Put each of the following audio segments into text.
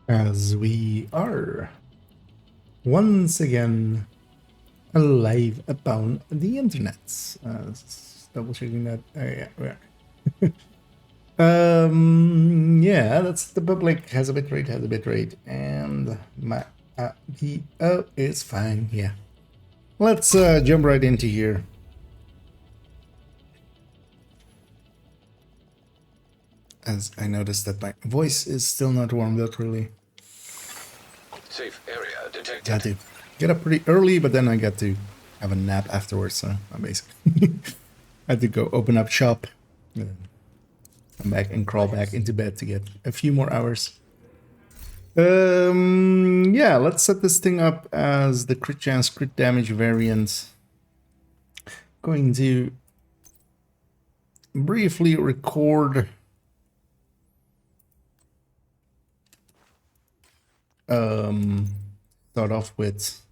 As we are once again alive upon the internet. Double checking that. Yeah, we are. Yeah, that's the public has a bit rate, and my PO is fine. Yeah, let's jump right into here. As I noticed that my voice is still not warmed up really. Safe area detected. Had to get up pretty early, but then I got to have a nap afterwards, so I basically had to go open up shop, come back and crawl back into bed to get a few more hours. Yeah, let's set this thing up as the crit chance, crit damage variant. Going to briefly record start off with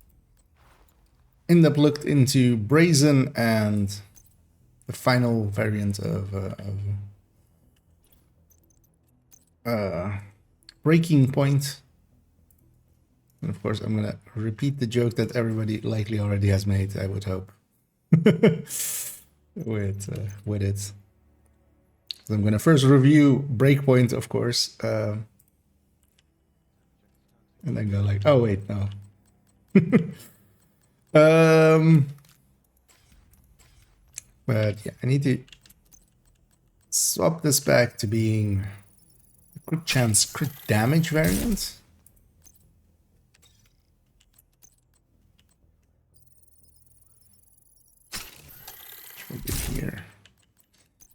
in-depth looked into Brazen and the final variant of Breaking Point. And of course, I'm gonna repeat the joke that everybody likely already has made, I would hope, with it. So I'm gonna first review Breakpoint, of course, and then go like, oh wait, no. But yeah, I need to swap this back to being a crit chance, crit damage variant. Which will be here.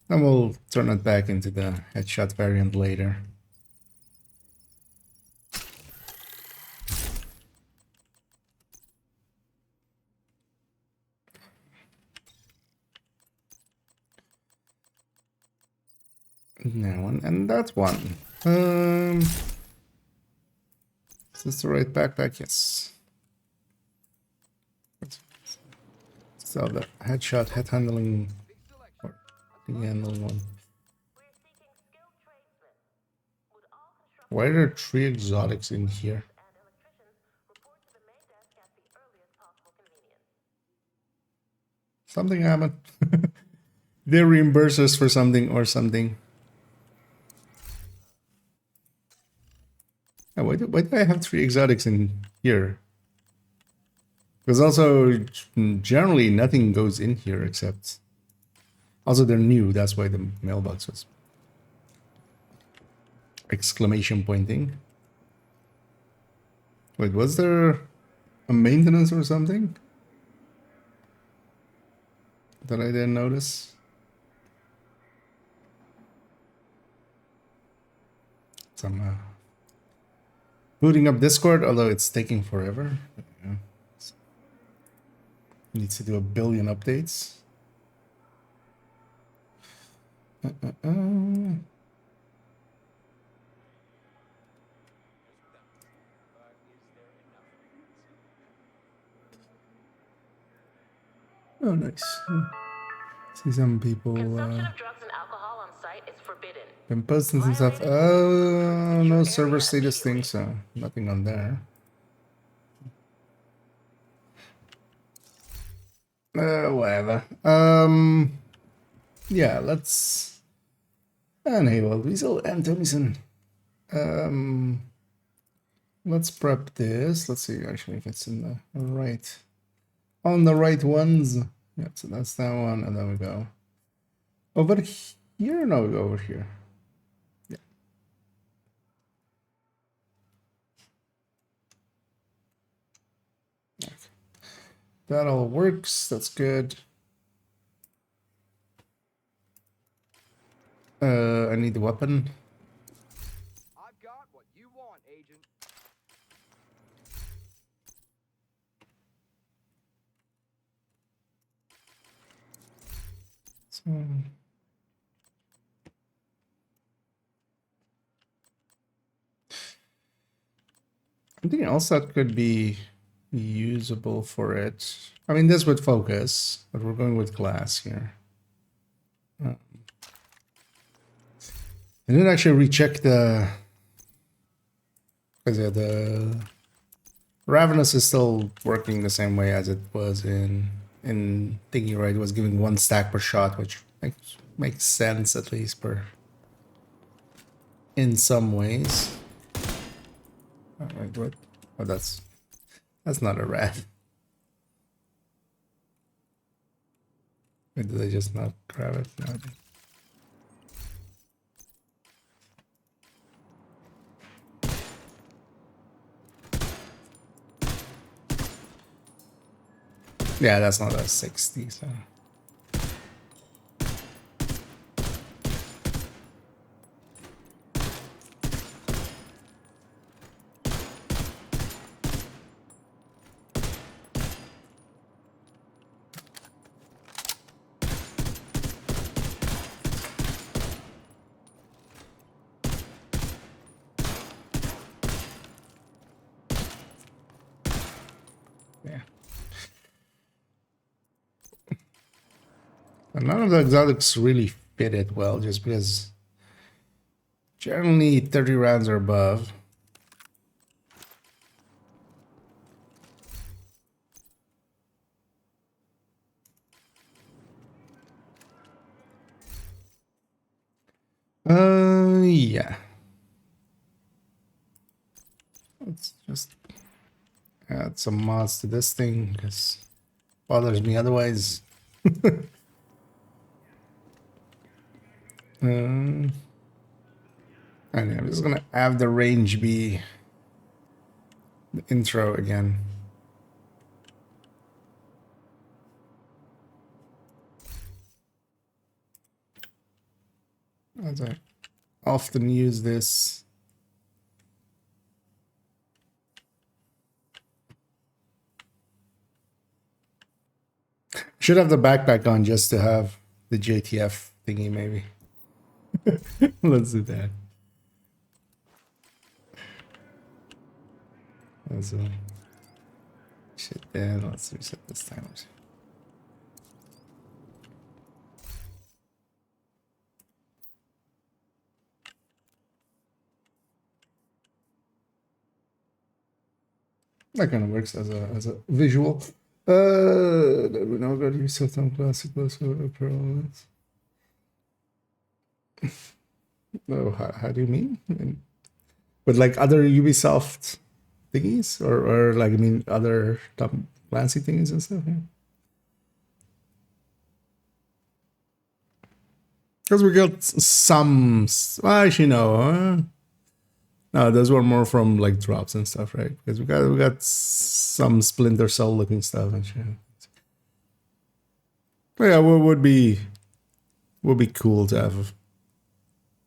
And we'll turn it back into the headshot variant later. That one and that one. Is this the right backpack? Yes. So the headshot, head handling, or the handling one. Why are there 3 exotics in here? Something happened. They reimburse us for something or something. Oh, why do I have 3 exotics in here? Because also, generally, nothing goes in here except... Also, they're new, that's why the mailbox was... exclamation pointing. Wait, was there a maintenance or something that I didn't notice? Some booting up Discord, although it's taking forever. Yeah. Needs to do a billion updates. Oh, nice. See some people Consumption of drugs and alcohol on site is forbidden. been posting some stuff. Oh, no server status thing, so nothing on there. Whatever. Yeah, let's enable Weasel and Tomison. Let's prep this. Let's see actually if it's in the right, on the right ones. Yeah, so that's that one, and then we go over here. No, we go over here. Yeah. Okay. That all works. That's good. I need the weapon. I've got what you want, Agent. So, anything else that could be usable for it? I mean, this would focus, but we're going with glass here. I didn't actually recheck the Because yeah, the Ravenous is still working the same way as it was in Thingy, right? It was giving 1 stack per shot, which makes sense at least per in some ways. Wait, what? Oh, that's not a rat. Wait, did I just not grab it? No, I didn't. Yeah, that's not a 60, so. Yeah. And none of the exotics really fit it well, just because generally 30 rounds or above. Yeah. Let's just add some mods to this thing because it bothers me otherwise. And I'm just gonna have the range be the intro again. As I often use this. Should have the backpack on just to have the JTF thingy, maybe. Let's do that. Let's shit, yeah, let's reset this timer. That kind of works as a visual. We now got to use some classic performance. Oh, how do you mean? With like other Ubisoft thingies, or like I mean other Tom Clancy thingies and stuff. Because we got some. Well, actually, no. No, those were more from like drops and stuff, right? Because we got some Splinter Cell looking stuff and shit. But yeah, would be cool to have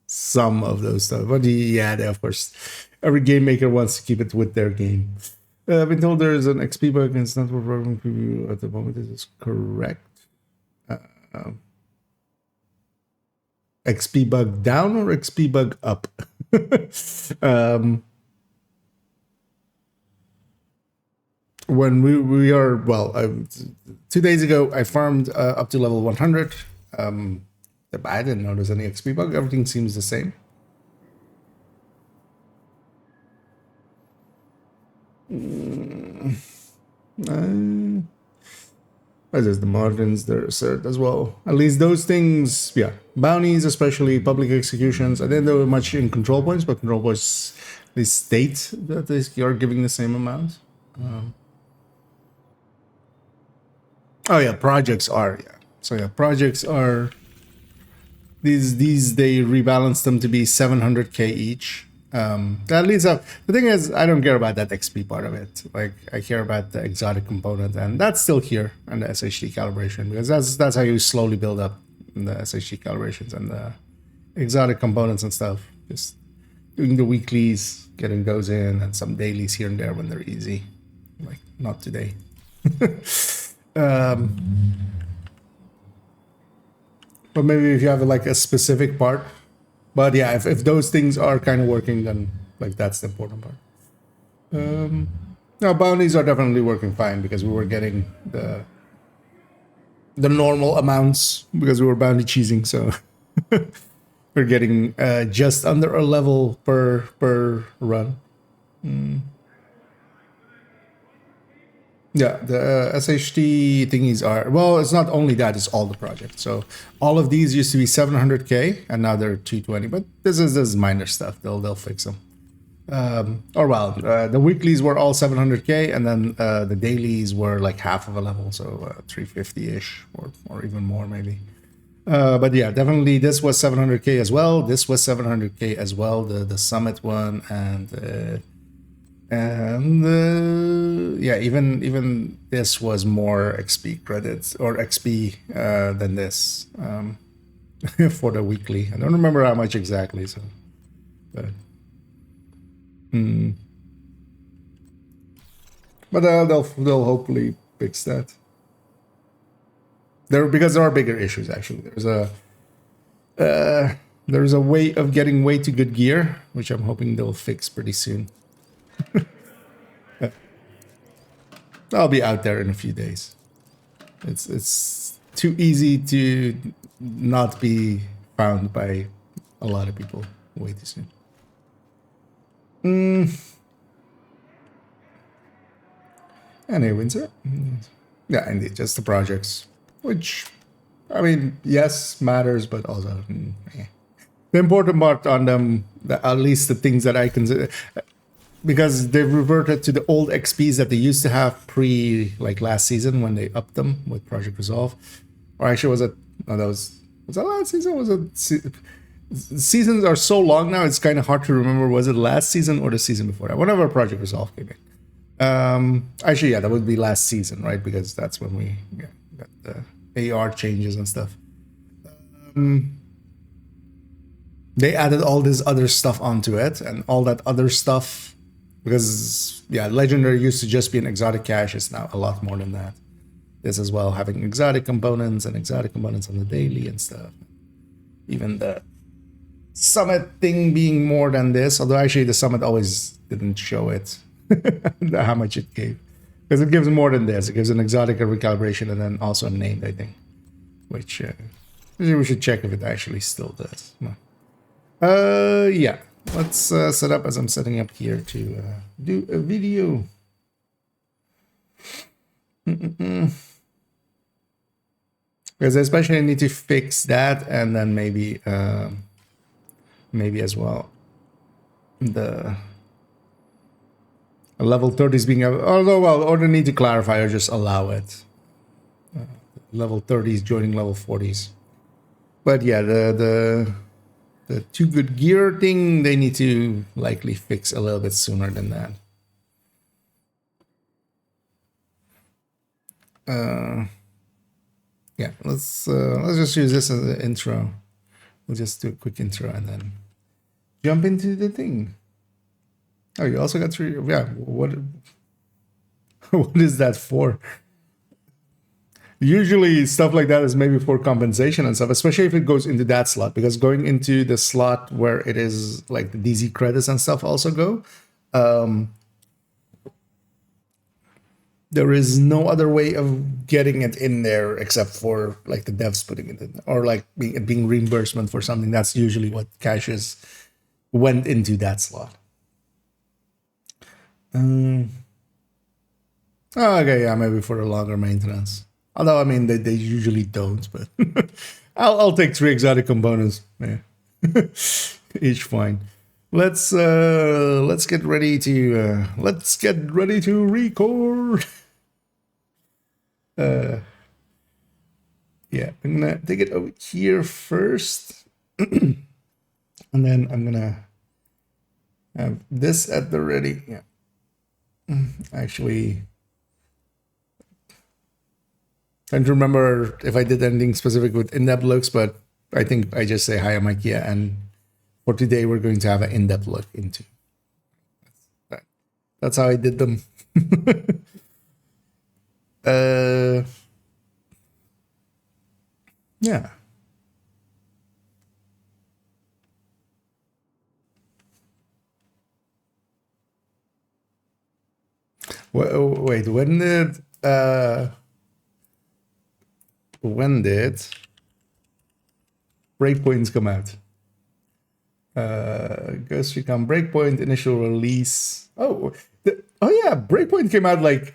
some of those stuff. But yeah, of course, every game maker wants to keep it with their game. I've been told there is an XP bug and it's not for programming preview at the moment. This is correct. XP bug down or XP bug up? When we are, well, 2 days ago, I farmed up to level 100. I didn't notice any XP bug. Everything seems the same. There's the margins, there's cert as well. At least those things, yeah. Bounties, especially public executions. I didn't know much in control points, but control points, they state that they are giving the same amount. Oh yeah, projects are, yeah. So yeah, projects are, these they rebalance them to be 700k each. That leads up. The thing is, I don't care about that XP part of it. Like, I care about the exotic component, and that's still here, and the SHD calibration, because that's how you slowly build up the SHD calibrations and the exotic components and stuff. Just doing the weeklies, getting those in, and some dailies here and there when they're easy. Like, not today. But maybe if you have like a specific part. But yeah, if those things are kind of working, then like that's the important part. Now bounties are definitely working fine because we were getting the normal amounts because we were bounty cheesing, so we're getting just under a level per run. Yeah, the SHT thingies are, well, it's not only that, it's all the projects. So all of these used to be 700k and now they're 220, but this is minor stuff. They'll fix them. The weeklies were all 700k and then the dailies were like half of a level, so 350-ish or even more maybe. But yeah, definitely this was 700k as well. This was 700k as well, the summit one, and yeah, even this was more XP credits or XP than this for the weekly. I don't remember how much exactly, so but they'll hopefully fix that. Because there are bigger issues actually. There's a way of getting way too good gear, which I'm hoping they'll fix pretty soon. I'll be out there in a few days. It's too easy to not be found by a lot of people way too soon. Anyway, Windsor. Yeah, indeed, just the projects, which, I mean, yes, matters, but also the important part on them, at least the things that I consider, because they've reverted to the old XPs that they used to have like last season when they upped them with Project Resolve. Or actually, was that last season? Was it? Seasons are so long now, it's kind of hard to remember. Was it last season or the season before that? Whenever Project Resolve came in. Actually, yeah, that would be last season, right? Because that's when we got the AR changes and stuff. They added all this other stuff onto it, and all that other stuff, because yeah, Legendary used to just be an exotic cache. It's now a lot more than that. This as well, having exotic components on the daily and stuff. Even the summit thing being more than this, although actually the summit always didn't show it how much it gave, because it gives more than this. It gives an exotic, a recalibration, and then also a named, I think, which we should check if it actually still does. Yeah, let's set up as I'm setting up here to do a video. Because I especially need to fix that, and then maybe as well the level 30s being, although, well, or the need to clarify or just allow it. Level 30s joining level 40s. But yeah, the too good gear thing, they need to likely fix a little bit sooner than that. Yeah, let's just use this as an intro. We'll just do a quick intro and then jump into the thing. Oh, you also got 3. Yeah, what is that for? Usually stuff like that is maybe for compensation and stuff, especially if it goes into that slot, because going into the slot where it is like the DZ credits and stuff also go, there is no other way of getting it in there except for like the devs putting it in, or like being reimbursement for something. That's usually what caches went into that slot. Okay, yeah, maybe for the longer maintenance. Although, I mean, they usually don't, but I'll take 3 exotic components. Yeah. Each fine. Let's get ready to record. Yeah, I'm gonna take it over here first, and then I'm gonna have this at the ready. Yeah, actually, trying to remember if I did anything specific with in-depth looks, but I think I just say hi, I'm Ikea, and for today we're going to have an in-depth look into. That's how I did them. Yeah. Wait, when did breakpoints come out? Ghost Recon Breakpoint initial release. Oh, yeah, Breakpoint came out like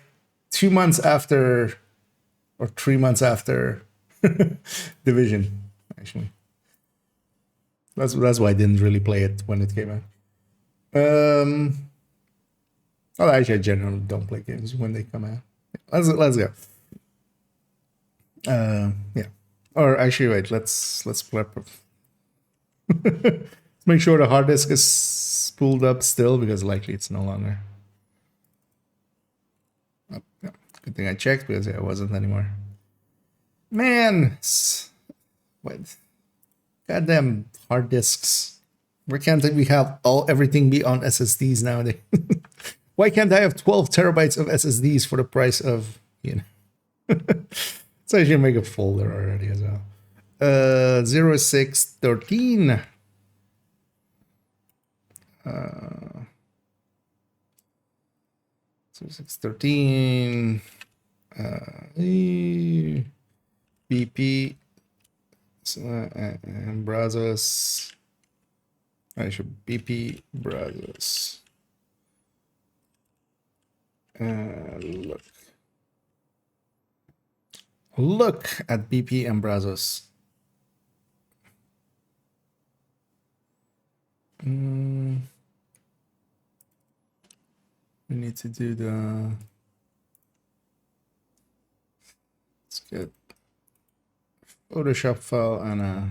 2 months after, or 3 months after Division. Actually, that's why I didn't really play it when it came out. Well, actually, I generally don't play games when they come out. Let's go. Yeah. Or actually, wait. Let's prep. Let's make sure the hard disk is spooled up still, because likely it's no longer. Oh, yeah. Good thing I checked, because it wasn't anymore. Man, what? Goddamn hard disks. Why can't we have everything be on SSDs nowadays? Why can't I have 12 terabytes of SSDs for the price of, So I should make a folder already as well. 0613. 0613. BP. And browsers. I should BP browsers. Look at BP and browsers. We need to do the. Let's get Photoshop file and a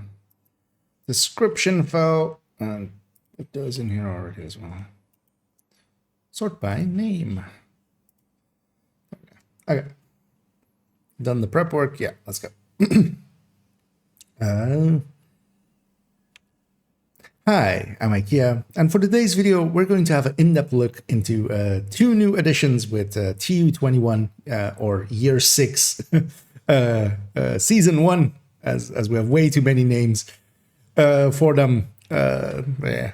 description file, and put those in here already as well. Sort by name. Okay. Done the prep work. Yeah, let's go. Hi, I'm IKEA, and for today's video, we're going to have an in-depth look into 2 new additions with TU21 or Year 6, Season 1, as we have way too many names for them. Yeah,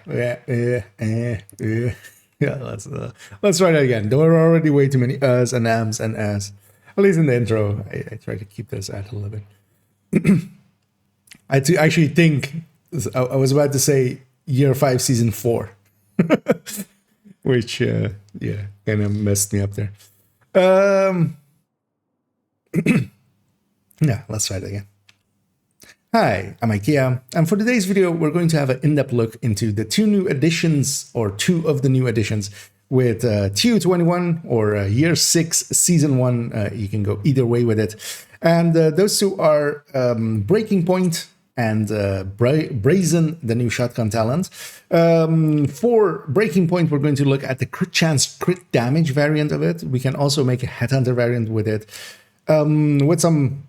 let's try that again. There are already way too many us and ams and as. At least in the intro, I try to keep this at a little bit. I actually think I was about to say Year 5, Season 4, which yeah, kind of messed me up there. Yeah, let's try it again. Hi, I'm IKEA, and for today's video, we're going to have an in-depth look into the 2 new additions, or 2 of the new additions, with TU21 or Year 6, Season 1. You can go either way with it. And those 2 are Breaking Point and Brazen, the new shotgun talent. For Breaking Point, we're going to look at the crit chance, crit damage variant of it. We can also make a Headhunter variant with it. With some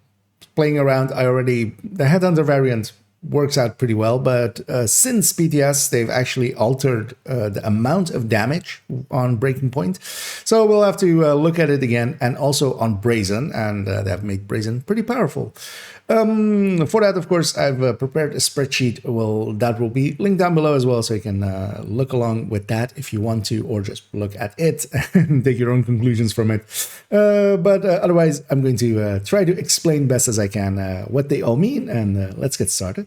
playing around, the Headhunter variant works out pretty well, but since BTS, they've actually altered the amount of damage on Breaking Point. So we'll have to look at it again, and also on Brazen, and they have made Brazen pretty powerful. For that, of course, I've prepared a spreadsheet. That will be linked down below as well, so you can look along with that if you want to, or just look at it and take your own conclusions from it. But otherwise, I'm going to try to explain best as I can what they all mean, and let's get started.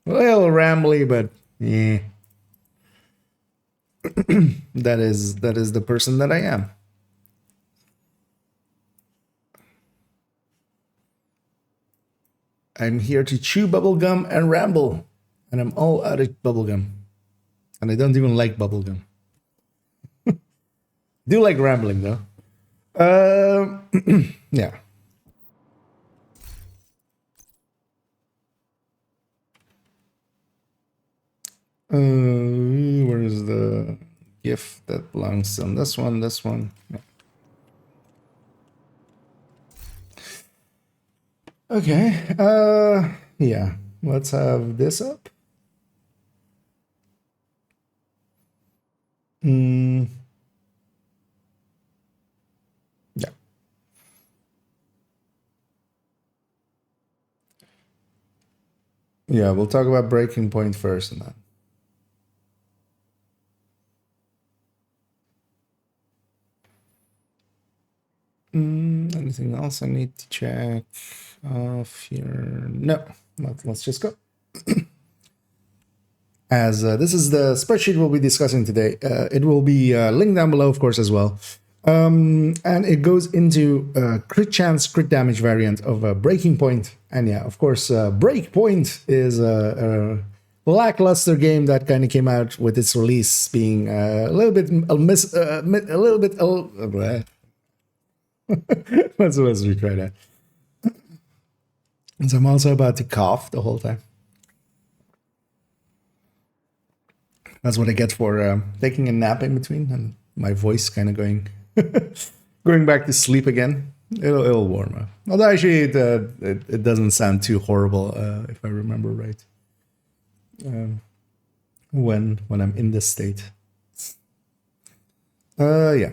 A little rambly, but yeah, that is the person that I am. I'm here to chew bubblegum and ramble, and I'm all out of bubblegum. And I don't even like bubblegum. Do like rambling, though. Yeah. Where is the GIF that belongs on this one? This one. Yeah. Okay, yeah, let's have this up. Yeah. Yeah, we'll talk about Breaking Point first and then. Anything else I need to check off here? No, let's just go. as this is the spreadsheet we'll be discussing today. It will be linked down below, of course, as well. And it goes into crit chance, crit damage variant of Breaking Point. And yeah, of course, Breakpoint is a lackluster game that kind of came out with its release being a little bit let's retry that. And so I'm also about to cough the whole time. That's what I get for taking a nap in between, and my voice kind of going going back to sleep again. It'll warm up. Although actually it doesn't sound too horrible if I remember right. When I'm in this state. Yeah.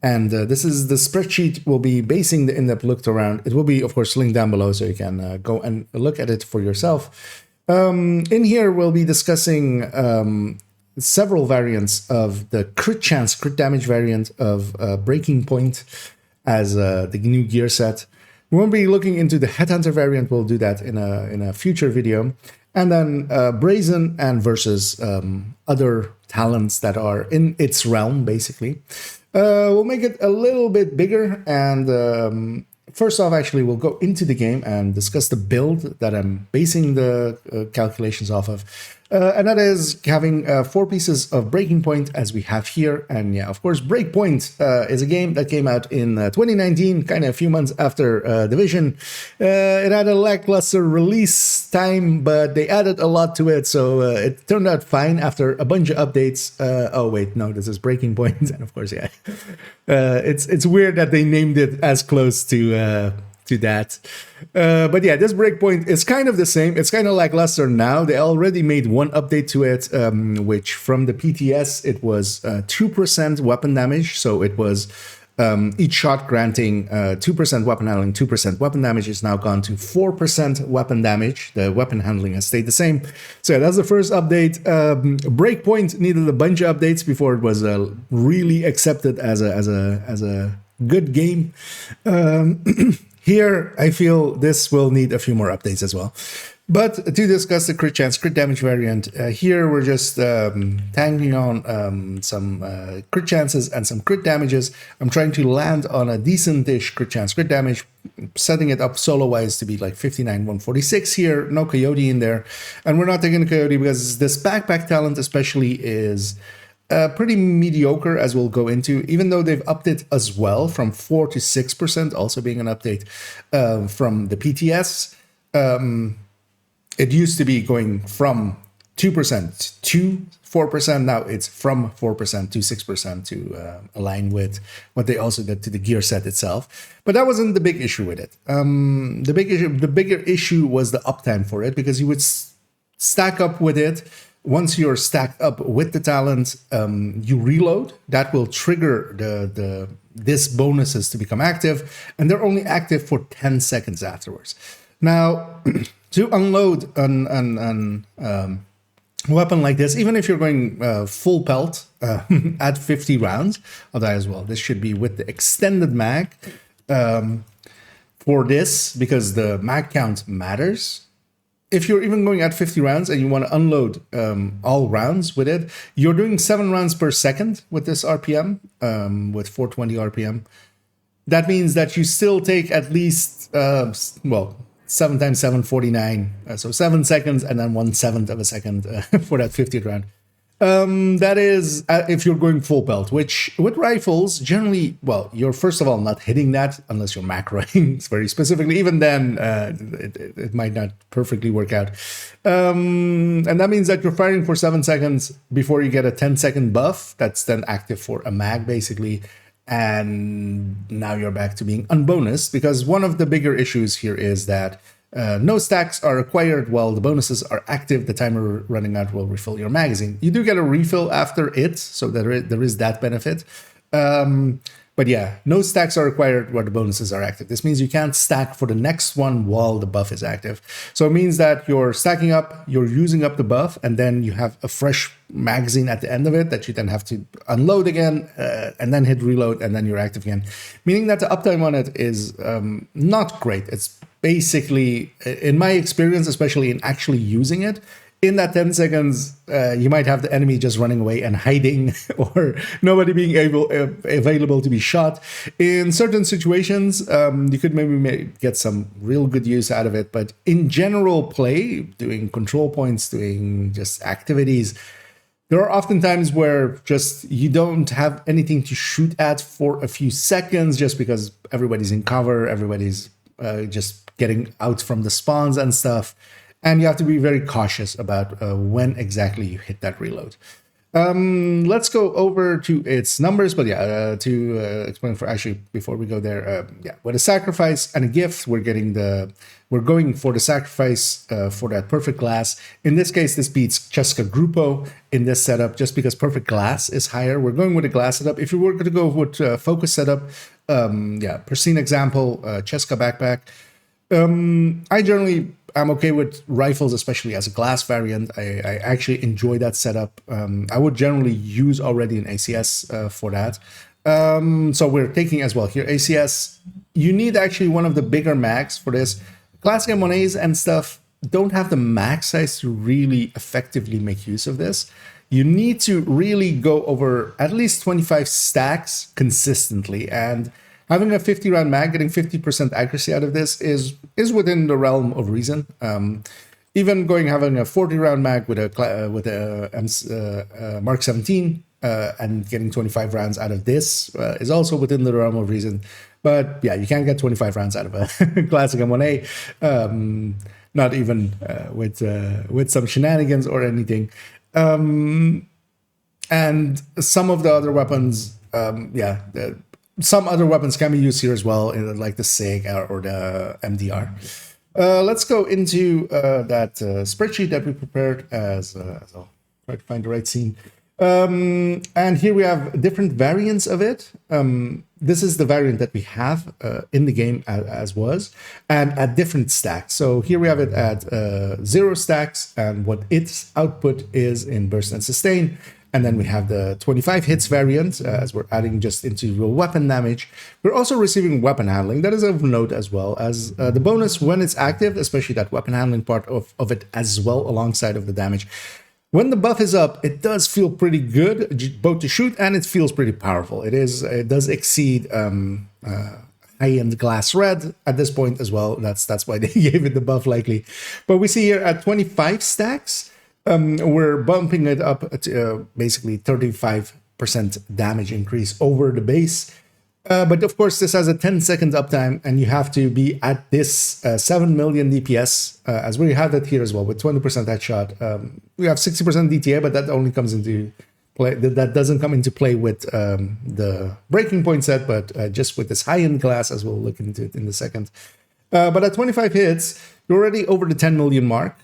And this is the spreadsheet we'll be basing the in-depth look around. It will be, of course, linked down below so you can go and look at it for yourself. In here, we'll be discussing several variants of the crit chance, crit damage variant of Breaking Point as the new gear set. We won't be looking into the Headhunter variant. We'll do that in a future video. And then Brazen and versus other talents that are in its realm, basically. We'll make it a little bit bigger. And first off, actually, we'll go into the game and discuss the build that I'm basing the calculations off of. And that is having 4 pieces of Breaking Point as we have here. And yeah, of course, Breakpoint is a game that came out in 2019, kind of a few months after Division. It had a lackluster release time, but they added a lot to it. So it turned out fine after a bunch of updates. Oh, wait, no, this is Breaking Point. And of course, yeah, it's weird that they named it as close to that. But yeah, this Breakpoint is kind of the same. It's kind of lackluster now. They already made one update to it, which from the PTS, it was 2% weapon damage. So it was each shot granting 2% weapon handling, 2% weapon damage is now gone to 4% weapon damage. The weapon handling has stayed the same. So yeah, that's the first update. Breakpoint needed a bunch of updates before it was really accepted as a good game. Here, I feel this will need a few more updates as well. But to discuss the crit chance, crit damage variant, here we're just tagging on some crit chances and some crit damages. I'm trying to land on a decent-ish crit chance, crit damage, setting it up solo-wise to be like 59-146 here, no Coyote in there. And we're not taking a Coyote because this backpack talent especially is pretty mediocre, as we'll go into, even though they've upped it as well from 4 to 6%, also being an update from the PTS. It used to be going from 2% to 4%. Now it's from 4% to 6% to align with what they also did to the gear set itself. But that wasn't the big issue with it. The bigger issue was the uptime for it, because you would stack up with it. Once you're stacked up with the talent, you reload. That will trigger this bonuses to become active, and they're only active for 10 seconds afterwards. Now, to unload an weapon like this, even if you're going full pelt at 50 rounds, although as well, this should be with the extended mag for this, because the mag count matters. If you're even going at 50 rounds and you want to unload all rounds with it, you're doing 7 rounds per second with this RPM, with 420 RPM. That means that you still take at least, 7 times 7, 49. So 7 seconds and then 1/7 of a second for that 50th round. That is if you're going full pelt, which with rifles, generally, well, you're first of all not hitting that unless you're macroing very specifically. Even then, it might not perfectly work out. And that means that you're firing for 7 seconds before you get a 10-second buff. That's then active for a mag, basically. And now you're back to being unbonused, because one of the bigger issues here is that no stacks are acquired while the bonuses are active. The timer running out will refill your magazine. You do get a refill after it, so there is that benefit. But yeah, no stacks are required while the bonuses are active. This means you can't stack for the next one while the buff is active. So it means that you're stacking up, you're using up the buff, and then you have a fresh magazine at the end of it that you then have to unload again, and then hit reload, and then you're active again. Meaning that the uptime on it is not great. It's basically, in my experience, especially in actually using it, in that 10 seconds, you might have the enemy just running away and hiding, or nobody being available to be shot. In certain situations, you could maybe get some real good use out of it. But in general play, doing control points, doing just activities, there are often times where just you don't have anything to shoot at for a few seconds just because everybody's in cover, everybody's just getting out from the spawns and stuff. And you have to be very cautious about when exactly you hit that reload. Let's go over to its numbers, but yeah, to explain for actually before we go there, yeah, with a sacrifice and a gift, we're going for the sacrifice for that perfect glass. In this case, this beats Cheska Grupo in this setup just because perfect glass is higher. We're going with a glass setup. If you were going to go with focus setup, yeah, pristine example, Cheska backpack. I'm okay with rifles, especially as a glass variant. I actually enjoy that setup. I would generally use already an ACS for that. So we're taking as well here ACS. You need actually one of the bigger mags for this. Classic M1As and stuff don't have the mag size to really effectively make use of this. You need to really go over at least 25 stacks consistently, and having a 50 round mag, getting 50% accuracy out of this is within the realm of reason. Even having a 40 round mag with a Mark 17 and getting 25 rounds out of this is also within the realm of reason. But yeah, you can't get 25 rounds out of a classic M1A, not even with some shenanigans or anything. And some of the other weapons, some other weapons can be used here as well, like the SIG or the MDR. Let's go into that spreadsheet that we prepared as I'll try to find the right scene. And here we have different variants of it. This is the variant that we have in the game as was, and at different stacks. So here we have it at 0 stacks, and what its output is in burst and sustain. And then we have the 25 hits variant, as we're adding just individual weapon damage. We're also receiving weapon handling. That is of note as well, as the bonus when it's active, especially that weapon handling part of it as well, alongside of the damage. When the buff is up, it does feel pretty good, both to shoot and it feels pretty powerful. It does exceed high-end glass red at this point as well. That's why they gave it the buff likely. But we see here at 25 stacks, we're bumping it up to basically 35% damage increase over the base. But of course, this has a 10 second uptime, and you have to be at this 7 million DPS, as we have that here as well, with 20% headshot. We have 60% DTA, but that only comes into play. That doesn't come into play with the breaking point set, but just with this high-end class, as we'll look into it in a second. But at 25 hits, you're already over the 10 million mark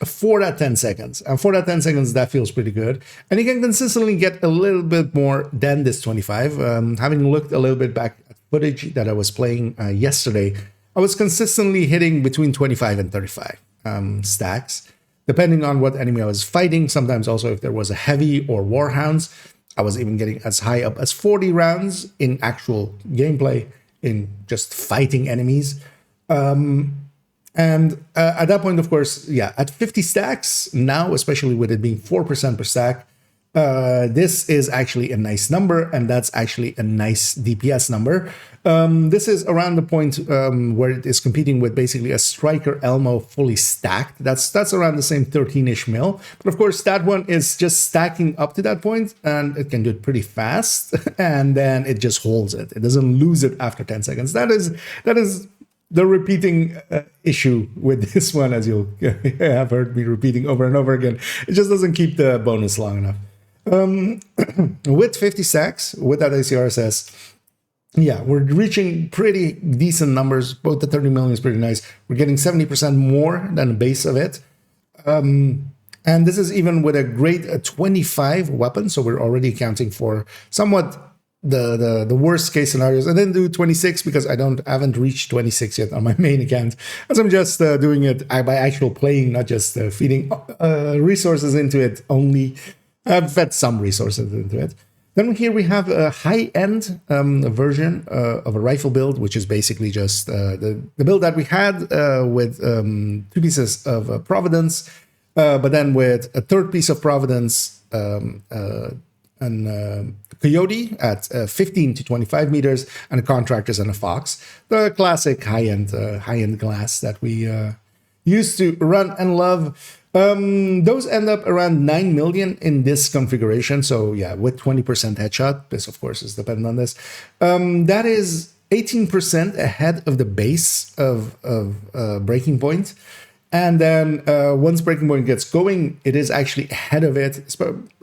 for that 10 seconds. And for that 10 seconds, that feels pretty good. And you can consistently get a little bit more than this 25. Having looked a little bit back at footage that I was playing yesterday, I was consistently hitting between 25 and 35 stacks, depending on what enemy I was fighting. Sometimes also if there was a heavy or warhounds, I was even getting as high up as 40 rounds in actual gameplay, in just fighting enemies. And at that point, of course, yeah, at 50 stacks now, especially with it being 4% per stack, this is actually a nice number, and that's actually a nice DPS number. This is around the point where it is competing with basically a Striker Elmo fully stacked. That's around the same 13-ish mil. But of course, that one is just stacking up to that point, and it can do it pretty fast, and then it just holds it. It doesn't lose it after 10 seconds. That is the repeating issue with this one, as you'll have heard me repeating over and over again. It just doesn't keep the bonus long enough. With 50 stacks, with that ACRSS, yeah, we're reaching pretty decent numbers. Both the 30 million is pretty nice. We're getting 70% more than the base of it. And this is even with a grade 25 weapon, so we're already accounting for somewhat the worst case scenarios. I didn't do 26 because I haven't reached 26 yet on my main account, as I'm just doing it by actual playing, not just feeding resources into it only. I've fed some resources into it. Then here we have a high-end version of a rifle build, which is basically just the build that we had with 2 pieces of Providence, but then with a third piece of Providence and Coyote at 15 to 25 meters, and a Contractors and a Fox, the classic high-end glass that we used to run and love. Those end up around 9 million in this configuration. So yeah, with 20% headshot, this of course is dependent on this. That is 18% ahead of the base of Breaking Point. And then once Breaking Point gets going, it is actually ahead of it.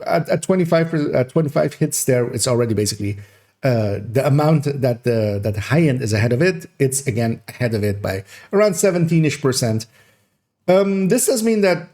At 25 hits there, it's already basically the amount that the high end is ahead of it. It's again ahead of it by around 17-ish%. This does mean that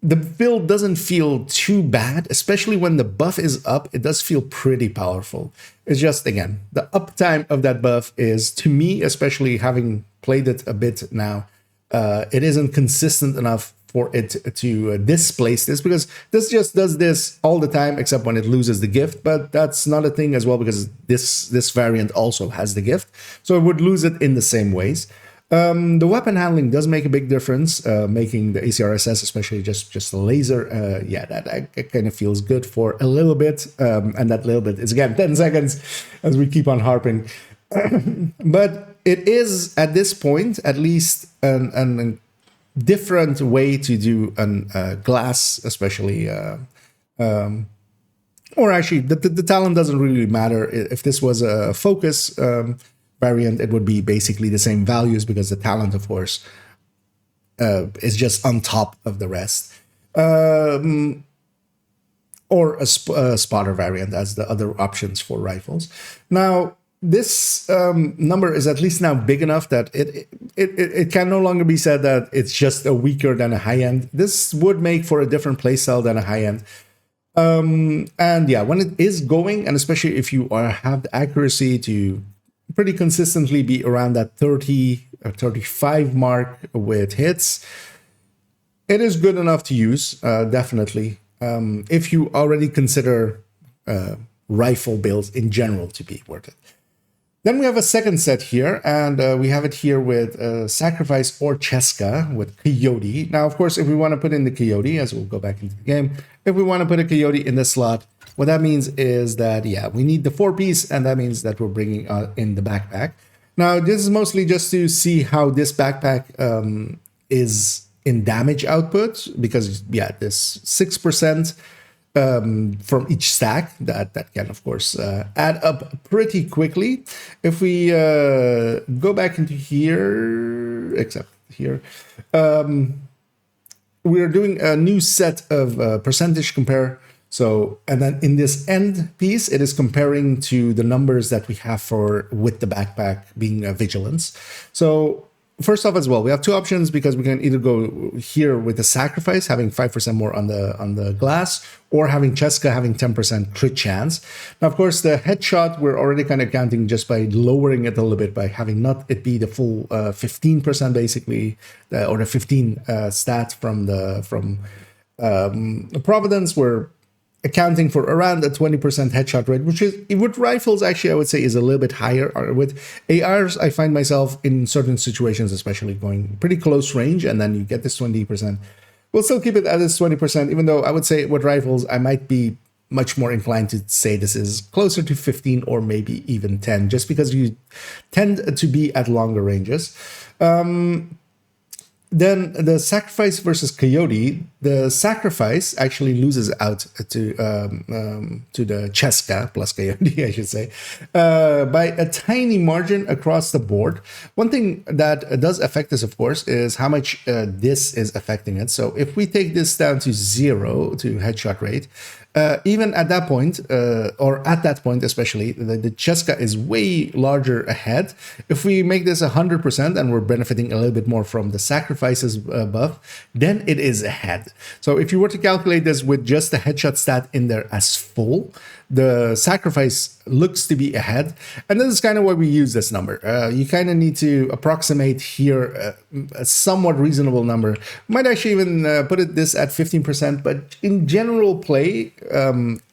the build doesn't feel too bad, especially when the buff is up. It does feel pretty powerful. It's just, again, the uptime of that buff is, to me, especially having played it a bit now, it isn't consistent enough for it to displace this, because this just does this all the time except when it loses the gift. But that's not a thing as well, because this variant also has the gift, so it would lose it in the same ways. The weapon handling does make a big difference, making the ACRSS, especially just the laser, that kind of feels good for a little bit, and that little bit is, again, 10 seconds, as we keep on harping. But it is, at this point, at least a different way to do glass, especially, or actually, the talent doesn't really matter. If this was a focus variant, it would be basically the same values, because the talent, of course, is just on top of the rest. Or a spotter variant as the other options for rifles. Now, this number is at least now big enough that it can no longer be said that it's just a weaker than a high end. This would make for a different playstyle than a high end. And yeah, when it is going, and especially if you have the accuracy to pretty consistently be around that 30 or 35 mark with hits, it is good enough to use, definitely. If you already consider rifle builds in general to be worth it. Then we have a second set here, and we have it here with Sacrifice or Cheska with Coyote. Now, of course, if we want to put in the Coyote, as we'll go back into the game, if we want to put a Coyote in the slot, what that means is that, yeah, we need the 4-piece, and that means that we're bringing in the backpack. Now, this is mostly just to see how this backpack is in damage output, because, yeah, this 6% from each stack, that can, of course, add up pretty quickly. If we go back into here, except here, we're doing a new set of percentage compare. So, and then in this end piece, it is comparing to the numbers that we have for with the backpack being vigilance. So first off as well, we have two options, because we can either go here with the Sacrifice, having 5% more on the glass, or having Cheska having 10% crit chance. Now, of course, the headshot, we're already kind of counting just by lowering it a little bit, by having not it be the full 15% basically, or the 15 stat from Providence. We're accounting for around a 20% headshot rate, which is, with rifles, actually, I would say is a little bit higher. With ARs, I find myself in certain situations, especially going pretty close range, and then you get this 20%. We'll still keep it at this 20%, even though I would say with rifles, I might be much more inclined to say this is closer to 15 or maybe even 10, just because you tend to be at longer ranges. Then the Sacrifice versus Coyote, the Sacrifice actually loses out to the Cheska plus Coyote, I should say, by a tiny margin across the board. One thing that does affect this, of course, is how much this is affecting it. So if we take this down to 0 to headshot rate, even at that point, or at that point especially, the Cheska is way larger ahead. If we make this 100% and we're benefiting a little bit more from the Sacrifices buff, then it is ahead. So if you were to calculate this with just the headshot stat in there as full, the Sacrifice looks to be ahead. And this is kind of why we use this number. You kind of need to approximate here a somewhat reasonable number. Might actually even put this at 15%, but in general play,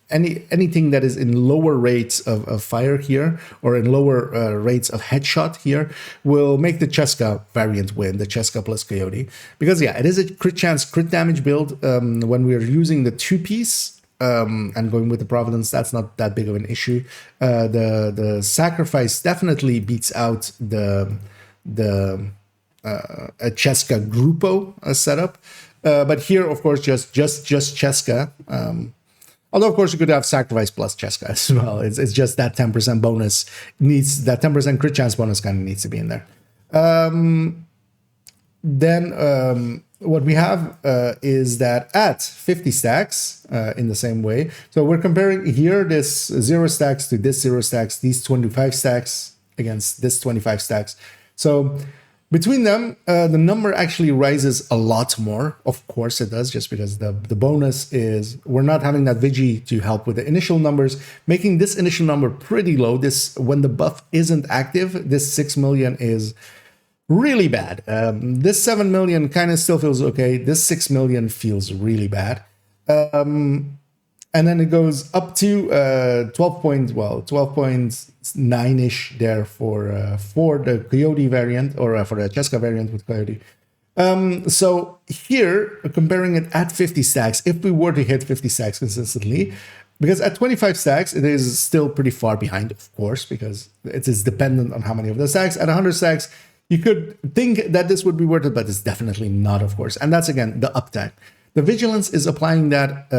anything that is in lower rates of fire here or in lower rates of headshot here will make the Cheska variant win, the Cheska plus Coyote. Because yeah, it is a crit chance, crit damage build. When we're using the 2-piece and going with the Providence, that's not that big of an issue. The Sacrifice definitely beats out the a Cheska Grupo setup. But here, of course, just Cheska. Although, of course, you could have Sacrifice plus Cheska as well. It's just that 10% bonus needs, that 10% crit chance bonus kind of needs to be in there. Then what we have is that at 50 stacks, in the same way. So we're comparing here this 0 stacks to this 0 stacks, these 25 stacks against this 25 stacks. So between them, the number actually rises a lot more. Of course it does, just because the bonus is we're not having that Vigi to help with the initial numbers, making this initial number pretty low. This, when the buff isn't active, this 6 million is really bad. This 7 million kind of still feels okay. This 6 million feels really bad. And then it goes up to 12.9-ish there for the Coyote variant, or for the Cheska variant with Coyote. So here, comparing it at 50 stacks, if we were to hit 50 stacks consistently, because at 25 stacks, it is still pretty far behind, of course, because it is dependent on how many of the stacks. At 100 stacks, you could think that this would be worth it, but it's definitely not, of course. And that's, again, the uptime. The Vigilance is applying that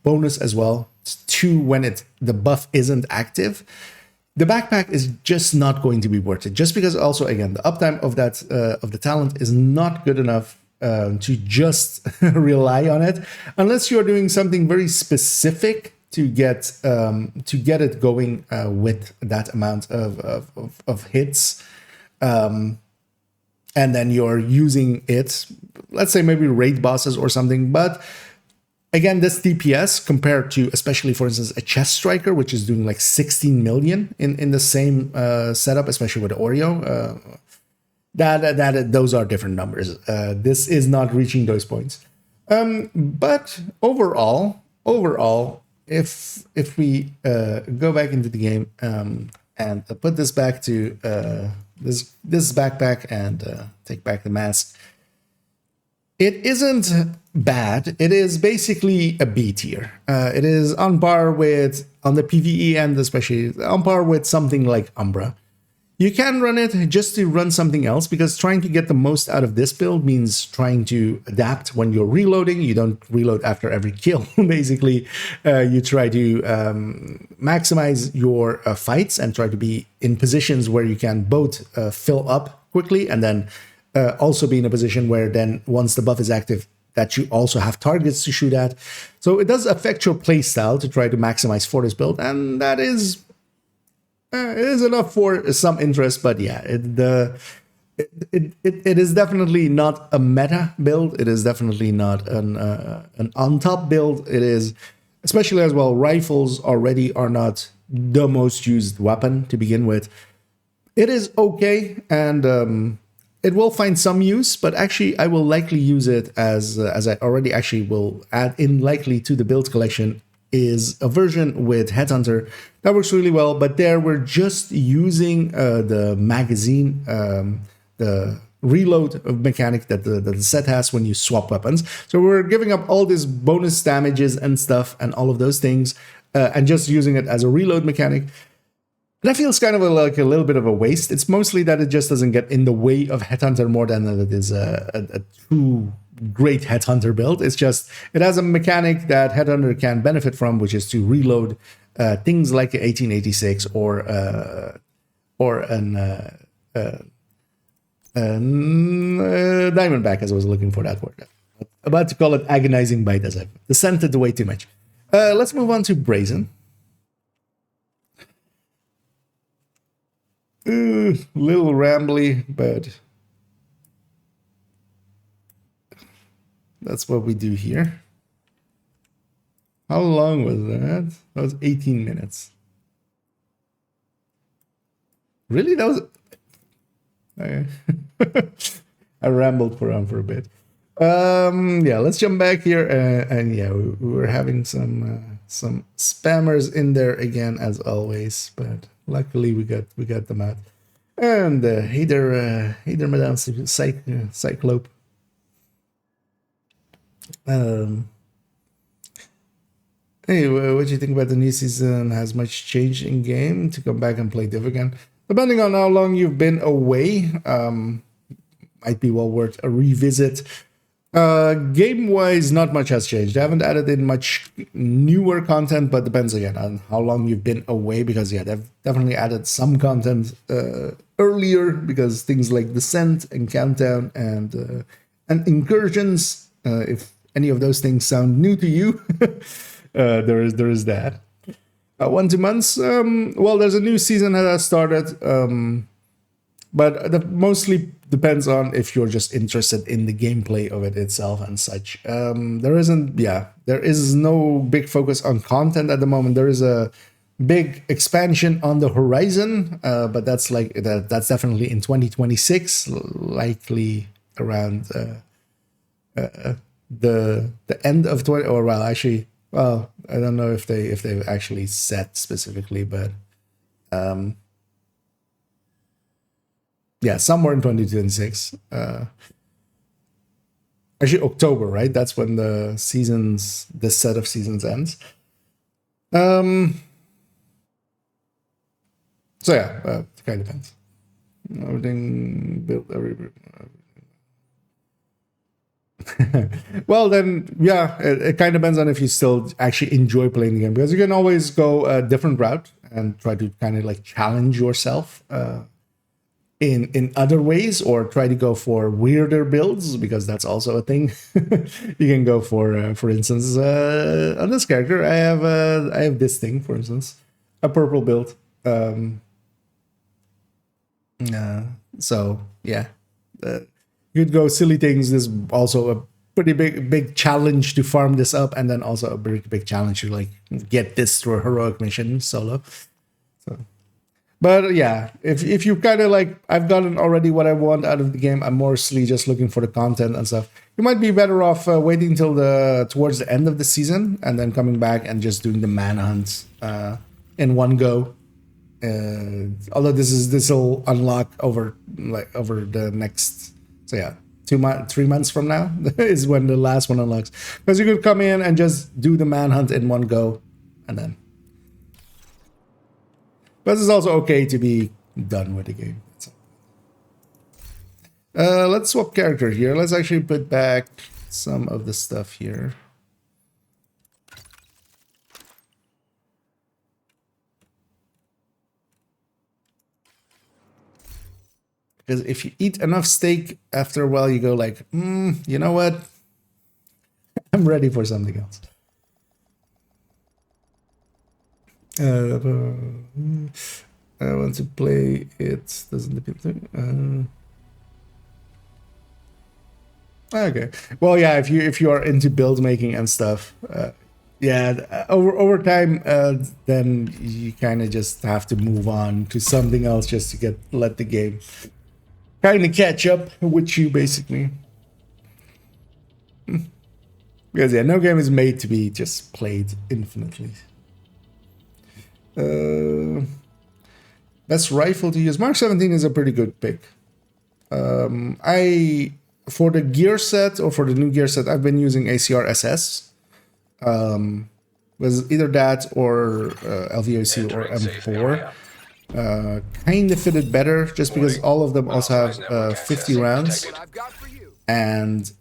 bonus as well to when the buff isn't active. The backpack is just not going to be worth it, just because also, again, the uptime of that of the talent is not good enough to just rely on it, unless you're doing something very specific to get it going with that amount of hits. And then you're using it, let's say maybe raid bosses or something. But again, this DPS compared to, especially for instance, a chest striker, which is doing like 16 million in the same setup, especially with Oreo, those are different numbers. This is not reaching those points. But overall, if we go back into the game and put this back to this backpack and take back the mask, it isn't bad. It is basically a B tier. It is on par with, on the PvE end especially, on par with something like Umbra. You can run it just to run something else, because trying to get the most out of this build means trying to adapt when you're reloading. You don't reload after every kill. Basically, you try to maximize your fights and try to be in positions where you can both fill up quickly and then also be in a position where then once the buff is active, that you also have targets to shoot at. So it does affect your playstyle to try to maximize for this build, and that is... it is enough for some interest, but yeah, it is definitely not a meta build. It is definitely not an on-top build. It is, especially as well, rifles already are not the most used weapon to begin with. It is okay, and it will find some use, but actually I will likely use it as I already actually will add in likely to the build collection, is a version with Headhunter that works really well, but there we're just using the magazine, the reload mechanic that the set has when you swap weapons. So we're giving up all these bonus damages and stuff and all of those things, and just using it as a reload mechanic. That feels kind of like a little bit of a waste. It's mostly that it just doesn't get in the way of Headhunter more than that it is a true great Headhunter build. It's just, it has a mechanic that Headhunter can benefit from, which is to reload things like a 1886 or an Diamondback, as I was looking for that word. About to call it Agonizing Bite, as I've dissented way too much. Let's move on to Brazen. Little rambly, but that's what we do here. How long was that? That was 18 minutes. Really? That was... I rambled around for a bit. Yeah, let's jump back here. And yeah, we were having some some spammers in there again as always, but luckily we got them out. And hey there, Madame Cyclope. Hey, what do you think about the new season? Has much changed in game to come back and play Div again? Depending on how long you've been away, might be well worth a revisit. Game-wise, not much has changed. They haven't added in much newer content, but depends again on how long you've been away, because yeah, they've definitely added some content earlier, because things like Descent and Countdown and Incursions, if any of those things sound new to you, there is that. 1-2 months, well, there's a new season that has started, but that mostly depends on if you're just interested in the gameplay of it itself and such. There is no big focus on content at the moment. There is a big expansion on the horizon, but that's definitely in 2026, likely around the end of 20, or well, actually, well, I don't know if they've actually set specifically, but yeah, somewhere in 2026. Actually, October, right? That's when this set of seasons ends. So yeah, it kind of depends. Everything built well, then, yeah, it kind of depends on if you still actually enjoy playing the game, because you can always go a different route and try to kind of like challenge yourself in other ways, or try to go for weirder builds, because that's also a thing. You can go for instance, on this character, I have this thing, for instance, a purple build. So yeah, you'd go silly things. There's also a pretty big challenge to farm this up, and then also a big challenge to like get this through a heroic mission solo. So, but yeah, if you kind of like, I've gotten already what I want out of the game, I'm mostly just looking for the content and stuff. You might be better off waiting till towards the end of the season and then coming back and just doing the manhunt in one go. Although this will unlock over the next, so yeah, 3 months from now is when the last one unlocks, because you could come in and just do the manhunt in one go, and then. But it's also okay to be done with the game. Let's swap character here. Let's actually put back some of the stuff here. Because if you eat enough steak, after a while you go like, you know what? I'm ready for something else. I want to play it. Doesn't depend. Okay. Well, yeah. If you are into build making and stuff, yeah. Over time, then you kind of just have to move on to something else just to let the game kind of catch up with you, basically. Because yeah, no game is made to be just played infinitely. Best rifle to use. Mark 17 is a pretty good pick. For the gear set, or for the new gear set, I've been using ACR SS. Was either that or LVOC or M4. Kind of fitted better, just because all of them also have 50 rounds. And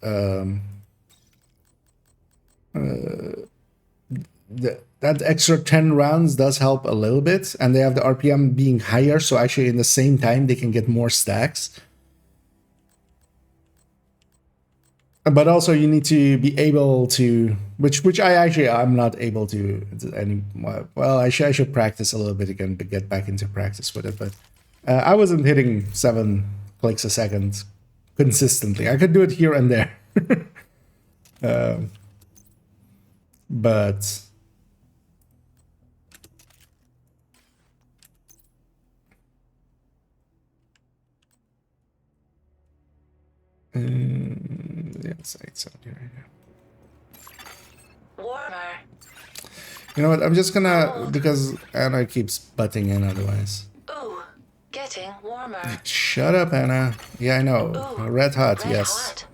that extra 10 rounds does help a little bit, and they have the RPM being higher, so actually in the same time they can get more stacks. But also you need to be able to, which I'm not able to anymore. Well, I should practice a little bit again to get back into practice with it, but I wasn't hitting 7 clicks a second consistently. I could do it here and there. But yeah, it's out here. Warmer. You know what? I'm just gonna, because Anna keeps butting in otherwise. Ooh, getting warmer. Shut up, Anna. Yeah, I know. Ooh, Red hot, red yes. hot.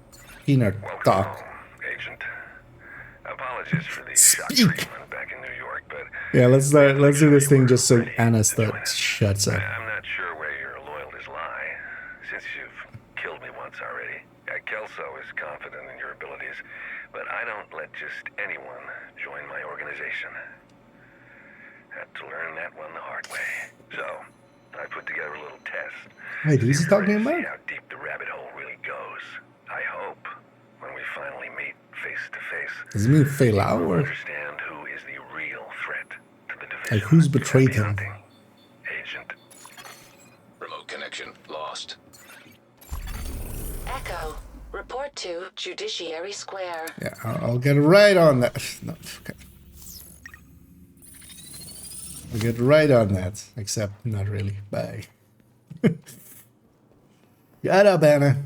Peanut Welcome talk. home, Agent. Apologies for the shock Speak. treatment back in New York, but Yeah, let's do this thing just so ready Anna to join us. shuts up. I'm not sure where your loyalties lie, since you've killed me once already. Kelso is confident in your abilities, but I don't let just anyone join my organization. Had to learn that one the hard way. So, I put together a little test. Wait, See who's he if you're talking ready to about? see how deep the rabbit hole really goes. I hope, when we finally meet face to face, Does it mean fail you out will or understand who is the real threat to the division. like who's you might betrayed be him? hunting, Agent. Remote connection lost. Echo, report to Judiciary Square. Yeah, I'll get right on that. No, okay. I'll get right on that. Except not really. Bye. Shut up, Anna.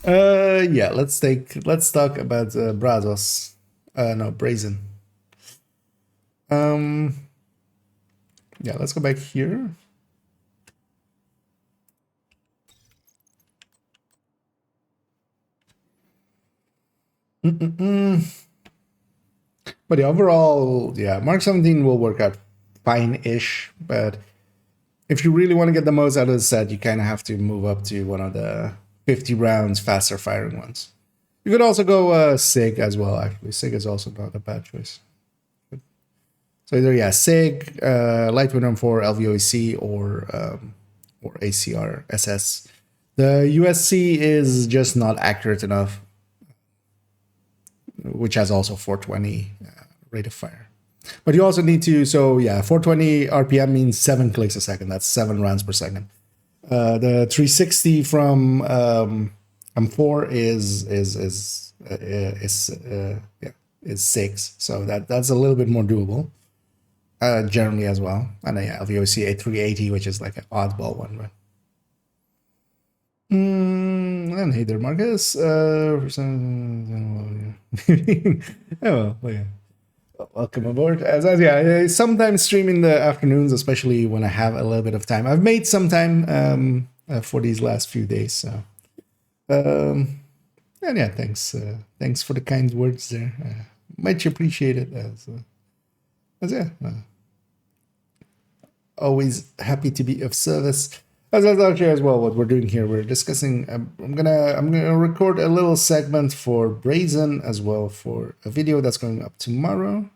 Yeah, let's talk about Brazos. No, Brazen. Yeah, let's go back here. But the overall, yeah, Mark 17 will work out fine-ish, but if you really want to get the most out of the set, you kind of have to move up to one of the 50 rounds faster firing ones. You could also go SIG as well, actually. SIG is also not a bad choice. So either, yeah, SIG, Light Wind M4, LVOEC, or ACR SS. The USC is just not accurate enough, which has also 420 rate of fire. But you also need to, so yeah, 420 RPM means 7 clicks a second. That's 7 rounds per second. The 360 from M4 is 6. So that's a little bit more doable. Generally as well. And yeah, LVOC A380, which is like an oddball one, right? And hey there, Marcus. For some, oh well, yeah. Welcome aboard. As yeah, I sometimes stream in the afternoons, especially when I have a little bit of time. I've made some time for these last few days. So, and yeah, thanks for the kind words there. Much appreciated. As yeah, always happy to be of service. As I'll share as well what we're doing here. We're discussing. I'm gonna record a little segment for Brazen as well for a video that's going up tomorrow.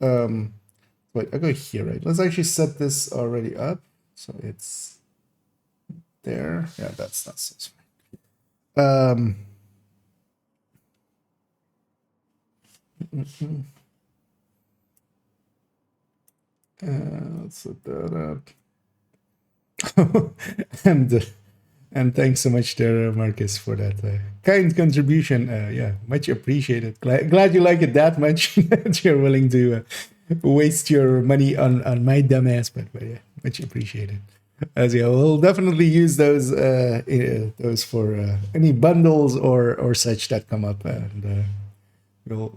Wait, I go here, right? Let's actually set this already up so it's there. Yeah, that's fine. Let's set that up. and thanks so much there, Marcus, for that kind contribution. Yeah, much appreciated. Glad you like it that much that you're willing to waste your money on my dumb ass, but yeah, much appreciated. As yeah, we'll definitely use those for any bundles or such that come up, and we'll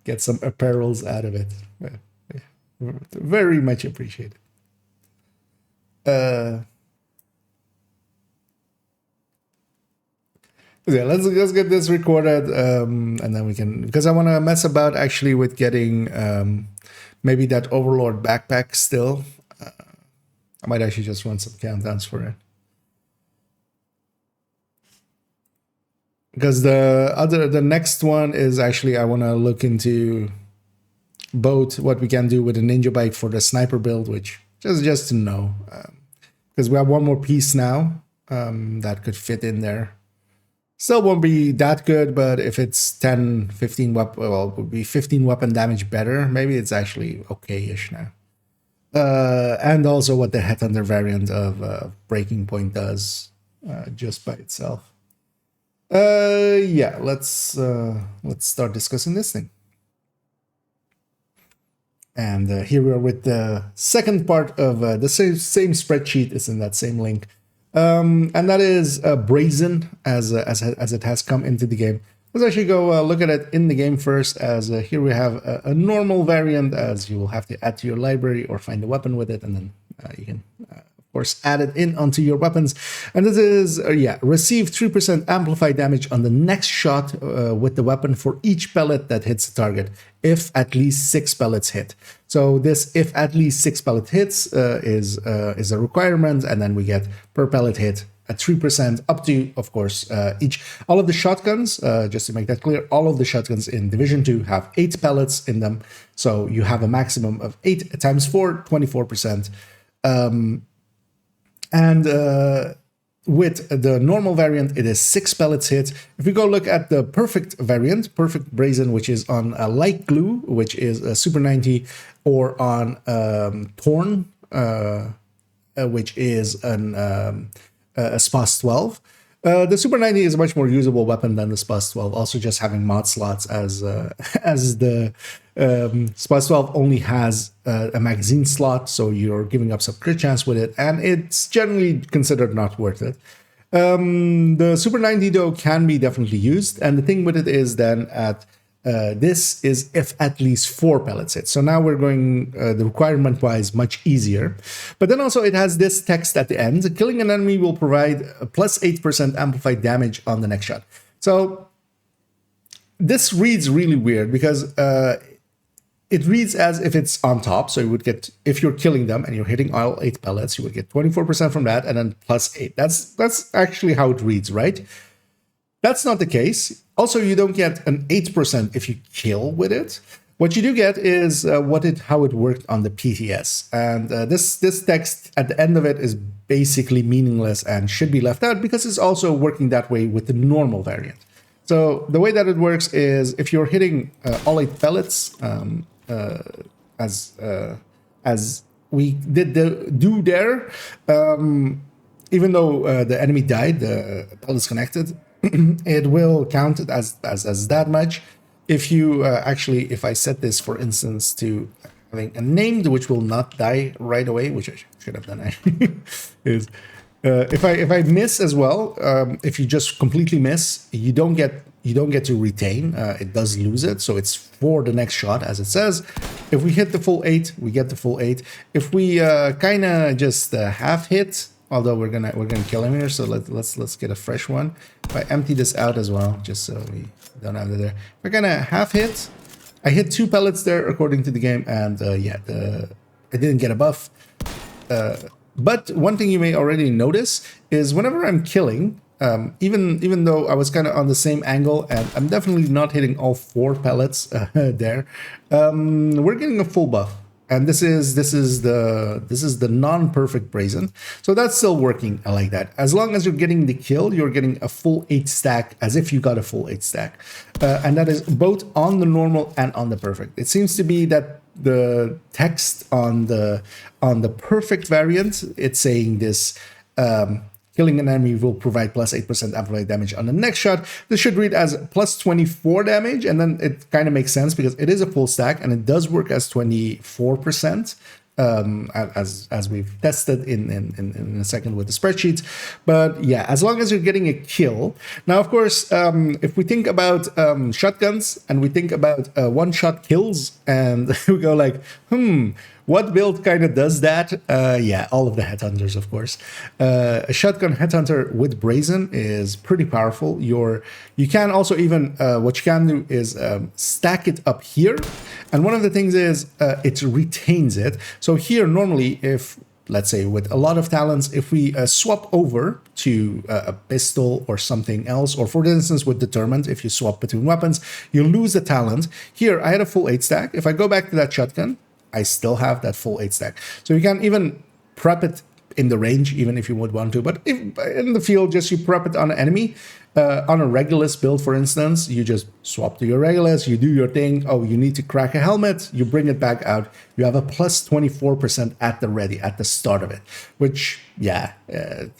get some apparels out of it. Very much appreciated. Yeah, let's get this recorded, and then we can, because I want to mess about actually with getting maybe that Overlord backpack still. I might actually just run some countdowns for it, because the next one is actually I want to look into both what we can do with a ninja bike for the sniper build, which just to know, because we have one more piece now that could fit in there. Still won't be that good, but if it's 10, 15 weapon, well, it would be 15 weapon damage better. Maybe it's actually okay-ish now. And also what the Headhunter variant of Breaking Point does just by itself. Yeah, let's start discussing this thing. And here we are with the second part of the same spreadsheet. It's in that same link. And that is Brazen as it has come into the game. Let's actually go look at it in the game first, as here we have a normal variant, as you will have to add to your library or find a weapon with it, and then you can, of course, add it in onto your weapons. And this is, receive 3% amplified damage on the next shot with the weapon for each pellet that hits the target, if at least 6 pellets hit. So this, if at least 6 pellet hits, is a requirement, and then we get per pellet hit at 3% up to, of course, all of the shotguns, just to make that clear, all of the shotguns in Division 2 have 8 pellets in them. So you have a maximum of 8 times 4, 24%. With the normal variant, it is 6 pellets hit. If we go look at the perfect variant, perfect brazen, which is on a light glue, which is a Super 90, or on torn, which is a SPAS 12. The Super 90 is a much more usable weapon than the SPAS 12, also just having mod slots, as the SPAS 12 only has a magazine slot, so you're giving up some crit chance with it, and it's generally considered not worth it. The Super 90, though, can be definitely used, and the thing with it is then this is if at least 4 pellets hit. So now we're going the requirement-wise much easier. But then also it has this text at the end: killing an enemy will provide a plus 8% amplified damage on the next shot. So this reads really weird, because it reads as if it's on top. So you would get, if you're killing them and you're hitting all 8 pellets, you would get 24% from that, and then plus 8. That's actually how it reads, right? That's not the case. Also, you don't get an 8% if you kill with it. What you do get is how it worked on the PTS. And this text at the end of it is basically meaningless and should be left out, because it's also working that way with the normal variant. So the way that it works is, if you're hitting all 8 pellets, as we did do there, even though the enemy died, the pellets connected, it will count it as that much. If you if I set this, for instance, to having a named, which will not die right away, which I should have done, is if I miss as well, if you just completely miss, you don't get to retain. It does lose it, so it's for the next shot, as it says. If we hit the full 8, we get the full 8. If we kind of just half hit, although we're gonna kill him here, so let's get a fresh one. If I empty this out as well, just so we don't have it there. We're gonna half hit. I hit 2 pellets there according to the game, and I didn't get a buff. But one thing you may already notice is whenever I'm killing, even though I was kind of on the same angle, and I'm definitely not hitting all 4 pellets there, we're getting a full buff. And this is the non-perfect brazen, so that's still working like that. As long as you're getting the kill, you're getting a full 8 stack, as if you got a full 8 stack, and that is both on the normal and on the perfect. It seems to be that the text on the perfect variant, it's saying this. Killing an enemy will provide plus 8% amplified damage on the next shot. This should read as plus 24 damage, and then it kind of makes sense because it is a full stack and it does work as 24%, as we've tested in a second with the spreadsheets. But yeah, as long as you're getting a kill. Now, of course, if we think about shotguns and we think about one-shot kills, and we go like, what build kind of does that? Yeah, all of the headhunters, of course. A shotgun headhunter with brazen is pretty powerful. You can also even, what you can do is stack it up here. And one of the things is it retains it. So here, normally, if, let's say with a lot of talents, if we swap over to a pistol or something else, or for instance with determined, if you swap between weapons, you lose the talent. Here, I had a full 8 stack. If I go back to that shotgun, I still have that full 8 stack. So you can even prep it in the range, even if you would want to. But if in the field, just you prep it on an enemy. On a Regulus build, for instance, you just swap to your Regulus, you do your thing. Oh, you need to crack a helmet, you bring it back out. You have a plus 24% at the ready, at the start of it, which, yeah,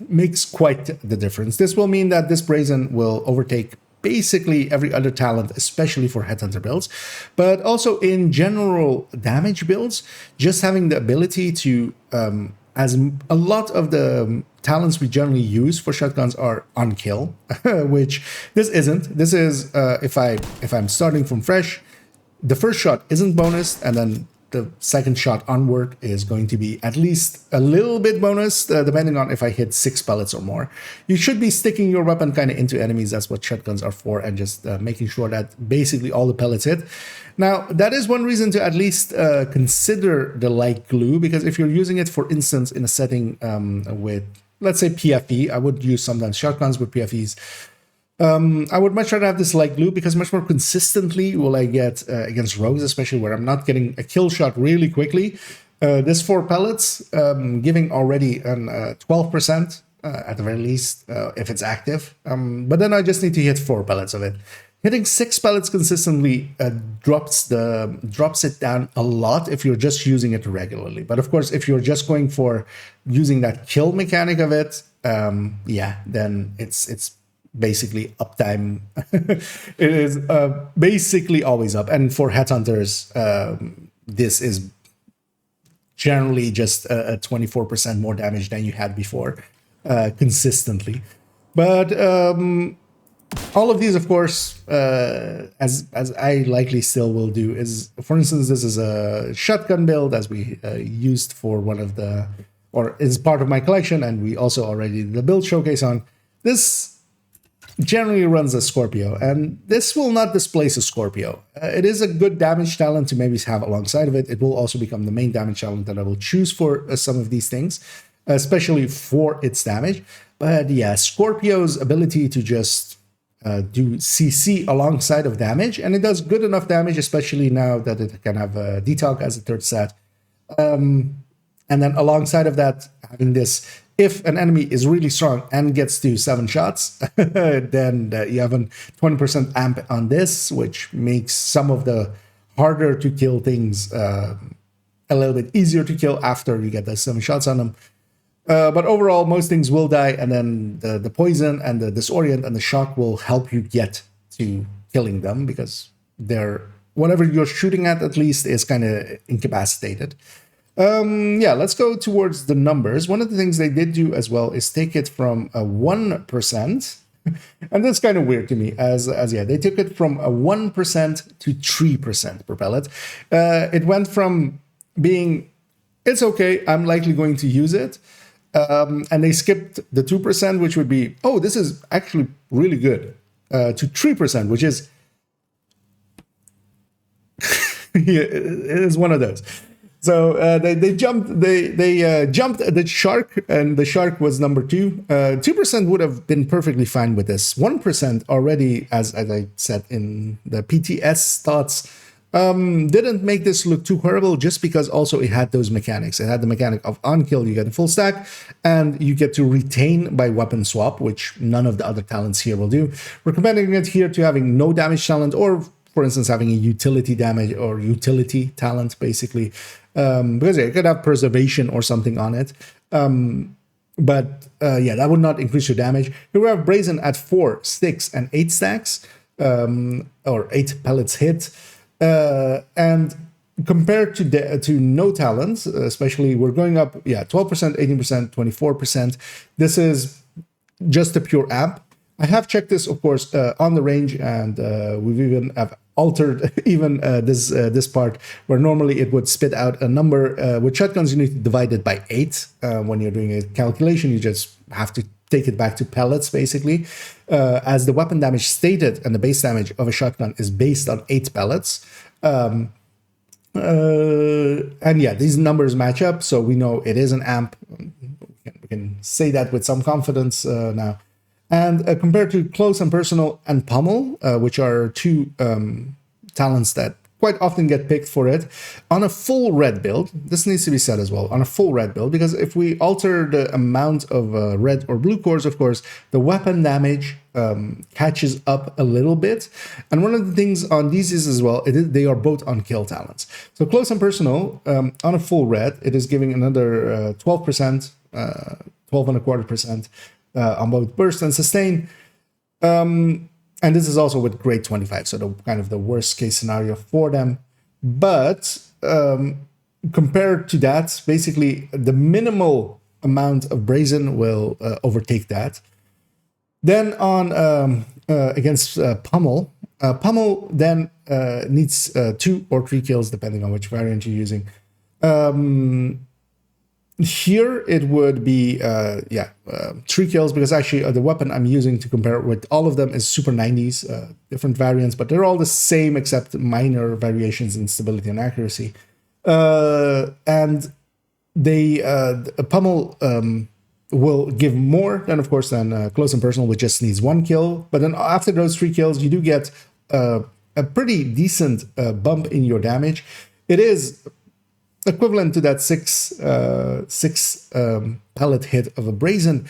makes quite the difference. This will mean that this brazen will overtake basically every other talent, especially for headhunter builds, but also in general damage builds. Just having the ability to as a lot of the talents we generally use for shotguns are on kill, which this isn't. This is if I'm starting from fresh, the first shot isn't bonus, and then the second shot onward is going to be at least a little bit bonus, depending on if I hit 6 pellets or more. You should be sticking your weapon kind of into enemies. That's what shotguns are for, and just making sure that basically all the pellets hit. Now, that is one reason to at least consider the light glue, because if you're using it, for instance, in a setting with, let's say, PFE, I would use sometimes shotguns with PFEs. I would much rather have this light glue, because much more consistently will I get against rogues, especially where I'm not getting a kill shot really quickly. This 4 pellets giving already an 12% at the very least if it's active. But then I just need to hit 4 pellets of it. Hitting 6 pellets consistently drops it down a lot if you're just using it regularly. But of course, if you're just going for using that kill mechanic of it, yeah, then it's basically uptime. It is basically always up. And for headhunters, this is generally just a 24% more damage than you had before, consistently. But all of these, of course, as I likely still will do, is, for instance, this is a shotgun build, as we used for one of the, or is part of my collection, and we also already did the build showcase on. This generally runs a Scorpio, and this will not displace a Scorpio. It is a good damage talent to maybe have alongside of it. It will also become the main damage talent that I will choose for some of these things, especially for its damage. But yeah, Scorpio's ability to just do CC alongside of damage, and it does good enough damage, especially now that it can have a Detox as a third stat. And then alongside of that, having this, if an enemy is really strong and gets to 7 shots, then you have a 20% amp on this, which makes some of the harder to kill things a little bit easier to kill after you get the 7 shots on them. But overall, most things will die, and then the poison and the disorient and the shock will help you get to killing them, because they're, whatever you're shooting at least is kind of incapacitated. Yeah, let's go towards the numbers. One of the things they did do as well is take it from a 1%, and that's kind of weird to me, as yeah, they took it from a 1% to 3% per pellet. It went from being, it's okay, I'm likely going to use it, and they skipped the 2%, which would be, oh, this is actually really good, to 3%, which is, yeah, it is one of those. So they jumped the shark, and the shark was number 2. 2% would have been perfectly fine with this. 1% already, as I said in the PTS thoughts, didn't make this look too horrible, just because also it had those mechanics. It had the mechanic of on kill, you get a full stack, and you get to retain by weapon swap, which none of the other talents here will do. Recommending it here to having no damage talent, or for instance having a utility damage or utility talent, basically. Because yeah, you could have preservation or something on it. But yeah, that would not increase your damage. Here we have Brazen at 4, 6, and 8 stacks, or 8 pellets hit. And compared to no talents, especially, we're going up, yeah, 12%, 18%, 24%. This is just a pure amp. I have checked this, of course, on the range, and we've even have altered even this part, where normally it would spit out a number. With shotguns, you need to divide it by 8. When you're doing a calculation, you just have to take it back to pellets, basically, as the weapon damage stated and the base damage of a shotgun is based on 8 pellets. And yeah, these numbers match up, so we know it is an amp. We can say that with some confidence now. And compared to Close and Personal and Pummel, which are 2 talents that quite often get picked for it, on a full red build, this needs to be said as well, on a full red build, because if we alter the amount of red or blue cores, of course, the weapon damage catches up a little bit. And one of the things on these is as well, they are both on kill talents. So Close and Personal, on a full red, it is giving another 12%, 12.25%. On both burst and sustain, and this is also with grade 25, so the kind of the worst case scenario for them. But compared to that, basically the minimal amount of Brazen will overtake that. Then on against Pummel, Pummel then needs 2 or 3 kills depending on which variant you're using. Here it would be 3 kills, because actually the weapon I'm using to compare it with all of them is Super 90s, different variants, but they're all the same except minor variations in stability and accuracy. And they Pummel will give more than, of course, than Close and Personal, which just needs 1 kill. But then after those 3 kills, you do get a pretty decent bump in your damage. It is equivalent to that 6 pellet hit of a Brazen.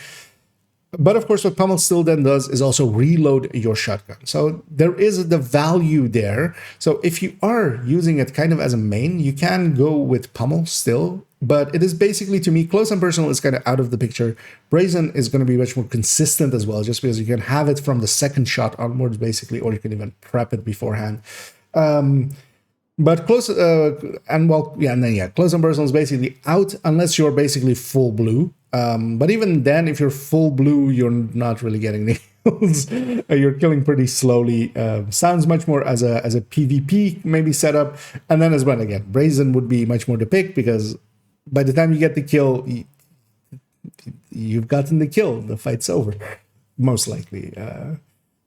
But of course, what Pummel still then does is also reload your shotgun. So there is the value there. So if you are using it kind of as a main, you can go with Pummel still. But it is basically, to me, Close and Personal is kind of out of the picture. Brazen is going to be much more consistent as well, just because you can have it from the second shot onwards, basically, or you can even prep it beforehand. But Close Close and Personal is basically out unless you're basically full blue. But even then, if you're full blue, you're not really getting the kills. You're killing pretty slowly. Sounds much more as a PvP maybe setup. And then as well, again, Brazen would be much more the pick, because by the time you get the kill, you've gotten the kill. The fight's over, most likely.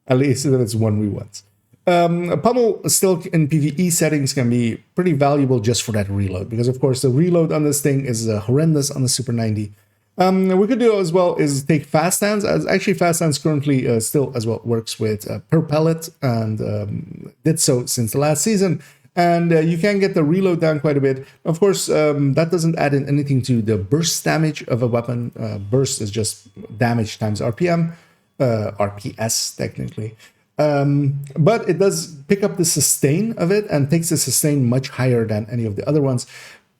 At least if it's 1v1s. Pummel still in PvE settings can be pretty valuable just for that reload, because of course the reload on this thing is horrendous on the Super 90. We could do as well is take fast hands, as actually fast hands currently still as well works with per pellet, and did so since the last season. And you can get the reload down quite a bit. Of course, that doesn't add in anything to the burst damage of a weapon. Burst is just damage times RPM, RPS technically. But it does pick up the sustain of it and takes the sustain much higher than any of the other ones.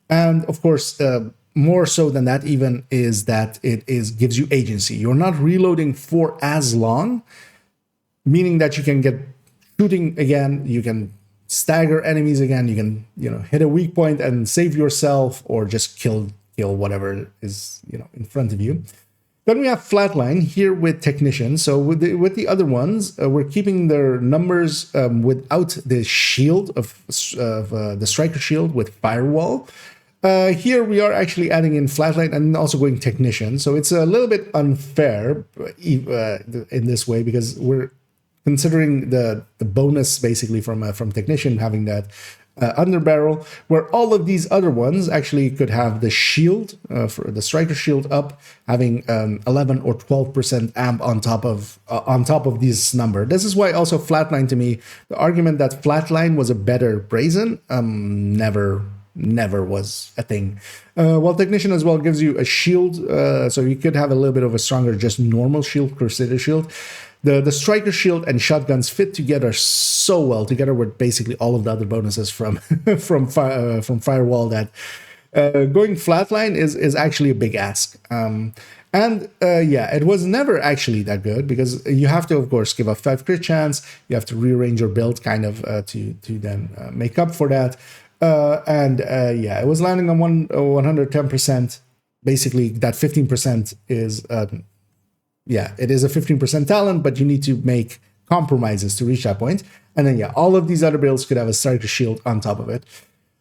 And of course, more so than that even is that it gives you agency. You're not reloading for as long, meaning that you can get shooting again, you can stagger enemies again, you can hit a weak point and save yourself, or just kill whatever is in front of you. Then we have Flatline here with Technician. So with the other ones, we're keeping their numbers without the shield of the Striker shield with Firewall. Here we are actually adding in Flatline and also going Technician. So it's a little bit unfair in this way, because we're considering the bonus basically from Technician having that underbarrel, where all of these other ones actually could have the shield, for the Striker shield up, having 11 or 12% amp on top of this number. This is why also Flatline, to me, the argument that Flatline was a better Brazen never was a thing. While Technician as well gives you a shield, so you could have a little bit of a stronger just normal shield, Crusader shield. The Striker shield and shotguns fit together so well, together with basically all of the other bonuses from Firewall, that going Flatline is actually a big ask. It was never actually that good, because you have to, of course, give up 5 crit chance. You have to rearrange your build kind of to then make up for that. It was landing on 110%. Basically, that 15% is it is a 15% talent, but you need to make compromises to reach that point. And then all of these other builds could have a Striker shield on top of it.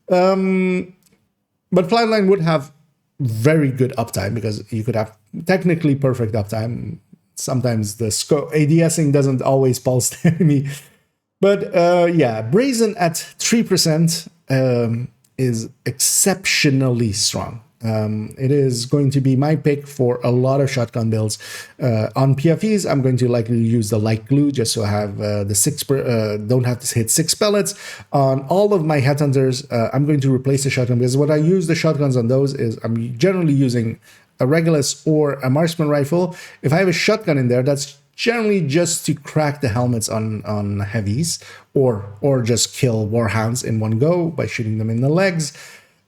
But Flatline would have very good uptime, because you could have technically perfect uptime. Sometimes the ADSing doesn't always pulse the enemy. But Brazen at 3% is exceptionally strong. It is going to be my pick for a lot of shotgun builds. On PFEs, I'm going to likely use the light glue just so I have don't have to hit 6 pellets. On all of my headhunters, I'm going to replace the shotgun, because what I use the shotguns on those is I'm generally using a Regulus or a marksman rifle. If I have a shotgun in there, that's generally just to crack the helmets on heavies, or just kill warhounds in one go by shooting them in the legs.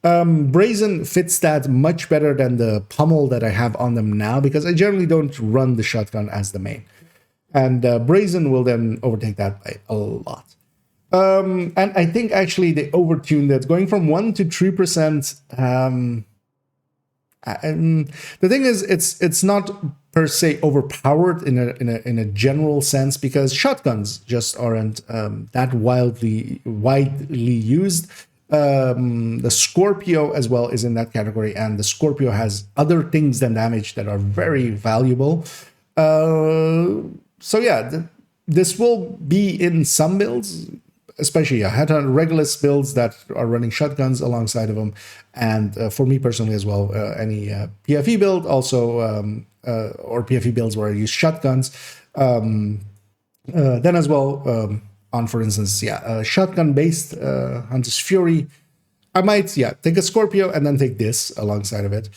Brazen fits that much better than the Pummel that I have on them now, because I generally don't run the shotgun as the main. And Brazen will then overtake that by a lot. And I think actually they overtuned it, going from 1 to 3%. And the thing is, it's not per se overpowered in a general sense, because shotguns just aren't that widely used. The Scorpio as well is in that category, and the Scorpio has other things than damage that are very valuable. So yeah, this will be in some builds, especially headhunter Regulus builds that are running shotguns alongside of them, and for me personally as well, any PFE build also, or PFE builds where I use shotguns. Then as well, on for instance, shotgun based Hunter's Fury, I might take a Scorpio and then take this alongside of it.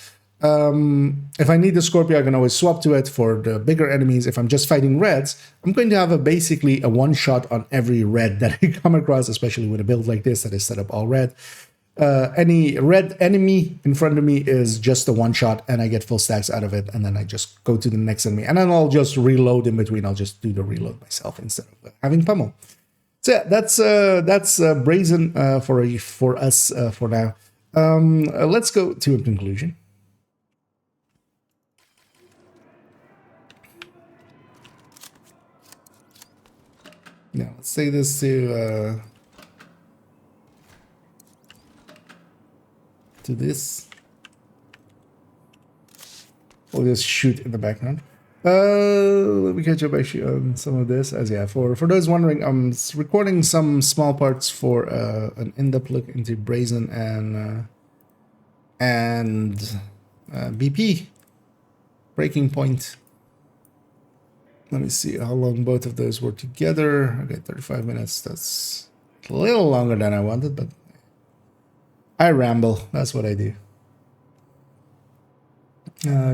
If I need the Scorpio, I can always swap to it for the bigger enemies. If I'm just fighting reds, I'm going to have basically a one-shot on every red that I come across, especially with a build like this that is set up all red. Any red enemy in front of me is just a one-shot, and I get full stacks out of it, and then I just go to the next enemy. And then I'll just reload in between. I'll just do the reload myself instead of having pummel. So yeah, that's Brazen for us for now. Let's go to a conclusion. Now let's say this to this. We'll just shoot in the background. Let me catch up actually on some of this. As for those wondering, I'm recording some small parts for an in-depth look into Brazen and BP Breaking Point. Let me see how long both of those were together. Okay, 35 minutes. That's a little longer than I wanted, but I ramble. That's what I do.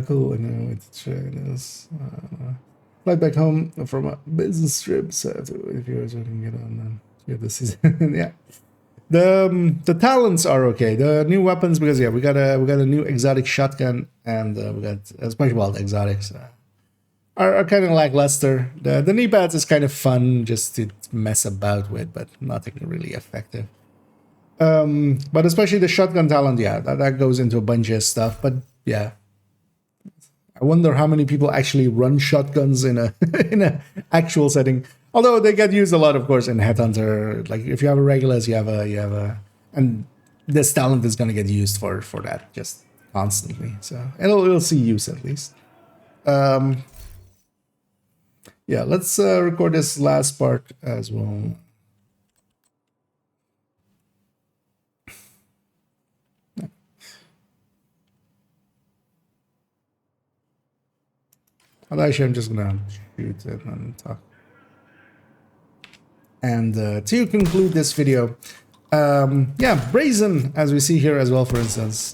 Cool. I know what to try this. Flight back home from a business trip. So if you guys can get on, then this is yeah. The talents are okay. The new weapons, because we got a new exotic shotgun, and we got especially the exotics. Are kind of lackluster. The knee pads is kind of fun just to mess about with, but nothing really effective. But especially the shotgun talent, that goes into a bunch of stuff. But yeah, I wonder how many people actually run shotguns in a in a actual setting. Although they get used a lot, of course, in Headhunter. Like if you have a Regulus, you have a, and this talent is gonna get used for that just constantly. So it'll see use at least. Yeah, let's record this last part as well. Well, actually, I'm just gonna shoot it and talk. And to conclude this video, Brazen, as we see here as well, for instance,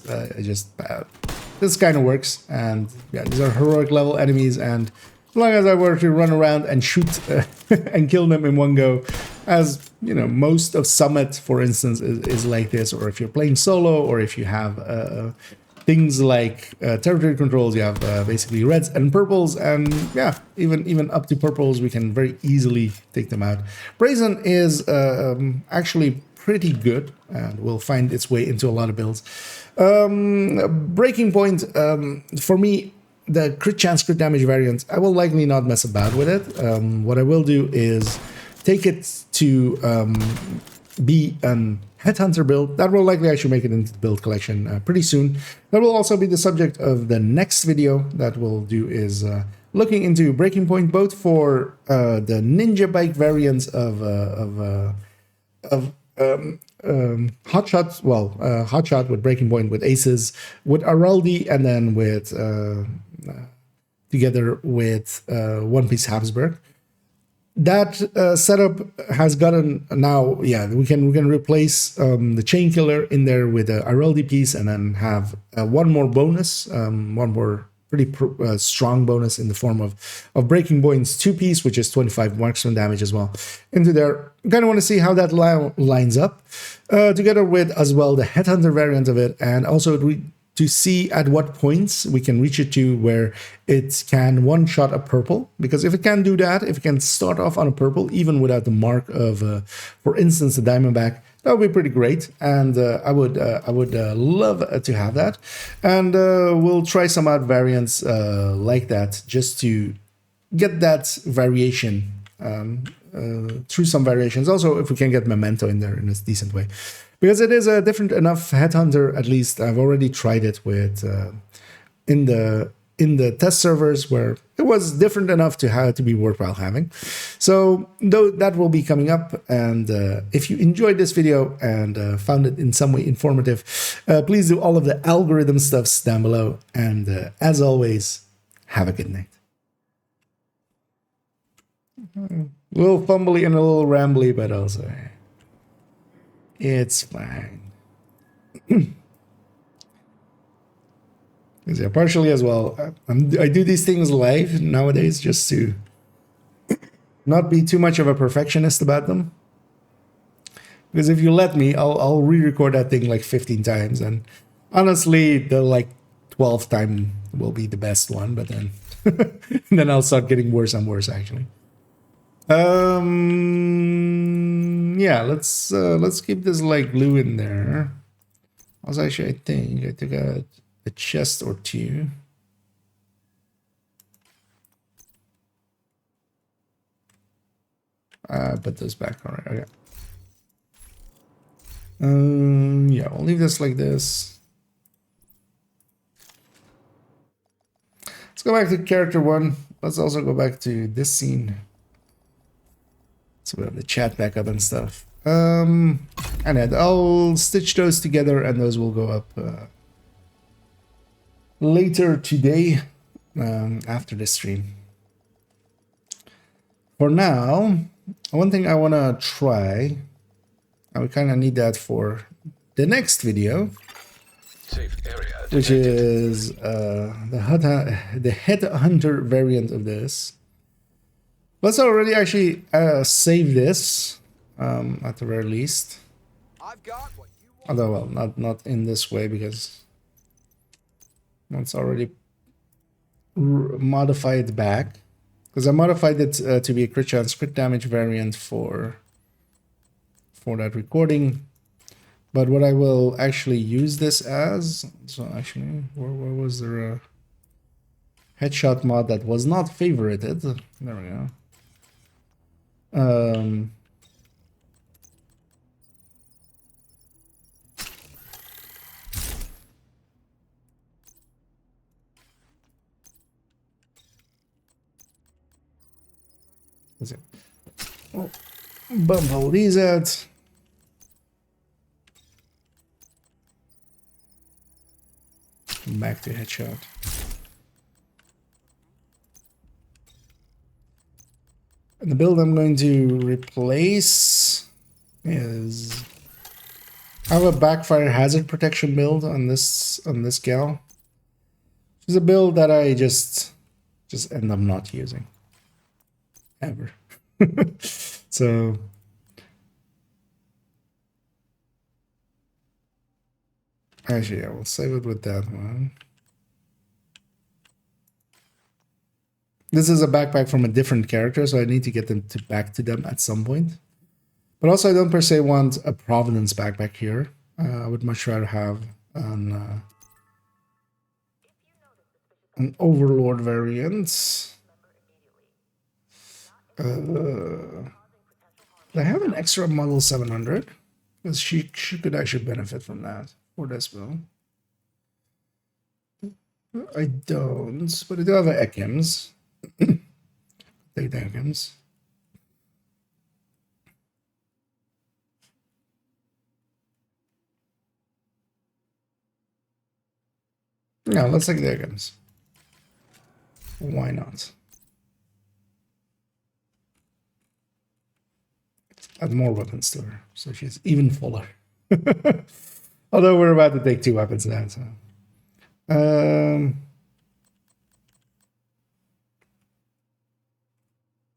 this kind of works. And yeah, these are heroic level enemies, and as long as I were to run around and shoot and kill them in one go, as you know, most of Summit, for instance, is like this. Or if you're playing solo, or if you have things like territory controls, you have basically reds and purples, and yeah, even up to purples, we can very easily take them out. Brazen is actually pretty good, and will find its way into a lot of builds. Breaking Point, for me, the crit chance, crit damage variant, I will likely not mess about with it. What I will do is take it to be an Headhunter build. That will likely actually make it into the build collection pretty soon. That will also be the subject of the next video that we'll do, is looking into Breaking Point, both for the ninja bike variants of Hotshot, Hotshot with Breaking Point, with Aces, with Araldi, and then with together with One Piece Habsburg. That setup has gotten now. We can replace the Chain Killer in there with a Araldi piece, and then have one more bonus, one more pretty strong bonus in the form of Breaking Point's 2-piece, which is 25 marksman damage as well, into there. Kind of want to see how that lines up, together with as well the Headhunter variant of it, and also to see at what points we can reach it to where it can one-shot a purple. Because if it can do that, if it can start off on a purple, even without the mark of, for instance, the Diamondback, that would be pretty great. And I would love to have that. And we'll try some out variants like that just to get that variation through some variations. Also, if we can get Memento in there in a decent way. Because it is a different enough headhunter, at least I've already tried it with in the test servers where it was different enough to have to be worthwhile having. So though that will be coming up, and if you enjoyed this video and found it in some way informative, please do all of the algorithm stuffs down below. And as always, have a good night. A little fumbly and a little rambly, but also it's fine. Yeah, partially as well. I do these things live nowadays just to not be too much of a perfectionist about them. Because if you let me, I'll re-record that thing like 15 times, and honestly, the like 12th time will be the best one. But then, then I'll start getting worse and worse actually. Yeah, let's keep this light blue in there. Also, actually, I think I took out a chest or two. Put those back. All right. Okay. Yeah, we'll leave this like this. Let's go back to character one. Let's also go back to this scene. So we have the chat back up and stuff. And then I'll stitch those together, and those will go up later today after the stream. For now, one thing I want to try, and we kind of need that for the next video, Safe area which is the headhunter variant of this. Let's already actually save this at the very least. I've got what you want. Although, well, not in this way, because it's already modified back. Because I modified it to be a crit chance, crit damage variant for that recording. But what I will actually use this as, so actually, where was there a headshot mod that was not favorited? There we go. Let's see. Oh, bump all these out. Back to headshot. And the build I'm going to replace is, I have a backfire hazard protection build on this gal. It's a build that I just end up not using ever. So actually I will save it with that one. This is a backpack from a different character, so I need to get them back to them at some point. But also I don't per se want a Providence backpack here. I would much rather have an Overlord variant. I have an extra model 700, because she could actually benefit from that for this build. I don't, but I do have an Ekim's. Take the Ekim's. Yeah, let's take the Ekim's. Why not? Add more weapons to her, so she's even fuller. Although we're about to take 2 weapons now, so.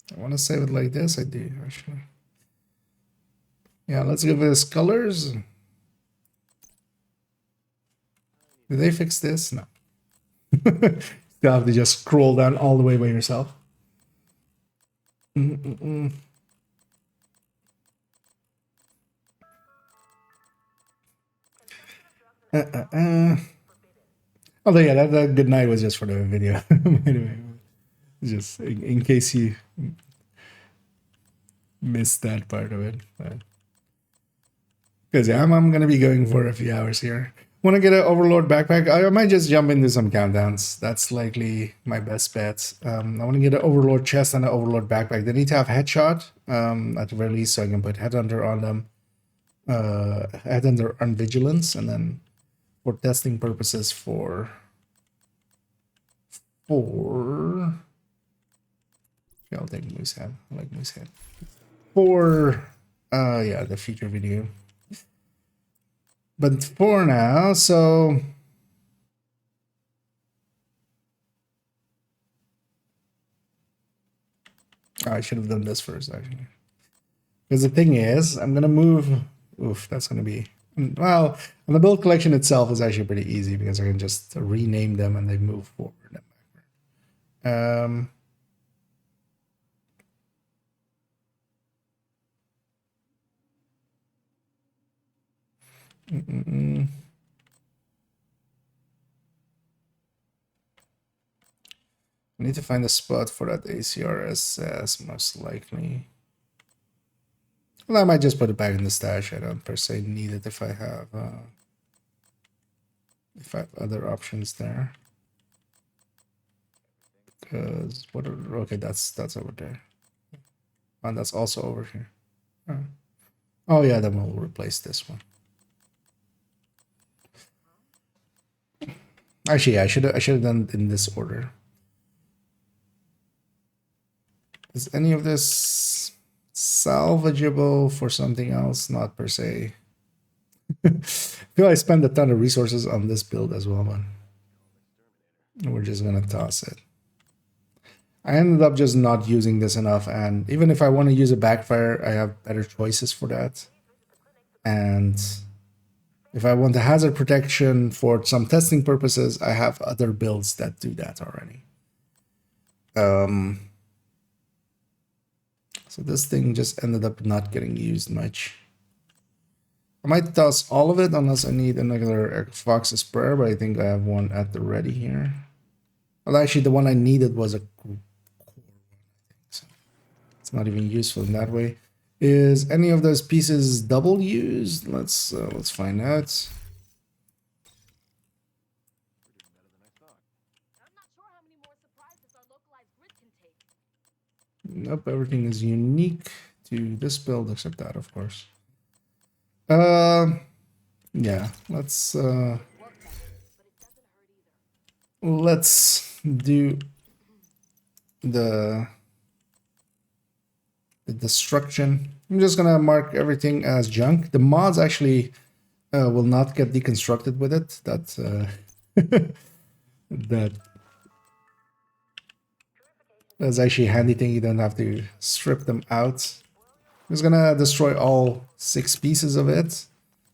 I want to save it like this. I do, actually. Yeah, let's give this colors. Did they fix this? No. Still have to just scroll down all the way by yourself. Mm-mm-mm. Although yeah, that good night was just for the video. Anyway, just in case you missed that part of it. Because yeah, I'm gonna be going for a few hours here. Want to get an Overlord backpack? I might just jump into some countdowns. That's likely my best bet. I want to get an Overlord chest and an Overlord backpack. They need to have headshot at the very least, so I can put headhunter on them. Headhunter on vigilance, and then for testing purposes for yeah, I'll take moose head. I like moose head. For yeah, the future video. But for now, so I should have done this first actually. Because the thing is, I'm gonna move. Oof, that's gonna be well. And the build collection itself is actually pretty easy because I can just rename them and they move forward and backward. I need to find a spot for that ACRSS, most likely. Well, I might just put it back in the stash. I don't per se need it if I have other options there. Because what? Okay, that's over there, and that's also over here. Oh yeah, then we'll replace this one. Actually, yeah, I should have done it in this order. Is any of this salvageable for something else? Not per se. I feel I spend a ton of resources on this build as well, man. We're just gonna toss it. I ended up just not using this enough, and even if I want to use a backfire, I have better choices for that. And if I want the hazard protection for some testing purposes, I have other builds that do that already. So this thing just ended up not getting used much. I might toss all of it unless I need another Fox's Prayer, but I think I have one at the ready here. Well, actually, the one I needed was a core one, so it's not even useful in that way. Is any of those pieces double used? Let's find out. Nope, everything is unique to this build except that, of course. Yeah, let's do the destruction. I'm just gonna mark everything as junk. The mods actually will not get deconstructed with it. That's that's actually a handy thing. You don't have to strip them out. I'm just gonna destroy all 6 pieces of it.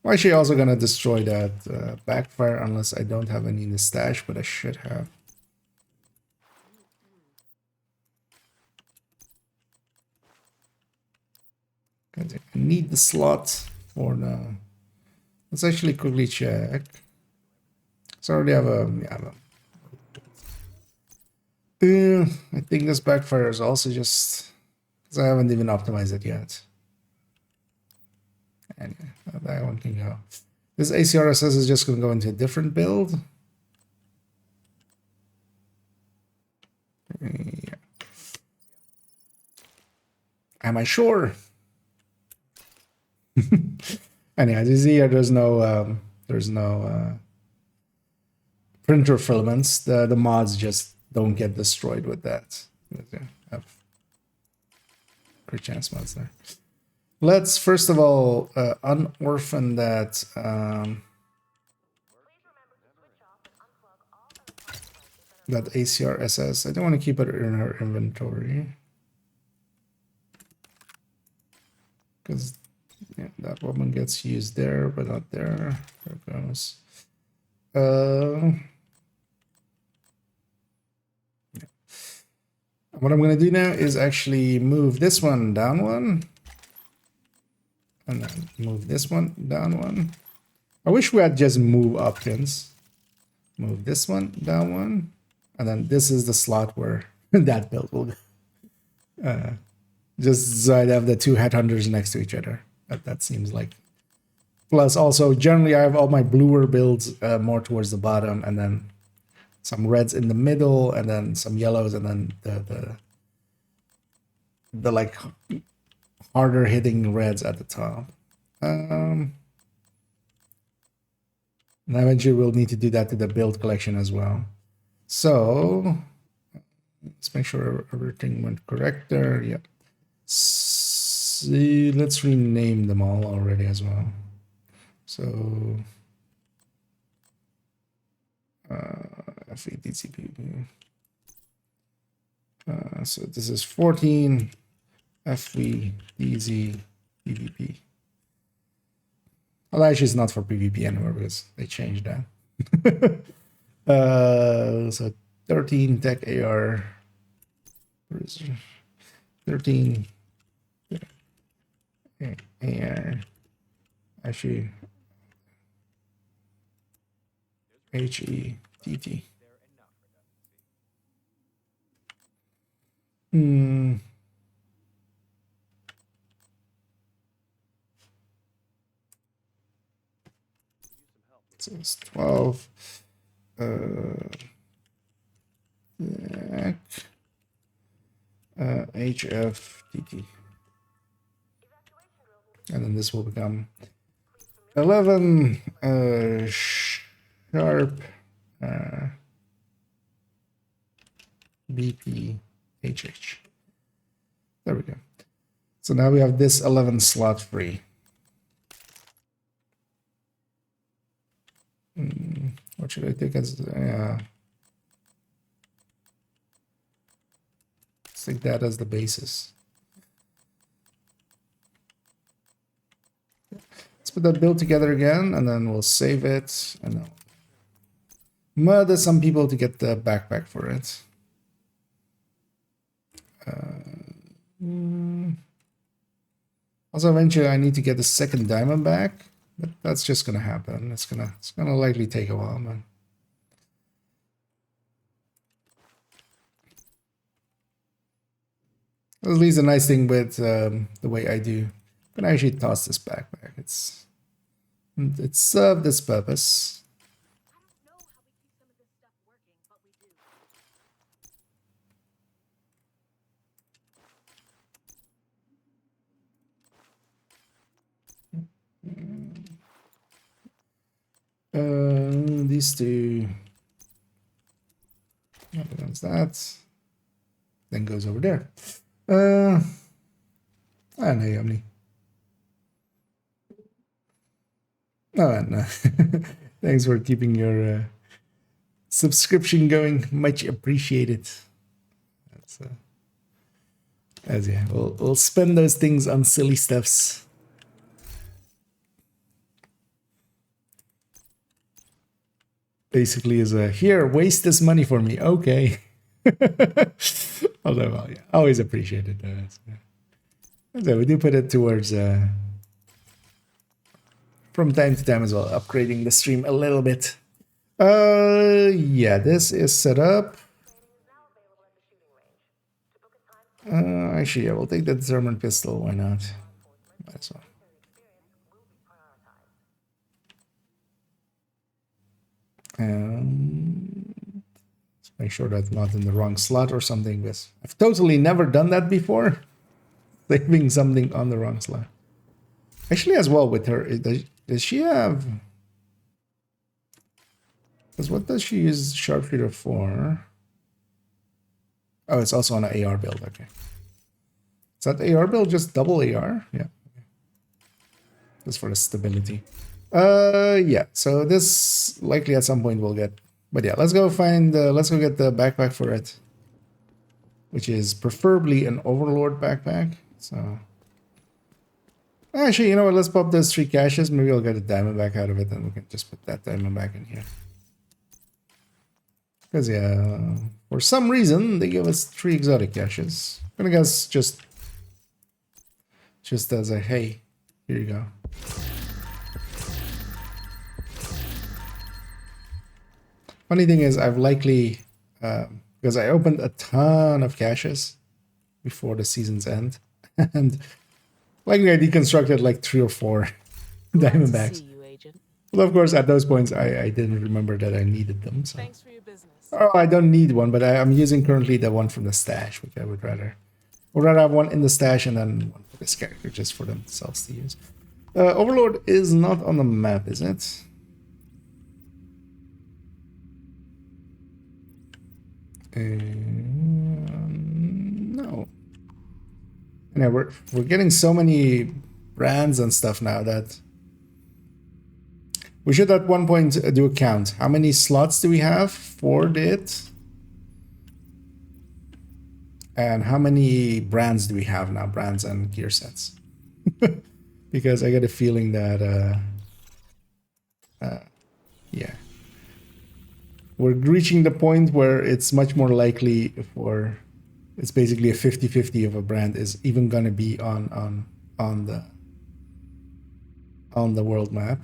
I'm actually also gonna destroy that backfire unless I don't have any in the stash, but I should have. I need the slot for the. Let's actually quickly check. So I already have a. I think this backfire is also just because I haven't even optimized it yet. Anyway, that one can go. This ACRSS is just going to go into a different build. Yeah. Am I sure? Anyway, as you see here, there's no printer filaments. The mods just don't get destroyed with that. Have great chance mods there. Let's first of all unorphan that. That ACRSS. I don't want to keep it in our inventory because yeah, that woman gets used there, but not there. There it goes. What I'm going to do now is actually move this one down one. And then move this one down one. I wish we had just move options. Move this one down one. And then this is the slot where that build will go. Just so I'd have the two headhunters next to each other. That seems like. Plus also, generally I have all my bluer builds more towards the bottom. And then some reds in the middle. And then some yellows. And then the like harder hitting reds at the top. And eventually we'll need to do that to the build collection as well. So let's make sure everything went correct there. Yep. See, let's rename them all already as well. So FVDCP. So this is 14 FVDZ PvP. Well, actually, it's not for PvP anymore because they changed that. So 13 tech AR. 13 AR. Actually, HETT. So it's 12. HFTT. And then this will become 11 sharp BPHH. There we go. So now we have this 11 slot free. What should I take as let's take that as the basis. Let's put that build together again, and then we'll save it, and then murder some people to get the backpack for it. Also, eventually, I need to get the second diamond back, but that's just gonna happen. It's gonna likely take a while, man. At least the nice thing with the way I do, I can actually toss this backpack. It served its purpose. These two. That's that. Then goes over there. I don't know, Yummy. Oh, and thanks for keeping your subscription going. Much appreciated. That's as yeah, we'll spend those things on silly stuffs. Basically, is a here, waste this money for me. Okay. Although, well, yeah, always appreciate it. So we do put it towards from time to time as well, upgrading the stream a little bit. Yeah, this is set up. Actually, yeah, we'll take the German pistol. Why not? Might as well. Let's make sure that's not in the wrong slot or something, because I've totally never done that before. Saving something on the wrong slot. Actually, as well with her, does she have... Because what does she use sharpshooter for? Oh, it's also on an AR build, okay. Is that AR build just double AR? Yeah. Just for the stability. Yeah, so this likely at some point we'll get, but yeah, let's go get the backpack for it, which is preferably an Overlord backpack. So actually, you know what, let's pop those 3 caches, maybe I'll get a diamond back out of it, and we can just put that diamond back in here. Because, yeah, for some reason, they give us 3 exotic caches. I'm gonna guess just as a, hey, here you go. Funny thing is, I've likely, because I opened a ton of caches before the season's end, and likely I deconstructed like 3 or 4 Diamondbacks. Well, of course, at those points, I didn't remember that I needed them. So. Thanks for your business. Oh, I don't need one, but I'm using currently the one from the stash, which I would rather have one in the stash and then one for this character, just for themselves to use. Overlord is not on the map, is it? No. Yeah, we're getting so many brands and stuff now that we should at one point do a count. How many slots do we have for it? And how many brands do we have now? Brands and gear sets. Because I get a feeling that, yeah. We're reaching the point where it's much more likely for... It's basically a 50-50 of a brand is even going to be on the world map.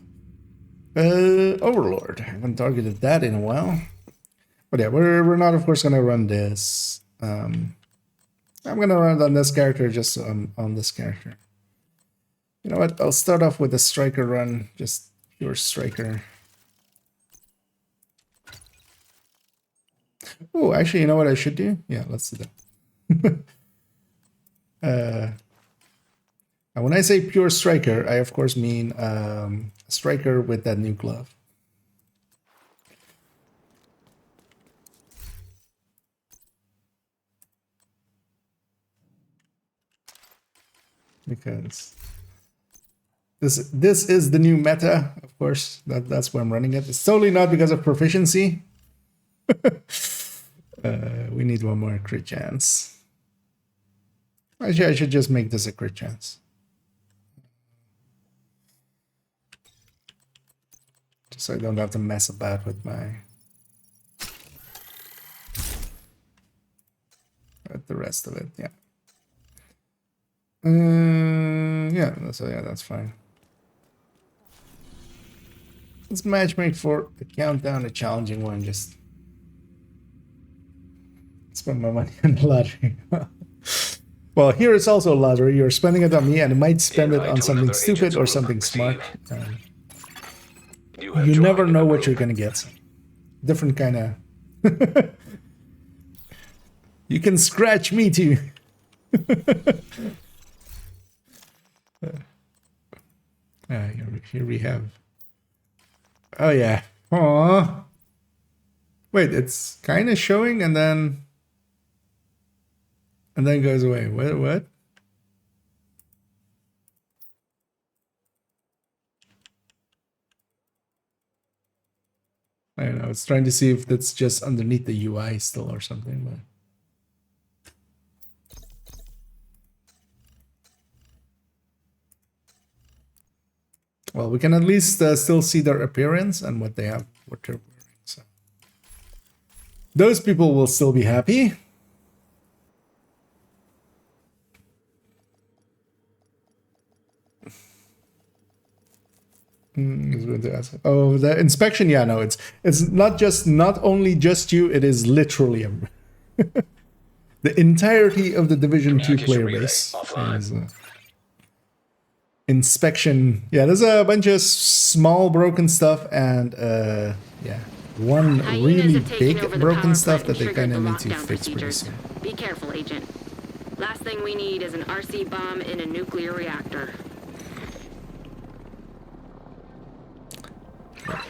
Overlord. I haven't targeted that in a while. But yeah, we're not, of course, going to run this. I'm going to run on this character, just on this character. You know what? I'll start off with a striker run, just pure striker. Oh, actually, you know what I should do? Yeah, let's do that. And when I say pure striker, I of course mean a striker with that new glove. Because this is the new meta, of course. That's why I'm running it. It's totally not because of proficiency. We need one more crit chance. Actually, I should just make this a crit chance. Just so I don't have to mess about with the rest of it, yeah. Yeah, so yeah, that's fine. Let's matchmake for the countdown, a challenging one, just spend my money on the lottery. Well, here it's also a lottery. You're spending it on me, and I might spend it on something stupid or something smart. You never know what you're gonna get. Different kind of... You can scratch me too. Here we have... Oh yeah. Aww. Wait, it's kind of showing and then goes away. What? I don't know. It's trying to see if that's just underneath the UI still or something, but... Well, we can at least still see their appearance and what they're wearing. So those people will still be happy. Oh, the inspection. Yeah, no, it's not only just you. It is literally the entirety of the Division 2 player base. Inspection. Yeah, there's a bunch of small broken stuff and yeah, one really big broken stuff that they kind of need to fix pretty soon. Be careful, Agent. Last thing we need is an RC bomb in a nuclear reactor.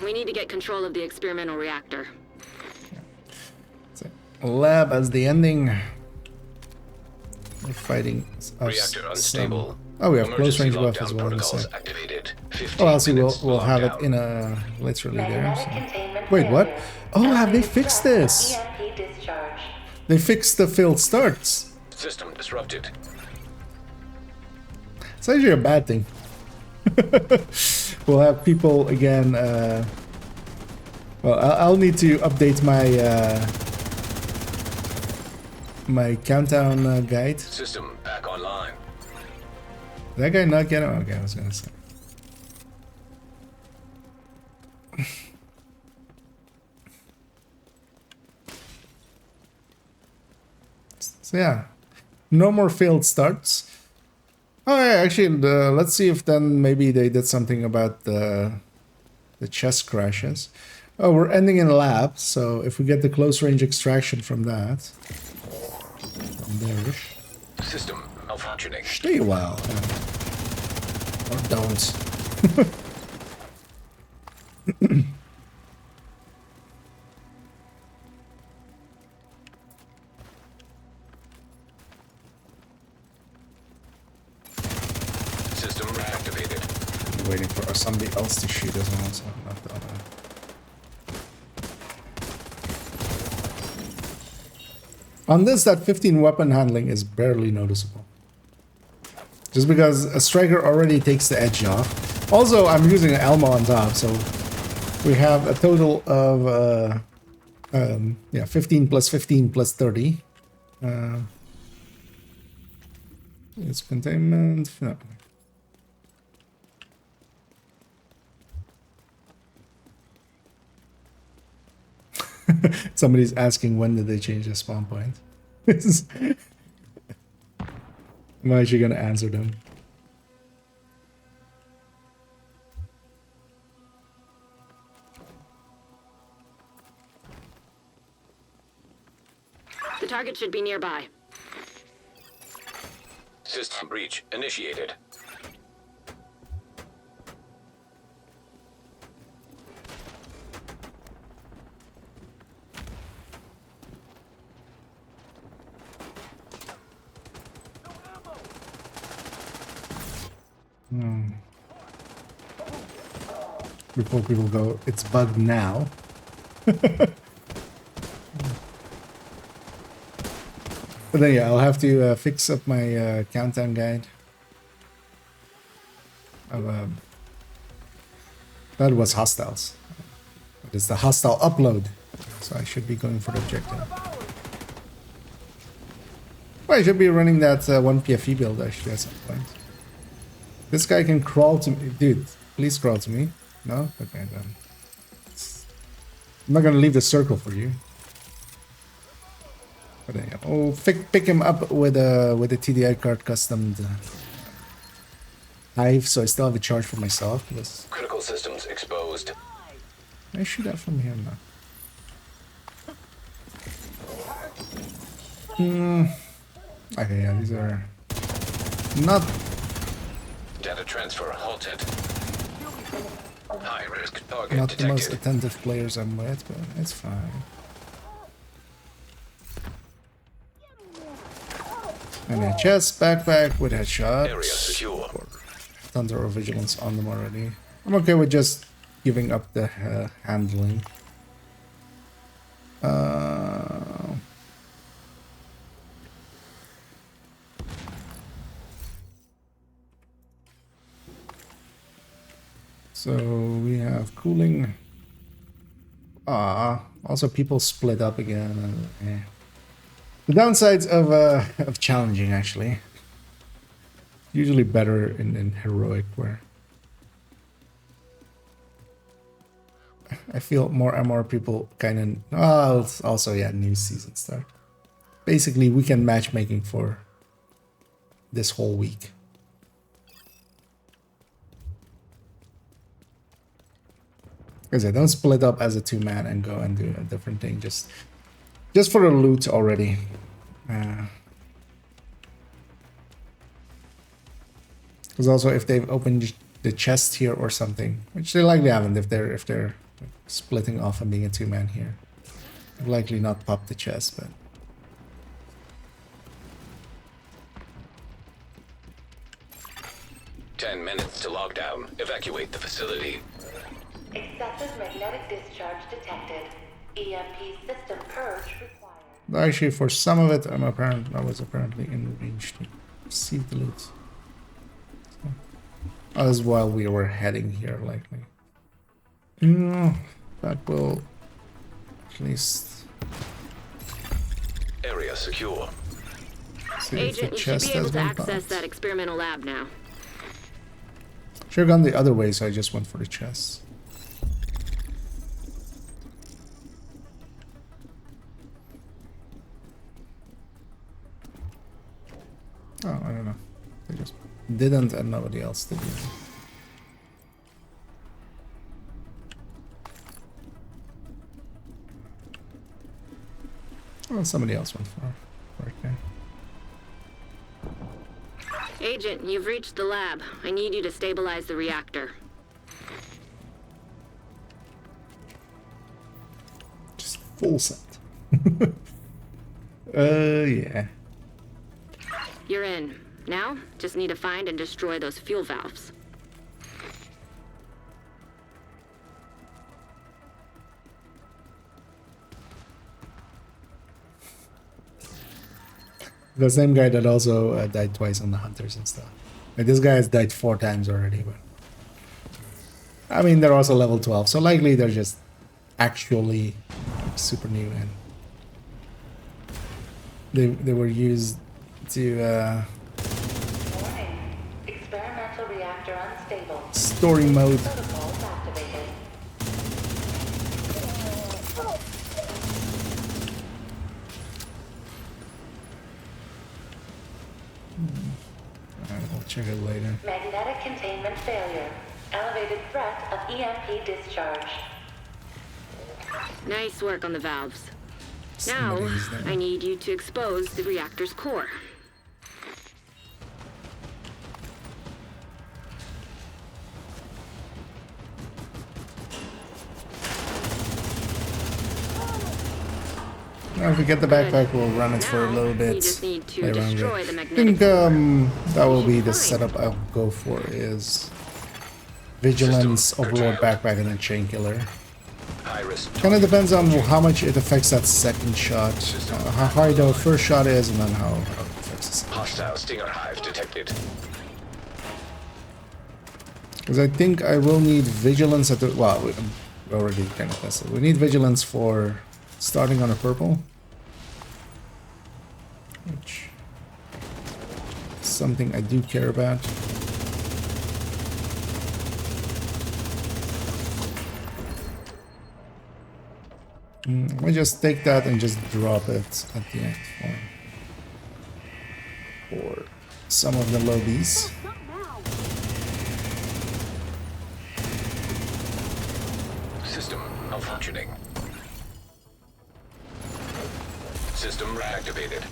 We need to get control of the experimental reactor. So, lab as the ending. We're fighting reactor unstable. Oh, we have close range buff as well. Oh, I'll see. We'll have it in a literally there. So. Wait, what? Oh, have they fixed this? They fixed the failed starts. System disrupted. It's actually a bad thing. We'll have people again Well, I'll need to update my my countdown guide. System back online. That guy not get him? Okay, I was gonna say. So yeah, no more failed starts. Oh yeah, actually, let's see if then maybe they did something about the chest crashes. Oh, we're ending in lab, so if we get the close range extraction from that, from there, System malfunctioning. stay a while. Or don't. System reactivated. I'm waiting for somebody else to shoot as well, so I'm not done. On this, that 15 weapon handling is barely noticeable. Just because a striker already takes the edge off. Also, I'm using an Elmo on top, so we have a total of 15 plus 15 plus 30. It's containment. No. Somebody's asking when did they change the spawn point. I'm actually gonna answer them. The target should be nearby. System breach initiated. Before people go, it's bugged now. But then yeah, I'll have to fix up my countdown guide. That was hostiles. It is the hostile upload. So I should be going for the objective. Well, I should be running that one PFE build actually at some point. This guy can crawl to me. Dude, please crawl to me. No? Okay, then. I'm not gonna leave the circle for you. But yeah, oh, pick him up with a TDI card customed hive, so I still have a charge for myself. Because Critical systems exposed. I shoot that from here now. Okay, yeah, these are not Data transfer halted. High risk target not the most detected. attentive players I'm with, but it's fine. And a chest backpack with headshots. Area secure. Thunder or vigilance on them already. I'm okay with just giving up the handling. So we have cooling. Also people split up again. The downsides of challenging actually. Usually better in heroic where I feel more and more people kind of it's also yeah, new season start. Basically weekend matchmaking for this whole week. Because I don't split up as a 2-man and go and do a different thing just for the loot already. Because also if they've opened the chest here or something, which they likely haven't if they're splitting off and being a 2-man here, they've likely not popped the chest, but 10 minutes to lockdown. Evacuate the facility. Excessive magnetic discharge detected. EMP system purge required. actually for some of it I was apparently in range to receive the loot. So, as while we were heading here likely. That will at least Area secure. see if Agent, the you should chest be able has to one access part. that experimental lab now. Should have gone the other way, so I just went for the chest. Oh, I don't know. They just didn't and nobody else did. Oh, somebody else went for it. Okay. Agent, you've reached the lab. I need you to stabilize the reactor. Just full set. Yeah. You're in. Now, just need to find and destroy those fuel valves. The same guy that also died twice on the hunters and stuff. Like, this guy has died 4 times already, but I mean they're also level 12, so likely they're just actually super new and they were used to Warning. Experimental reactor unstable. story mode. Protocols activated. Alright, we'll check it later. Magnetic containment failure. Elevated threat of EMP discharge. Nice work on the valves. Now, Somebody's there. I need you to expose the reactor's core. Now if we get the backpack, we'll run it for a little bit. You just need to play around with destroy it. the I magnetic think that will be the Fine. setup I'll go for is Vigilance, System Overlord curtailed. backpack, and then Chain Killer. High risk. Kind of depends on how much it affects that second shot, how hard the first shot is, and then how it affects the second. Hostile Stinger Hive detected. Because I think I will need Vigilance at the... Well, we already kind of tested. We need Vigilance for starting on a purple. Which is something I do care about. I just take that and just drop it at the end for some of the lobbies. System malfunctioning. System reactivated.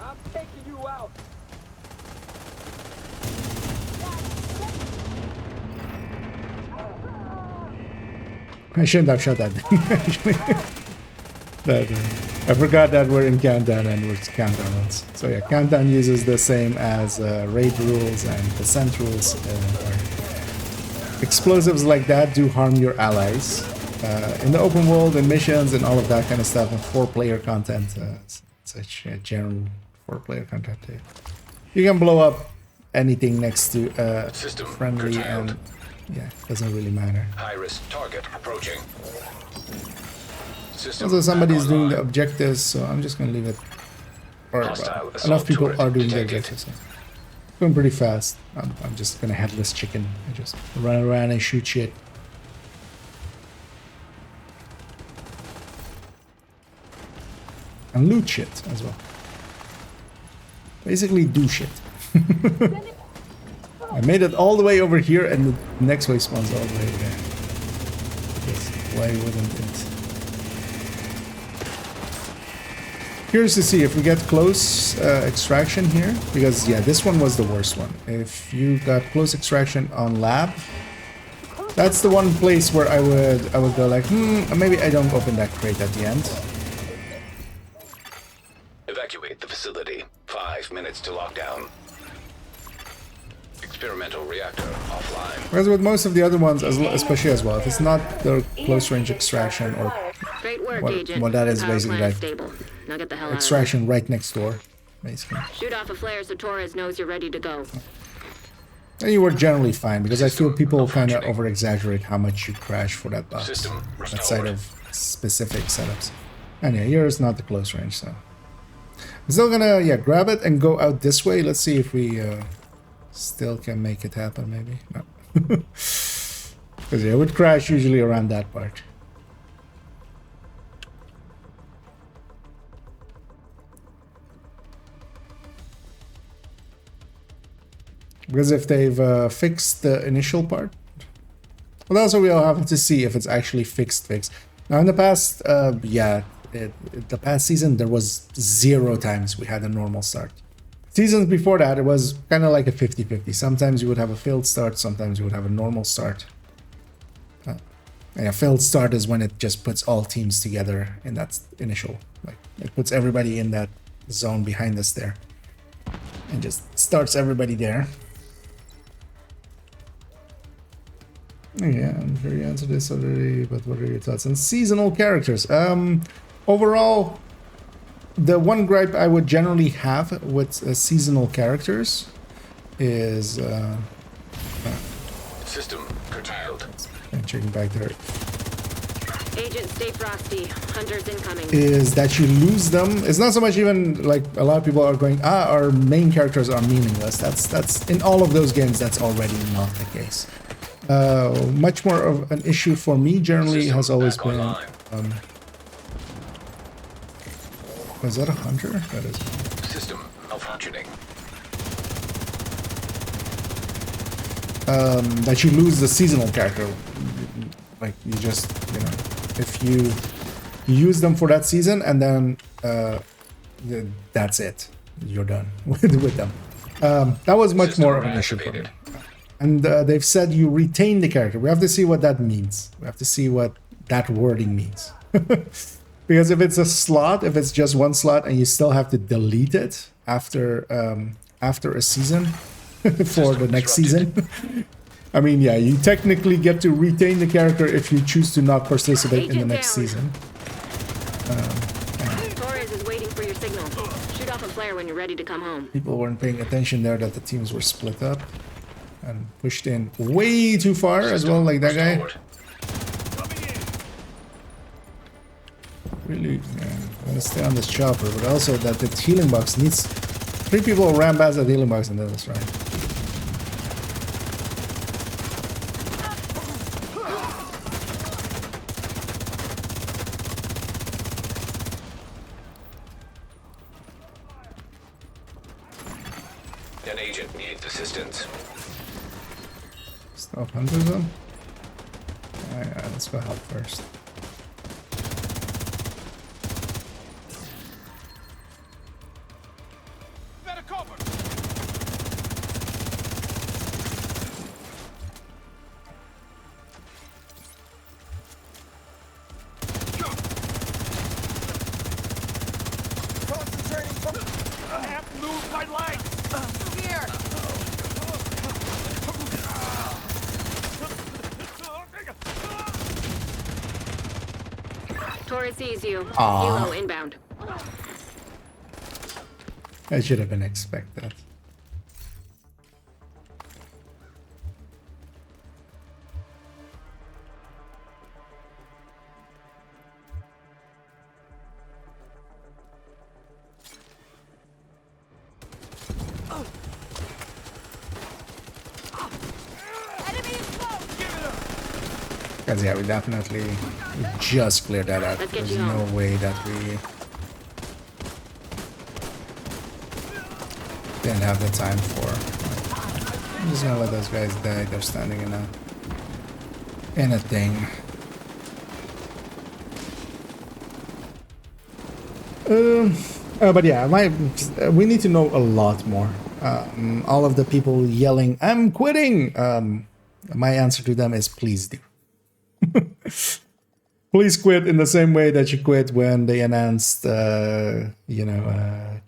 I'm taking you out. I shouldn't have shot that thing. I forgot that we're in countdown and we're countdown rules. So yeah, countdown uses the same as raid rules and descent rules. Explosives like that do harm your allies. In the open world and missions and all of that kind of stuff and 4-player content, such general 4-player content. You can blow up anything next to System friendly curtailed. and yeah, doesn't really matter. High risk target approaching. System Also, somebody's back doing the online. objectives, so I'm just gonna leave it. Or Hostile enough assault people turret are doing the detected. objectives. So. Going pretty fast. I'm just gonna headless chicken. I just run around and shoot shit. And loot shit as well. Basically do shit. I made it all the way over here and the next way spawns all the way there. Because why wouldn't it? Curious to see if we get close extraction here, because yeah, this one was the worst one. If you got close extraction on lab, that's the one place where I would go like, maybe I don't open that crate at the end. Evacuate the facility. 5 minutes to lockdown. Experimental reactor offline. Whereas with most of the other ones, especially as well, if it's not the close range extraction or Great work, What- Agent. what that is Power basically plant like stable. Now get the hell out of extraction right next door, basically. there. Shoot off a flare so Torres knows you're ready to go. And you were generally fine, because I feel System people kind of malfunctioning. over-exaggerate how much you crash for that box. System That side restored. of specific setups. And yeah, yours not the close range, so. I'm still gonna, yeah, grab it and go out this way. Let's see if we still can make it happen, maybe. No. Because yeah, it would crash usually around that part. Because if they've fixed the initial part, well, also we'll have to see if it's actually fixed. Now in the past, yeah, the past season there was 0 times we had a normal start. Seasons before that, it was kind of like a 50-50. Sometimes you would have a failed start, sometimes you would have a normal start. And a failed start is when it just puts all teams together in that initial, like it puts everybody in that zone behind us there, and just starts everybody there. Yeah, I'm sure you answered this already, but what are your thoughts on seasonal characters? Overall, the one gripe I would generally have with seasonal characters is System curtailed. checking back there, Agent, stay frosty. Hunters incoming. is that you lose them. It's not so much even like a lot of people are going, our main characters are meaningless. That's in all of those games, that's already not the case. Much more of an issue for me generally System has always back been online. is that a hunter? That is. System malfunctioning. That you lose the seasonal character. Like you just, you know, if you use them for that season and then that's it, you're done with them. That was much System more of an issue for me. reactivated. And they've said you retain the character. We have to see what that means. We have to see what that wording means. Because if it's a slot, if it's just one slot and you still have to delete it after a season for the next season, I mean, yeah, you technically get to retain the character if you choose to not participate in the Agent next down. season. Torres is waiting for your signal. Shoot off a flare when you're ready to come home. People weren't paying attention there that the teams were split up and pushed in way too far as well, like that guy. Restored. Really, yeah, I'm gonna stay on this chopper, but also that the healing box needs 3 people ram past that healing box and then that's right. An agent needs assistance. Stop hunters them. Yeah, let's go help first. Better cover. Concentrating from. I have to lose my life. Here. Torres sees you. Aw. Helo inbound. I should have been expected. Because yeah, we definitely just cleared that out. Let's get There's you no home. way that we didn't have the time for. I'm just gonna let those guys die. They're standing in a thing. But yeah, we need to know a lot more. All of the people yelling, "I'm quitting!" My answer to them is, please do. Please quit in the same way that you quit when they announced,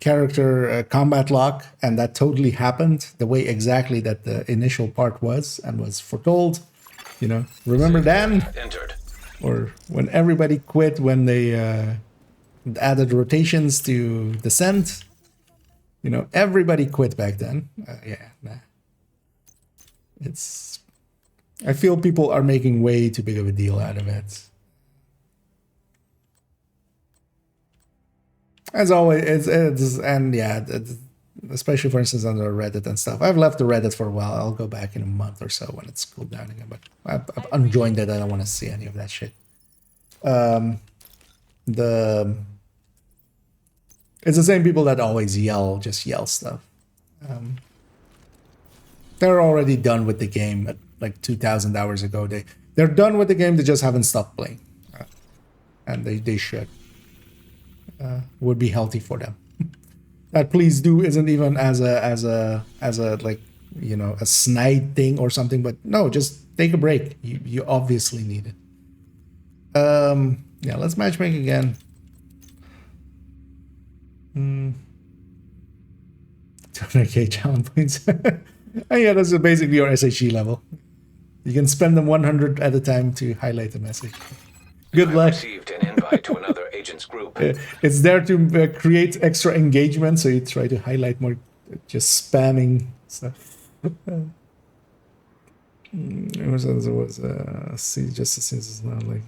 character combat lock, and that totally happened the way exactly that the initial part was and was foretold. You know, remember then? Entered. Or when everybody quit when they added rotations to Descent. You know, everybody quit back then. Yeah, nah. It's I feel people are making way too big of a deal out of it. As always, it's and yeah, especially for instance on the Reddit and stuff. I've left the Reddit for a while. I'll go back in a month or so when it's cooled down again. But I've unjoined it. I don't want to see any of that shit. It's the same people that always just yell stuff. They're already done with the game at like 2,000 hours ago. They're done with the game. They just haven't stopped playing, and they should. Would be healthy for them. That please do isn't even as a like, you know, a snide thing or something, but no, just take a break. You obviously need it. Yeah, let's matchmake again. 200k challenge points. And yeah, that's basically your SHE level. You can spend them 100 at a time to highlight the message. Good luck. Received an invite to another agent's group. It's there to create extra engagement, so you try to highlight more just spamming stuff. It was just since it's not like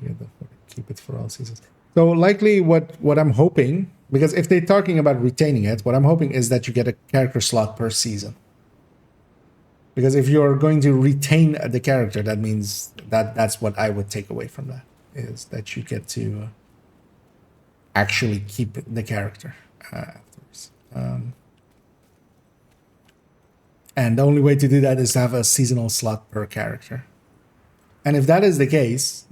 keep it for all seasons. So likely what I'm hoping, because if they're talking about retaining it, what I'm hoping is that you get a character slot per season. Because if you're going to retain the character, that means that's what I would take away from that, is that you get to actually keep the character afterwards. And the only way to do that is to have a seasonal slot per character. And if that is the case,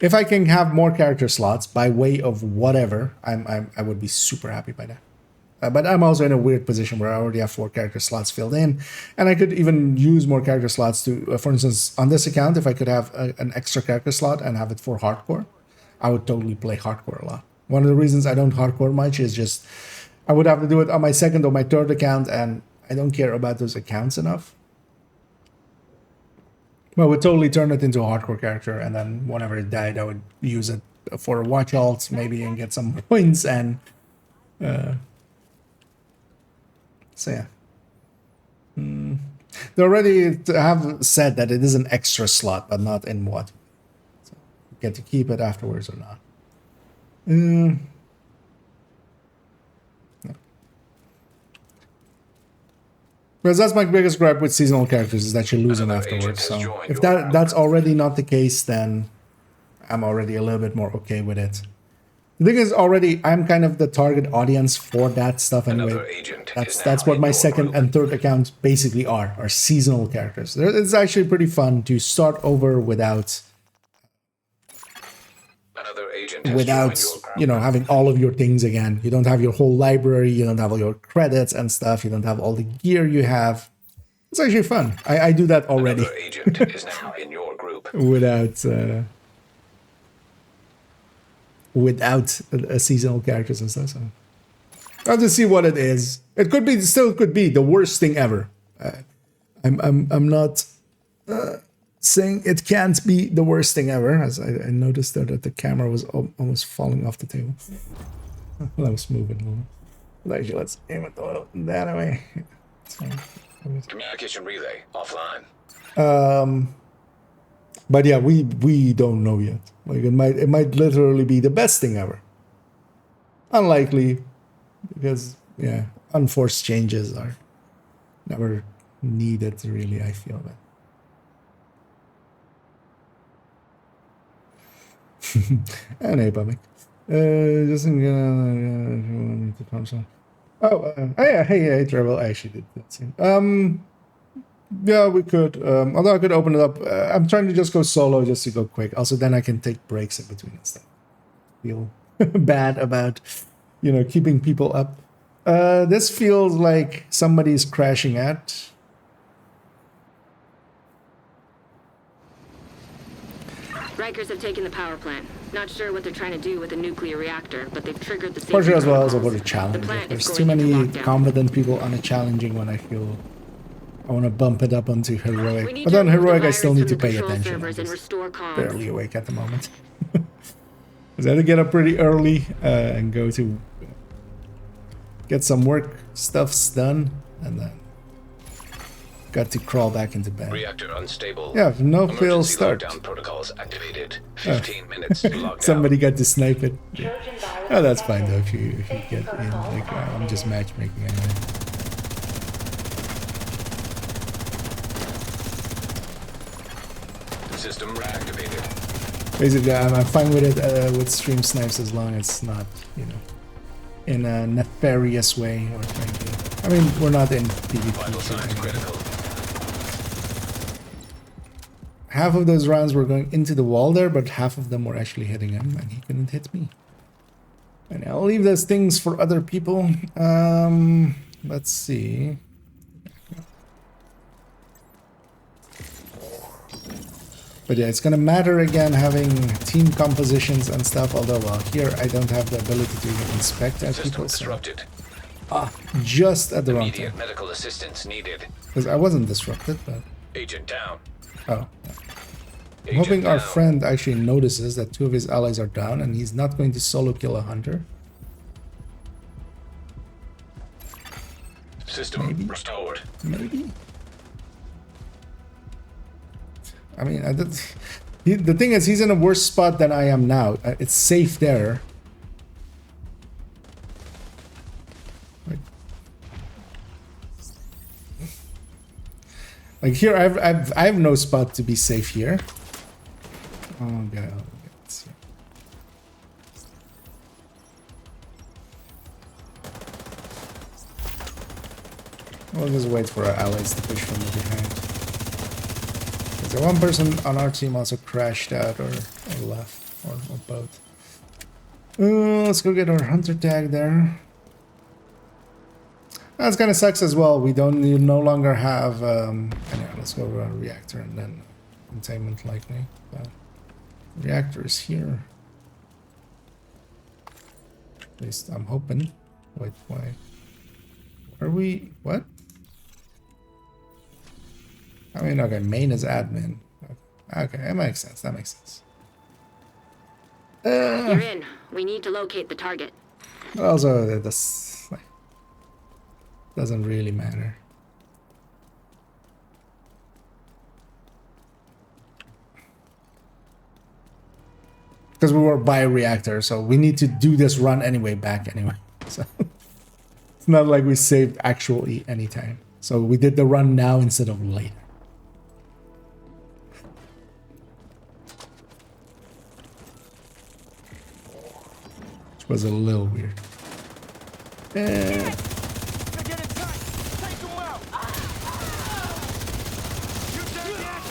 if I can have more character slots by way of whatever, I would be super happy by that. But I'm also in a weird position where I already have 4 character slots filled in, and I could even use more character slots to, for instance, on this account, if I could have an extra character slot and have it for hardcore, I would totally play hardcore a lot. One of the reasons I don't hardcore much is just I would have to do it on my second or my third account, and I don't care about those accounts enough. But I would totally turn it into a hardcore character, and then whenever it died, I would use it for a watch alt maybe and get some points. And so yeah, they already have said that it is an extra slot, but not in what. So you get to keep it afterwards or not. No. Because that's my biggest gripe with seasonal characters, is that you lose them afterwards. So if that's already not the case, then I'm already a little bit more okay with it. The thing is, already I'm kind of the target audience for that stuff anyway. That's what my second and third accounts basically are seasonal characters. It's actually pretty fun to start over without you know, having all of your things again. You don't have your whole library, you don't have all your credits and stuff, you don't have all the gear you have. It's actually fun. I do that already. Another agent is now in your group. without seasonal characters and stuff. So I'll just see what it is. It could be, still could be the worst thing ever. I'm not saying it can't be the worst thing ever, as I noticed that the camera was almost falling off the table. Well, I was moving. Well, actually, let's aim it that way. Communication relay offline. But yeah, we don't know yet. Like it might literally be the best thing ever. Unlikely, because yeah, unforced changes are never needed. Really, I feel that. Anyway, public. Just need to pump some. Yeah, hey, Trevor. I actually did that scene. Yeah, we could. Although I could open it up. I'm trying to just go solo, just to go quick. Also, then I can take breaks in between and stuff. Feel bad about, keeping people up. This feels like somebody's crashing at. Rikers have taken the power plant. Not sure what they're trying to do with the nuclear reactor, but they've triggered the safety For sure, as well as protocols. about a challenge. The plant There's is too going into many lockdown. competent people on a challenging when I feel I want to bump it up onto We heroic. need But to on remove the heroic, I still virus need to from the pay control attention. I'm servers and just restore comms. barely awake at the moment. Because I had to get up pretty early and go to get some work stuffs done, and then got to crawl back into bed. Reactor unstable. Yeah, no fail Emergency start. lockdown protocols activated. 15 minutes to lock Somebody down. got to snipe it. Trojan virus Oh, that's fine though detected. if you Safety get in. protocols Like I'm just activated. matchmaking anyway. System reactivated. Basically, I'm fine with it with stream snipes as long as it's not, you know, in a nefarious way or trying to. I mean, we're not in Vital PvP. signs critical. Half of those rounds were going into the wall there, but half of them were actually hitting him, and he couldn't hit me. And I'll leave those things for other people. Let's see. But yeah, it's gonna matter again having team compositions and stuff. Although, well, here I don't have the ability to even inspect our System people. So. disrupted. Just at the wrong Immediate time. medical assistance needed. Because I wasn't disrupted, but Agent down. oh. Yeah. I'm Agent hoping our down. friend actually notices that 2 of his allies are down and he's not going to solo kill a hunter. System Maybe. restored. Maybe. I mean, the thing is, he's in a worse spot than I am now. It's safe there. Like here, I have no spot to be safe here. Oh god. Let's see. We'll just wait for our allies to push from the behind. So one person on our team also crashed out or left or both. Let's go get our hunter tag there. That kind of sucks as well. We no longer have. Anyway, let's go to our reactor and then containment likely. But reactor is here. At least I'm hoping. Wait, why? Are we what? I mean, okay, main is admin. Okay, that makes sense. That makes sense. You're in. We need to locate the target. But also, this like, doesn't really matter. Because we were bioreactor, so we need to do this run anyway, back anyway. So it's not like we saved actual E anytime. So we did the run now instead of later. Which was a little weird. They get inside. Take them out. You dead yet?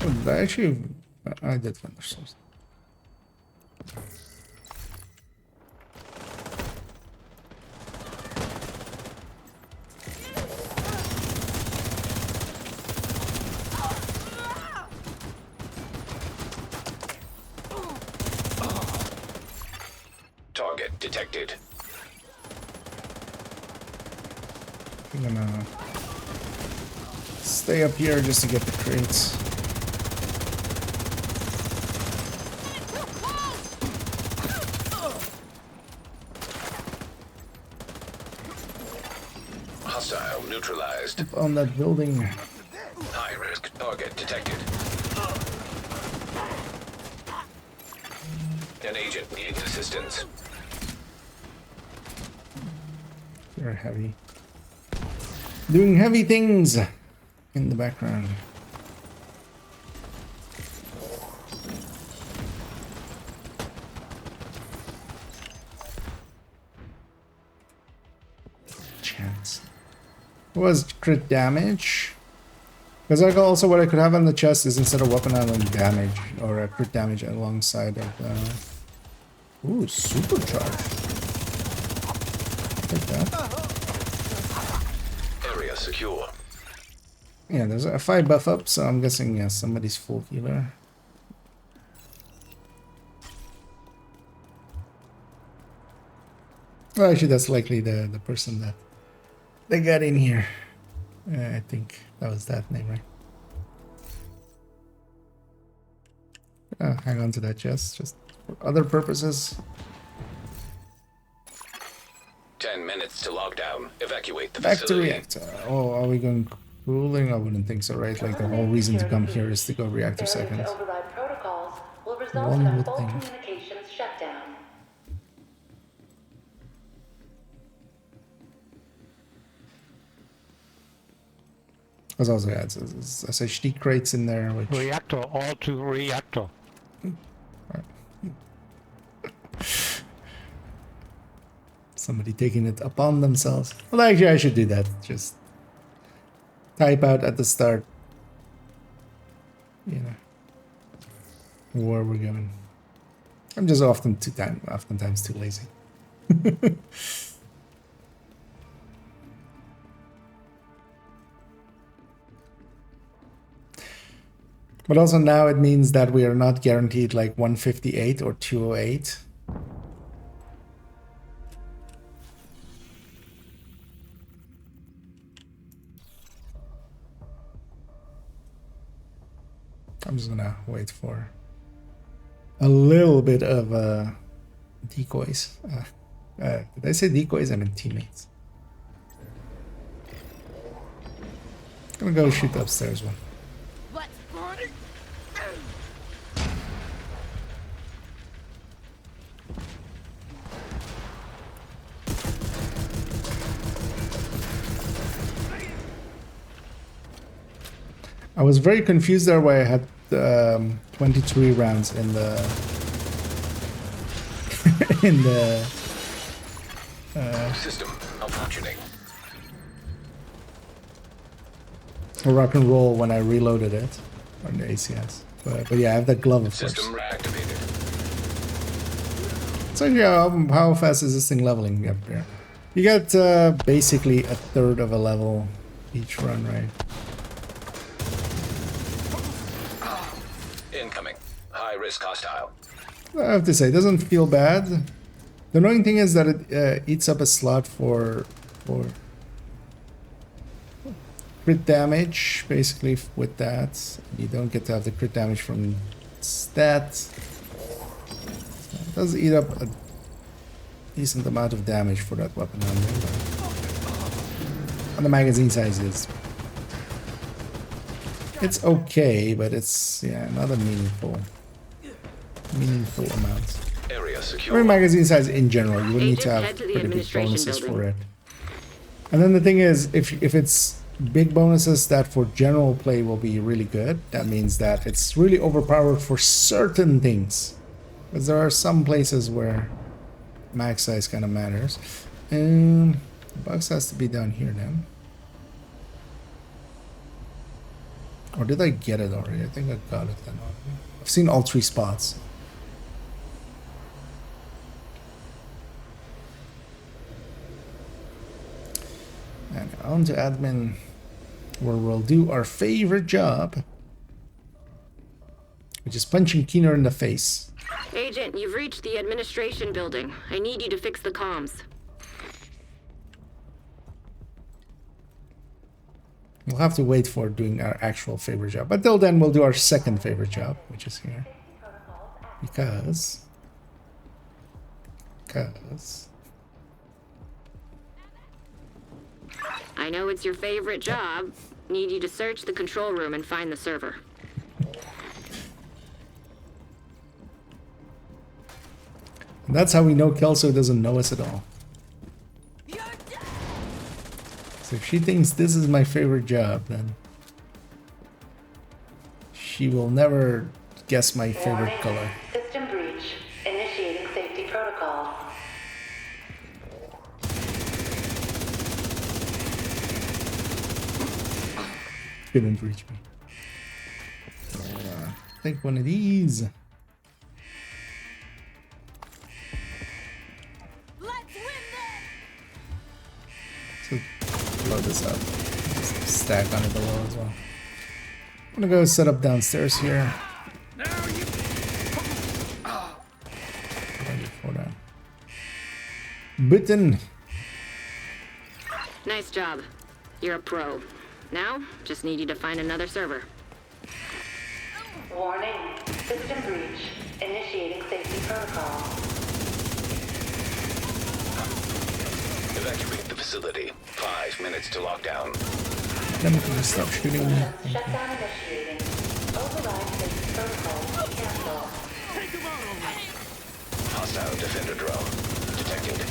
Oh, did I actually, I did finish something. Target detected. I'm gonna stay up here just to get the crates. Hostile neutralized. Up on that building. High risk target detected. An agent needs assistance. They're heavy. Doing heavy things in the background. Chance. What was crit damage? Because also what I could have on the chest is instead of weapon island damage or a crit damage alongside of ooh, supercharge. Take that. Area secure. Yeah, there's a 5 buff up, so I'm guessing yeah, somebody's full healer. Well, actually, that's likely the person that they got in here. I think that was that name, right? Hang on to that chest. Just for other purposes. 10 minutes to lockdown. Evacuate the Back to facility. reactor. Oh, are we going cooling? I wouldn't think so, right? Like the whole reason to come here is to go reactor Failure seconds. to override protocols will result One in a would full think. communications shutdown. There's also yeah, it's SHD crates in there, which Reactor, all to reactor. somebody taking it upon themselves. Well, actually, I should do that. Just type out at the start, you know, where we're going. I'm just oftentimes too lazy. But also now it means that we are not guaranteed like 158 or 208. I'm just gonna wait for a little bit of decoys. Did I say decoys? I mean teammates. Gonna go shoot the upstairs one. I was very confused there why I had 23 rounds in the in the System malfunctioning. rock and roll when I reloaded it on the ACS. But yeah, I have that glove of course. System reactivated. So yeah, how fast is this thing leveling up here? You got basically a third of a level each run, right? Incoming. High risk hostile. I have to say, it doesn't feel bad. The annoying thing is that it eats up a slot for crit damage, basically with that. You don't get to have the crit damage from stats. It does eat up a decent amount of damage for that weapon handling. And the magazine size is... It's okay, but it's, yeah, not a meaningful amount. Area I secure. mean, magazine size in general, you would need to Agent, have head to the pretty big administration bonuses for building. it. And then the thing is, if it's big bonuses that for general play will be really good, that means that it's really overpowered for certain things. Because there are some places where max size kind of matters. And the box has to be down here then. Or did I get it already? I think I got it then already. I've seen all three spots. And on to admin, where we'll do our favorite job, which is punching Keener in the face. Agent, you've reached the administration building. I need you to fix the comms. We'll have to wait for doing our actual favorite job. But till then, we'll do our second favorite job, which is here. Because... I know it's your favorite job. Need you to search the control room and find the server. And that's how we know Kelso doesn't know us at all. So if she thinks this is my favorite job, then she will never guess my favorite Warning. color. System breach. Initiating safety protocols. Couldn't reach me. Take one of these. So load this up. Just stack on it below as well. I'm gonna go set up downstairs here. Ready for that. Button. Nice job. You're a pro. Now, just need you to find another server. Warning. System breach. Initiating safety protocol. Evacuate the facility. 5 minutes to lockdown. Then we can just stop shooting. Shutdown initiating. Override safety protocol. Cancel. Take him out over. Hostile defender drone detected.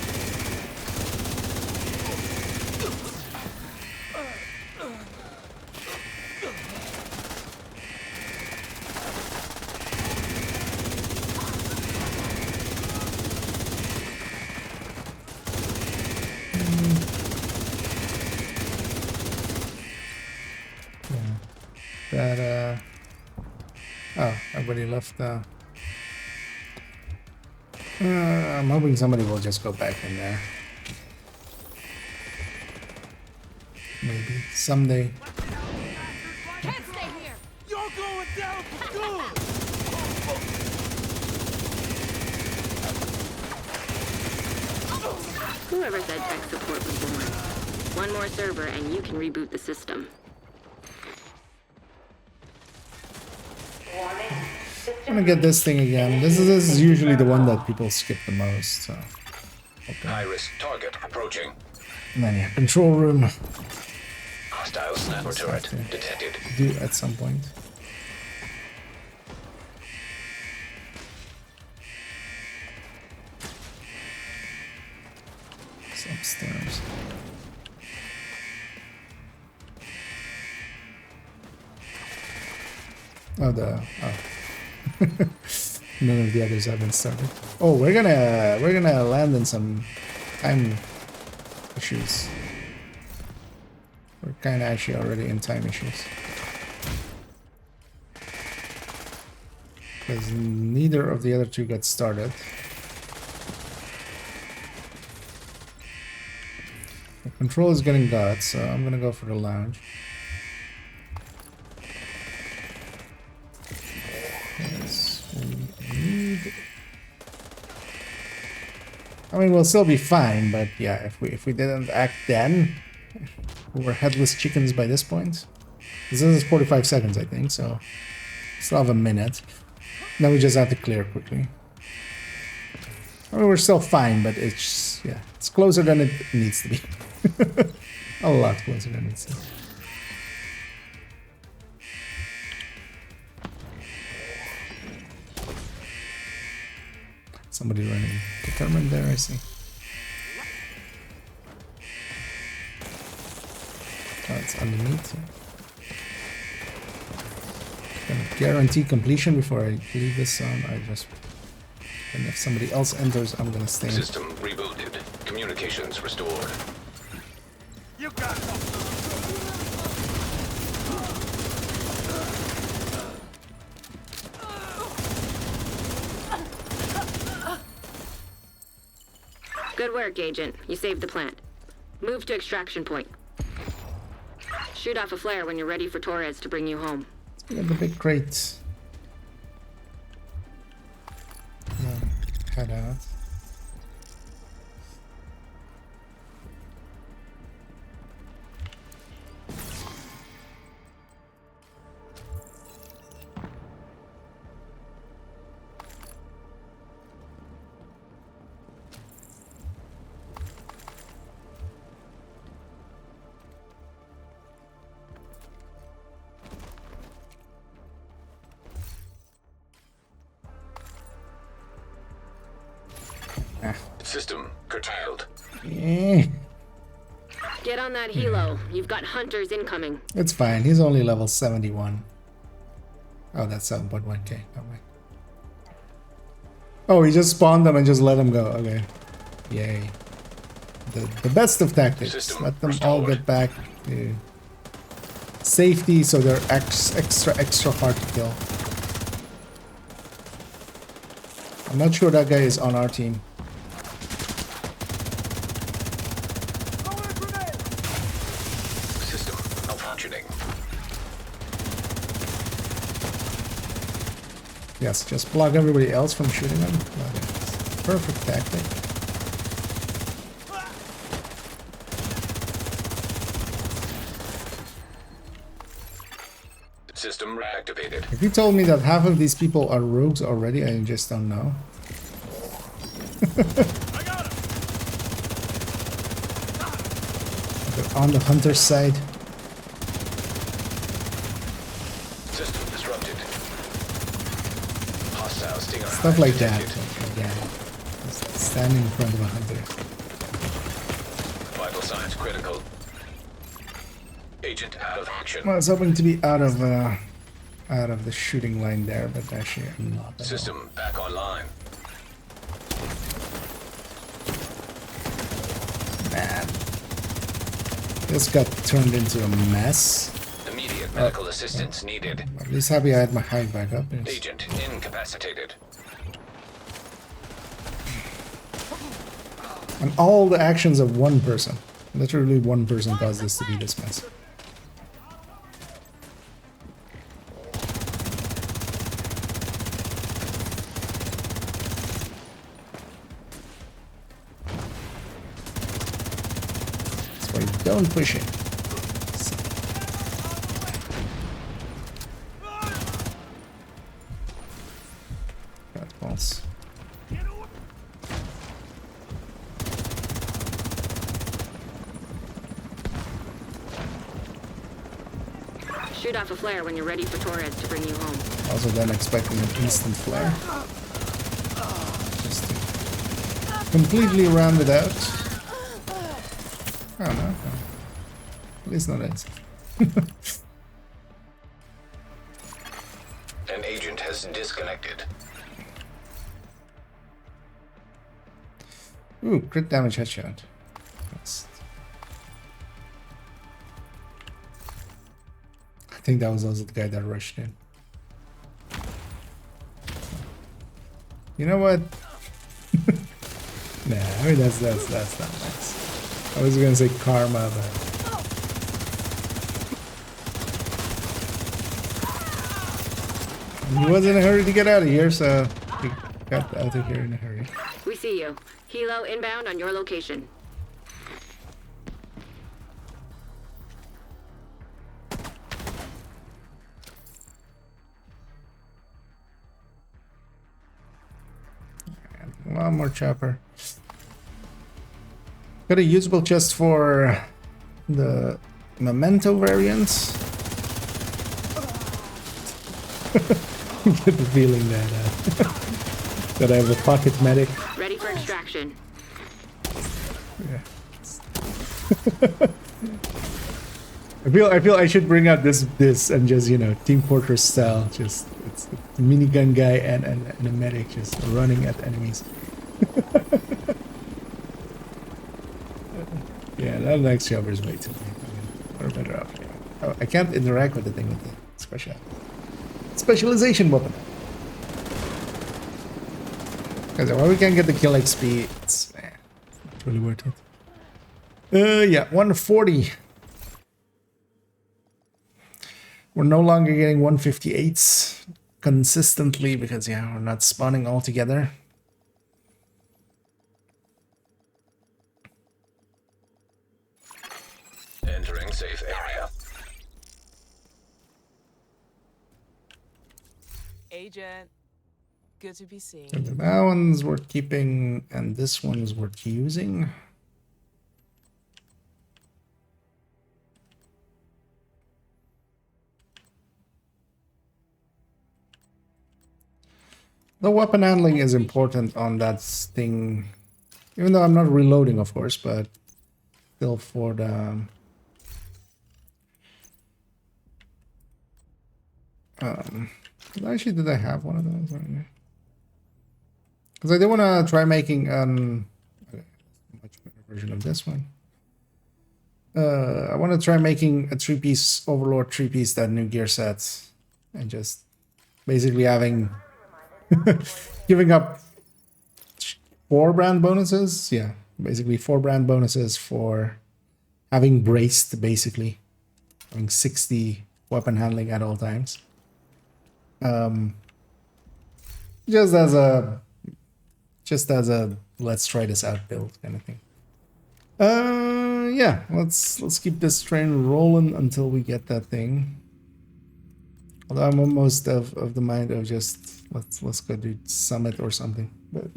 That oh, everybody left. I'm hoping somebody will just go back in there. Maybe someday. Can't stay here. You're going down for good. Whoever said tech support was boring. One more server and you can reboot the system. Warning. I'm gonna get this thing again. This is usually the one that people skip the most. So. Okay. High-risk target approaching. And then yeah, control room. Hostile sniper turret detected. Do at some point. It's upstairs. Oh, none of the others have been started. Oh, we're gonna land in some time issues. We're kind of actually already in time issues. Because neither of the other two got started. The control is getting got, so I'm gonna go for the lounge. Yes, we need. I mean, we'll still be fine, but yeah, if we didn't act then, we were headless chickens by this point. This is 45 seconds, I think, so still have a minute. Then we just have to clear quickly. I mean, we're still fine, but it's yeah, it's closer than it needs to be. A lot closer than it needs to be. Somebody running determined there, I see. Oh, it's underneath. Gonna guarantee completion before I leave this on. And if somebody else enters, I'm gonna stay in. System rebooted. Communications restored. You got it. Good work, Agent. You saved the plant. Move to extraction point. Shoot off a flare when you're ready for Torres to bring you home. We got the big crate. Head out. System curtailed. Yeah, Get on that helo. You've got hunters incoming. it's fine. He's only level 71. Oh, that's 7.1k. Oh, wait. Oh, he just spawned them and just let them go. Okay. Yay. The best of tactics. System Let them restored. all get back to safety so they're extra hard to kill. I'm not sure that guy is on our team. System malfunctioning. Yes, just block everybody else from shooting them. Okay. Perfect tactic. System reactivated. If you told me that half of these people are rogues already, I just don't know. I got him. They're on the hunter's side. System disrupted. Hostile stinger. Stuff like that. detected. Yeah. Just stand in front of a hunter. Vital signs critical. Agent out of action. Well, I was hoping to be out of the shooting line there, but actually I'm not. At all. System back online. Man, this got turned into a mess. Immediate medical assistance needed. I'm at least happy I had my hive back up. Yes. Agent incapacitated. And all the actions of one person. Literally one person caused this to be this mess. That's why you don't push it. Got false. Shoot off a flare when you're ready for Torres to bring you home. Also then expecting an instant flare. Just to completely round it out. Oh no. At least not instant. An agent has disconnected. Ooh, crit damage headshot. I think that was also the guy that rushed in. You know what? Nah, I mean that's not nice. I was gonna say karma, but he was in a hurry to get out of here, so he got out of here in a hurry. We see you. Helo inbound on your location. One more chopper. Got a usable chest for the memento variants. Get the feeling that that I have a pocket medic. Ready for extraction. Yeah. I feel I should bring out this and just, you know, Team Fortress style. Just it's a minigun guy and a medic just running at enemies. Yeah, that next chopper is way too late. I mean, we're better off. Yeah. Oh, I can't interact with the thing with the specialization weapon. Because while we can get the kill XP, it's really worth it. Yeah, 140. We're no longer getting 158s consistently because, yeah, we're not spawning all together. Entering safe area. Agent, good to be seen. And that one's worth keeping, and this one's worth using. The weapon handling is important on that thing, even though I'm not reloading, of course, but still for the actually, did I have one of those? Because I do want to try making a much better version of this one. I want to try making a 3-piece Overlord 3-piece that new gear sets, and just basically having giving up 4 brand bonuses. Yeah, basically 4 brand bonuses for having braced, basically having 60 weapon handling at all times. Just as a let's try this out build kind of thing. Yeah, let's keep this train rolling until we get that thing. Although I'm almost of the mind of just let's go do summit or something. But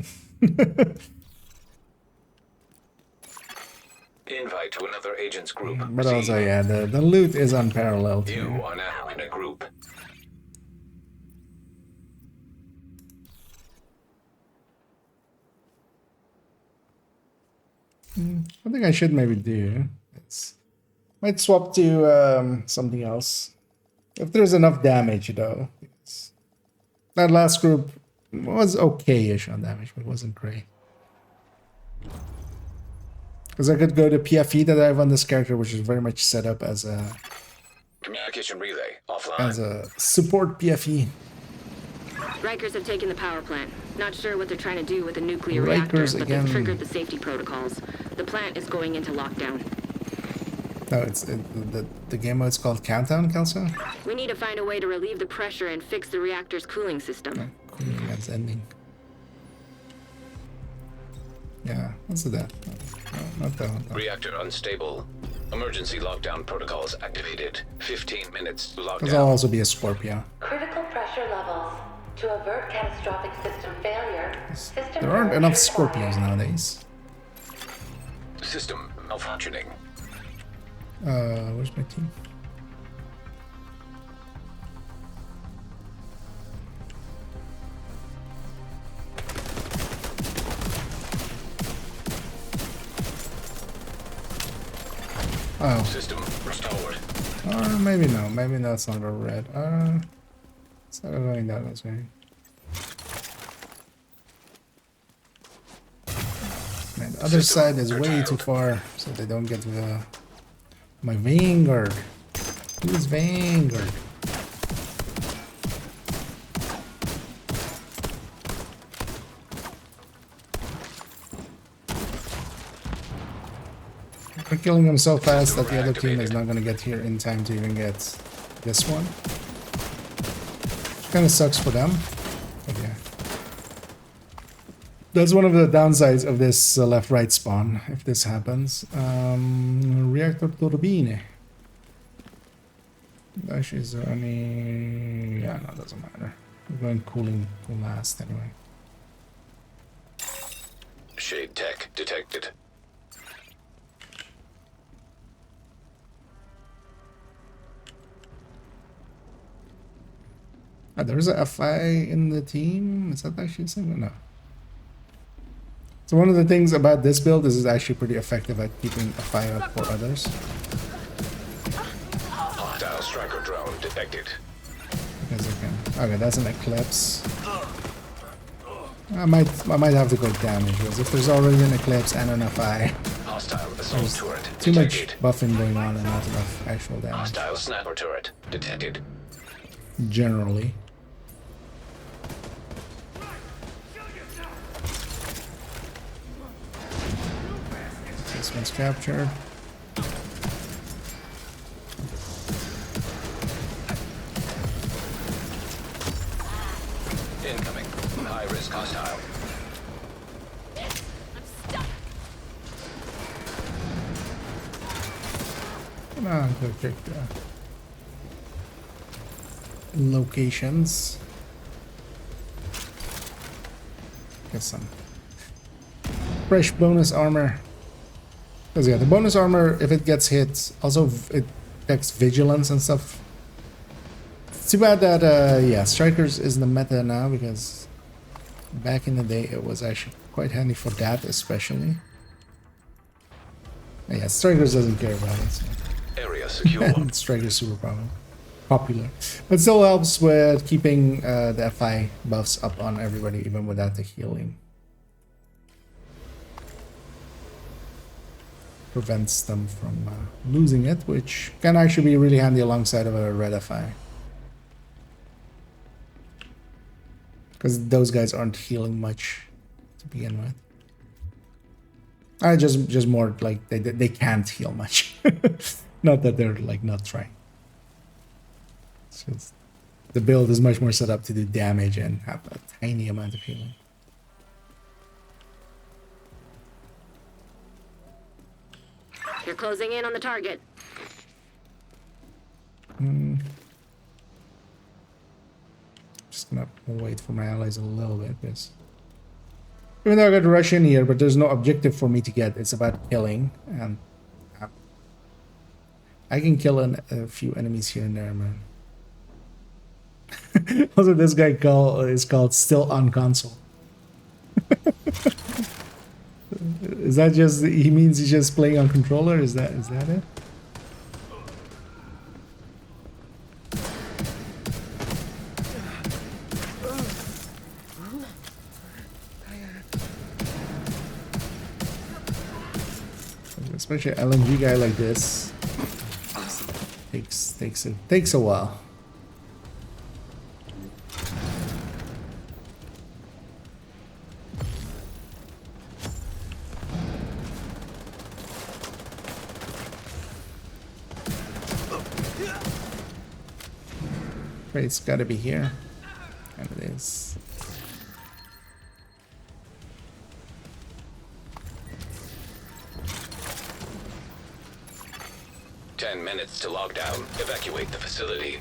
Invite to another agent's group. but also Proceed. yeah, the loot is unparalleled You here. are now in a group. I think I should maybe do. Might swap to something else. If there's enough damage though. That last group was okay-ish on damage, but it wasn't great. Because I could go to PFE that I have on this character, which is very much set up as a Communication relay offline. as a support PFE. Rikers have taken the power plant. Not sure what they're trying to do with the nuclear Rikers reactor, but again. they've triggered the safety protocols. The plant is going into lockdown. No, the game mode's called Countdown, Kelso? We need to find a way to relieve the pressure and fix the reactor's cooling system. Cooling that's ending. Yeah, let's do that. No, not that one. though. Reactor unstable. Emergency lockdown protocols activated. 15 minutes to Because I'll lockdown. also be a Scorpio. Critical pressure levels. To avert catastrophic system failure, system There aren't enough failure Scorpios required. nowadays. System malfunctioning. Where's my team? Oh, System restored. or maybe no. Maybe that's not a red. It's not going that way. Man, the other side is way too far, so they don't get my Vanguard. Who's Vanguard? They're killing them so fast that the other team is not gonna get here in time to even get this one. Kind of sucks for them, but yeah. That's one of the downsides of this left-right spawn, if this happens. Reactor turbine. Actually, is there any... Yeah, no, it doesn't matter. We're going cooling last anyway. Shade tech detected. Ah, there's a FI in the team? Is that actually something? No. So one of the things about this build is it's actually pretty effective at keeping a fire up for others. Hostile striker drone detected. Because I can. Okay, that's an eclipse. I might have to go damage because if there's already an eclipse and an FI, Hostile assault there's turret too much detected. buffing going on and not enough actual damage. Hostile sniper turret detected. Generally. This one's captured. Incoming. High risk hostile. Come on, go check the locations. Get some fresh bonus armor. Because yeah, the bonus armor, if it gets hit, also it affects vigilance and stuff. It's too bad that yeah, strikers is the meta now, because back in the day it was actually quite handy for that, especially. And yeah, strikers doesn't care about it. So. Area secure. Strikers super popular, but still helps with keeping the FI buffs up on everybody, even without the healing. Prevents them from losing it, which can actually be really handy alongside of a red FI. Because those guys aren't healing much to begin with. Just more like they can't heal much. Not that they're like not trying. It's just the build is much more set up to do damage and have a tiny amount of healing. You're closing in on the target. I'll wait for my allies a little bit, because even though I got rush in here, but there's no objective for me to get. It's about killing, and I can kill a few enemies here and there, man. Also, this guy is called Still on Console. Is that just, he means he's just playing on controller? Is that it? Especially an LMG guy like this takes a while. Right, it's gotta be here. And it is. Minutes to lockdown. Evacuate the facility.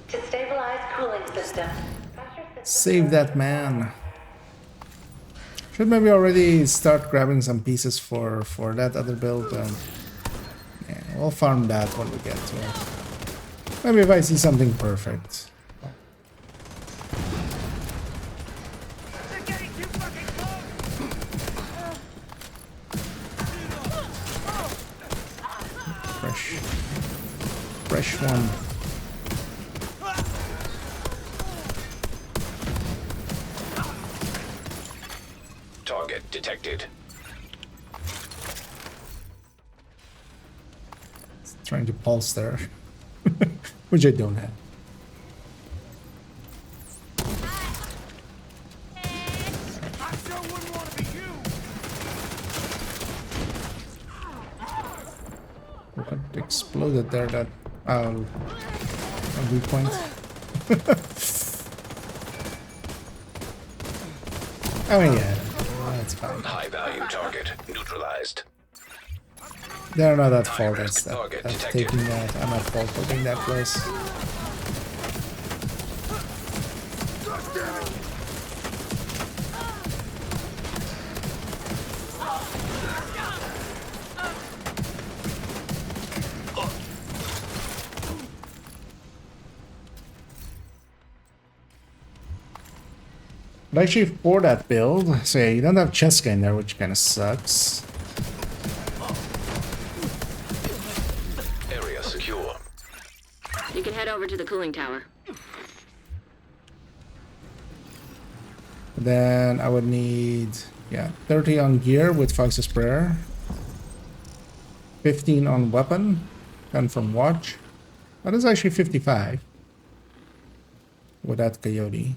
To stabilize cooling system. Save that man. Should maybe already start grabbing some pieces for that other build. Yeah, we'll farm that when we get to it. Maybe if I see something perfect. Fresh one. Target detected. It's trying to pulse there, which I don't have. I sure wouldn't want to be you. What exploded there? That a weak point. Oh yeah, that's fine. High value target neutralized. They're not at fault. High-risk That's target that's detected. taking that. I'm at fault for being that close. But actually, for that build, so yeah, you don't have Cheska in there, which kind of sucks. Area secure. You can head over to the cooling tower. Then I would need, yeah, 30 on gear with Fox's Prayer, 15 on weapon, 10 from watch. That is actually 55 with that coyote.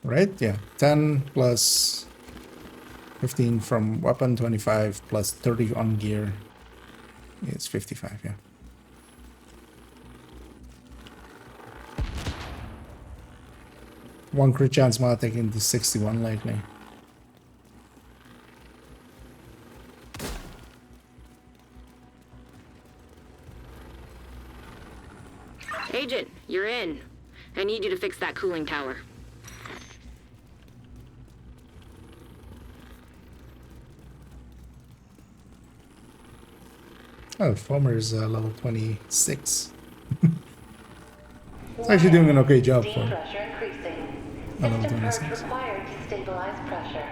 Right? Yeah. 10 plus 15 from weapon, 25 plus 30 on gear. It's 55, yeah. One crit chance mod taking to 61 lately. Agent, you're in. I need you to fix that cooling tower. Oh, Foamer is level 26. It's actually doing an okay job for Steam him. pressure increasing. Level System purge 26. required to stabilize pressure.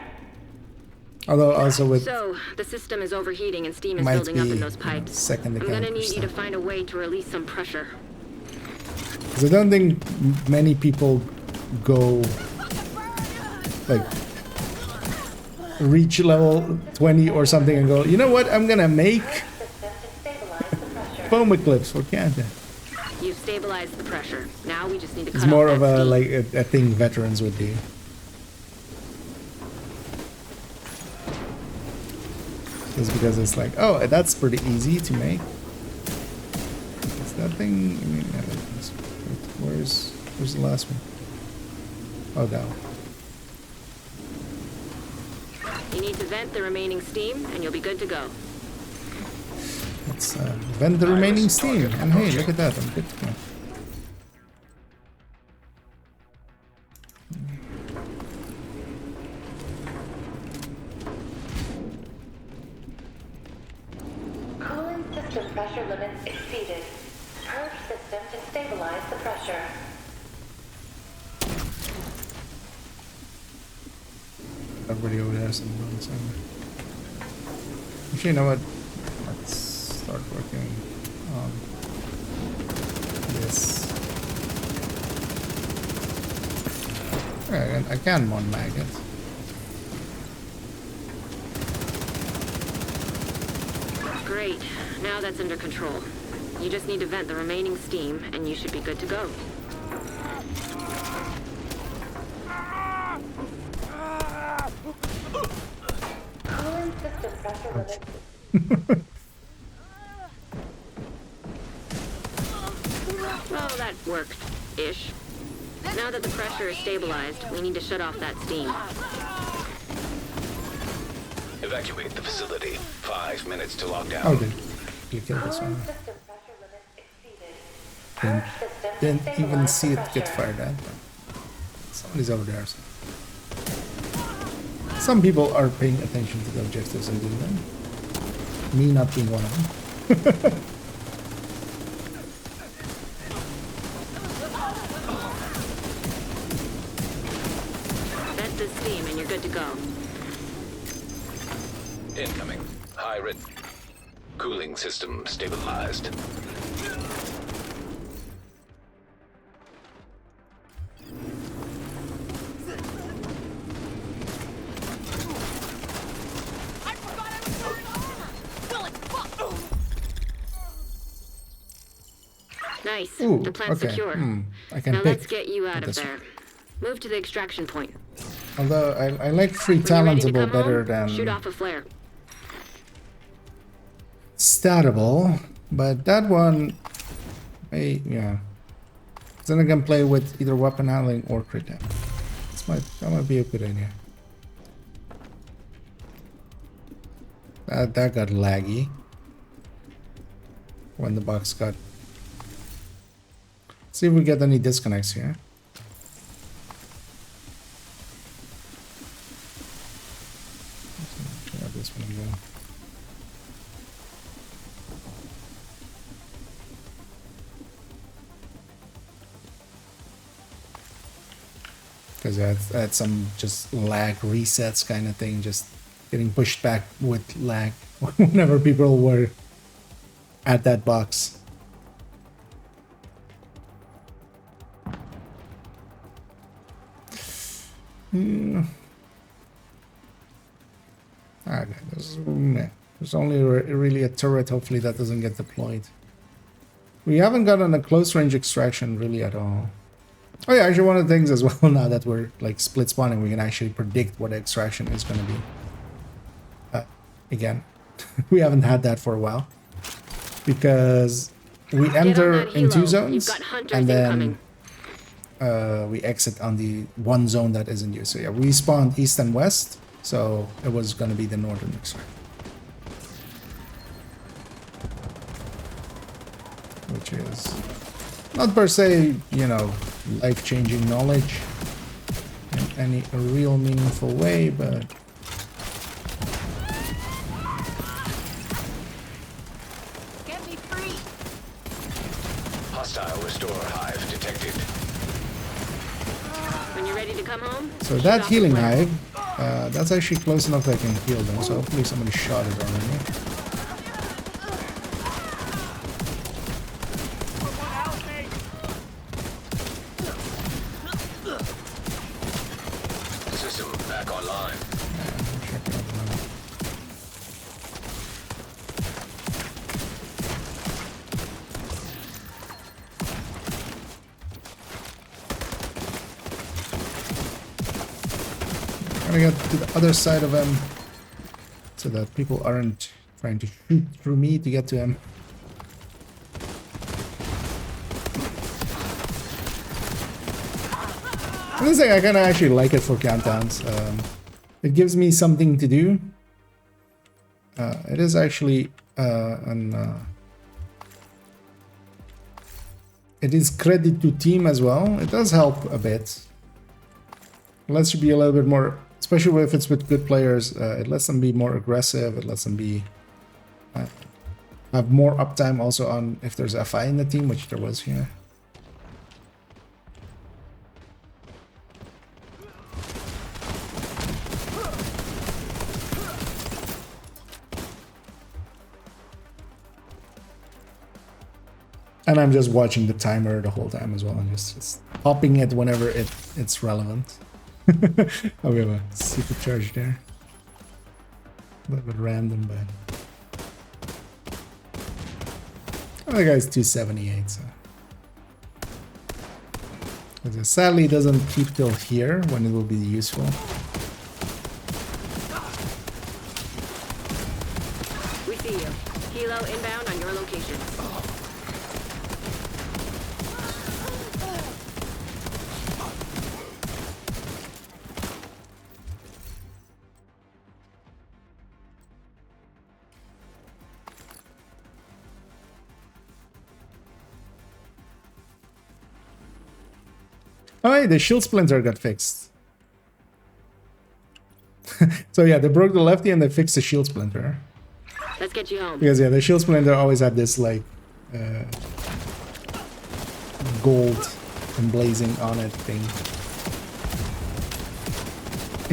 Although also with So, the system is overheating and steam is might building up be, in those you know, pipes. second I'm account gonna or need you to something. find a way to release some pressure. 'Cause I don't think many people go like reach level 20 or something and go, you know what, I'm gonna make System to stabilize the pressure. foam eclipse for Canada. You've stabilized the pressure. Now we just need to cut It's more off of that a steam. like a thing veterans would do. Just because it's like, oh, that's pretty easy to make. Is that thing? I mean, yeah, it's- where's the last one? Oh, that one. You need to vent the remaining steam, and you'll be good to go. Let's vent the remaining steam. And hey, look at that. I'm good to go. Cooling system pressure limits exceeded. Purge system to stabilize the pressure. Everybody over there somewhere. Actually, you know what? Let's start working on this. Yeah, I can mod maggot. Great. Now that's under control. You just need to vent the remaining steam, and you should be good to go. Cooling system pressure limits. Well, that worked-ish. Now that the pressure is stabilized, we need to shut off that steam. Evacuate the facility. 5 minutes to lockdown. Oh, dude. You killed this Cooling one. system pressure limits exceeded. Didn't, Purge system to didn't even stabilize see the it get pressure. fired at. Somebody's over there. So. Some people are paying attention to the objectives and doing them. Me not being one of them. Vent the steam, and you're good to go. Incoming. High rate. Cooling system stabilized. I forgot I was wearing armor! Well, it's fucked! Nice. Ooh, The plant's okay. secure. I can Now pick. let's get you out of this there. Move to the extraction point. Although I like free When you're ready to talentable come better home, shoot than off a flare. statable, but that one, yeah. Then I can play with either weapon handling or crit damage. That might be a good idea. That got laggy when the box got. See if we get any disconnects here. Try this one again. Because I had some just lag resets kind of thing, just getting pushed back with lag whenever people were at that box. Okay, there's only really a turret. Hopefully that doesn't get deployed. We haven't gotten a close range extraction really at all. Oh yeah, actually one of the things as well, now that we're like split spawning, we can actually predict what extraction is going to be. Again, we haven't had that for a while. Because we enter in 2 zones, and then we exit on the one zone that isn't used. So yeah, we spawned east and west, so it was going to be the northern extraction. Which is not per se, you know, life-changing knowledge in any real meaningful way, but Get me free! Hostile restore hive detected. When you're ready to come home, so shoot that off a healing flare. hive, that's actually close enough that I can heal them, so hopefully somebody shot it already. System back online. Check it out now. Gotta get to the other side of him so that people aren't trying to shoot through me to get to him. This thing, I kind of actually like it for countdowns. It gives me something to do. It is actually it is credit to team as well. It does help a bit. It lets you be a little bit more, especially if it's with good players. It lets them be more aggressive. It lets them be have more uptime also on if there's FI in the team, which there was here. And I'm just watching the timer the whole time as well, and just popping it whenever it's relevant. Oh, we have a super charge there. A little bit random, but oh, the guy's 278. So sadly, it doesn't keep till here when it will be useful. We see you. Helo inbound on your location. Oh, hey, the shield splinter got fixed. So yeah, they broke the lefty and they fixed the shield splinter. Let's get you home. Because yeah, the shield splinter always had this like gold emblazing on it thing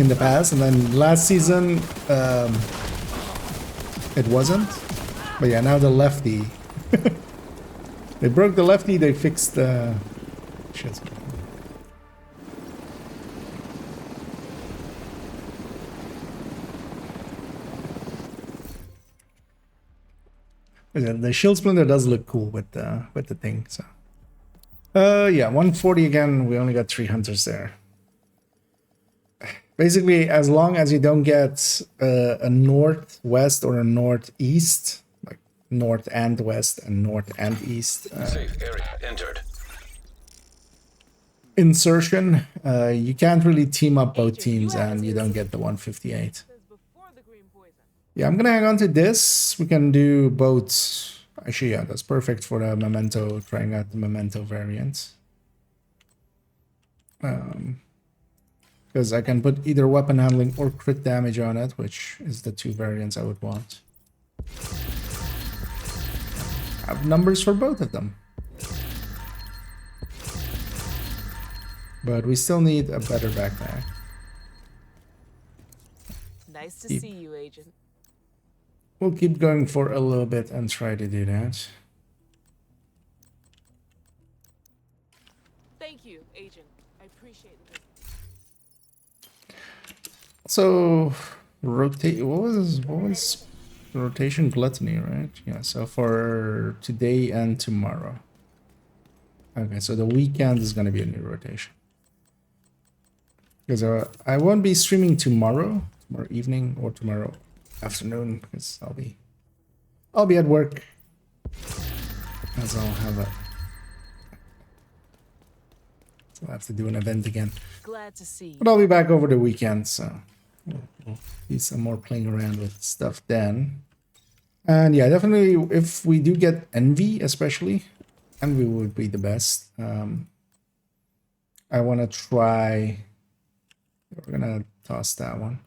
in the past, and then last season it wasn't. But yeah, now the lefty. They broke the lefty, they fixed the shield splinter. The shield splinter does look cool with the thing. So, yeah, 140 again. We only got 3 hunters there. Basically, as long as you don't get a northwest or a northeast, like north and west and north and east. Safe area entered. Insertion. You can't really team up both teams, and you don't get the 158. Yeah, I'm gonna hang on to this. We can do both. Actually, yeah, that's perfect for the memento, trying out the memento variant. Because I can put either weapon handling or crit damage on it, which is the 2 variants I would want. I have numbers for both of them. But we still need a better backpack. Nice to see you, Agent. We'll keep going for a little bit and try to do that. Thank you, Agent. I appreciate it. So, rotate. What was rotation? Gluttony, right? Yeah. So for today and tomorrow. Okay. So the weekend is gonna be a new rotation. Because I won't be streaming tomorrow evening or tomorrow afternoon, because I'll be at work, as I'll have to do an event again. Glad to see you. But I'll be back over the weekend, so we'll do some more playing around with stuff then. And yeah, definitely if we do get Envy, especially, Envy would be the best. I want to try. We're gonna toss that one.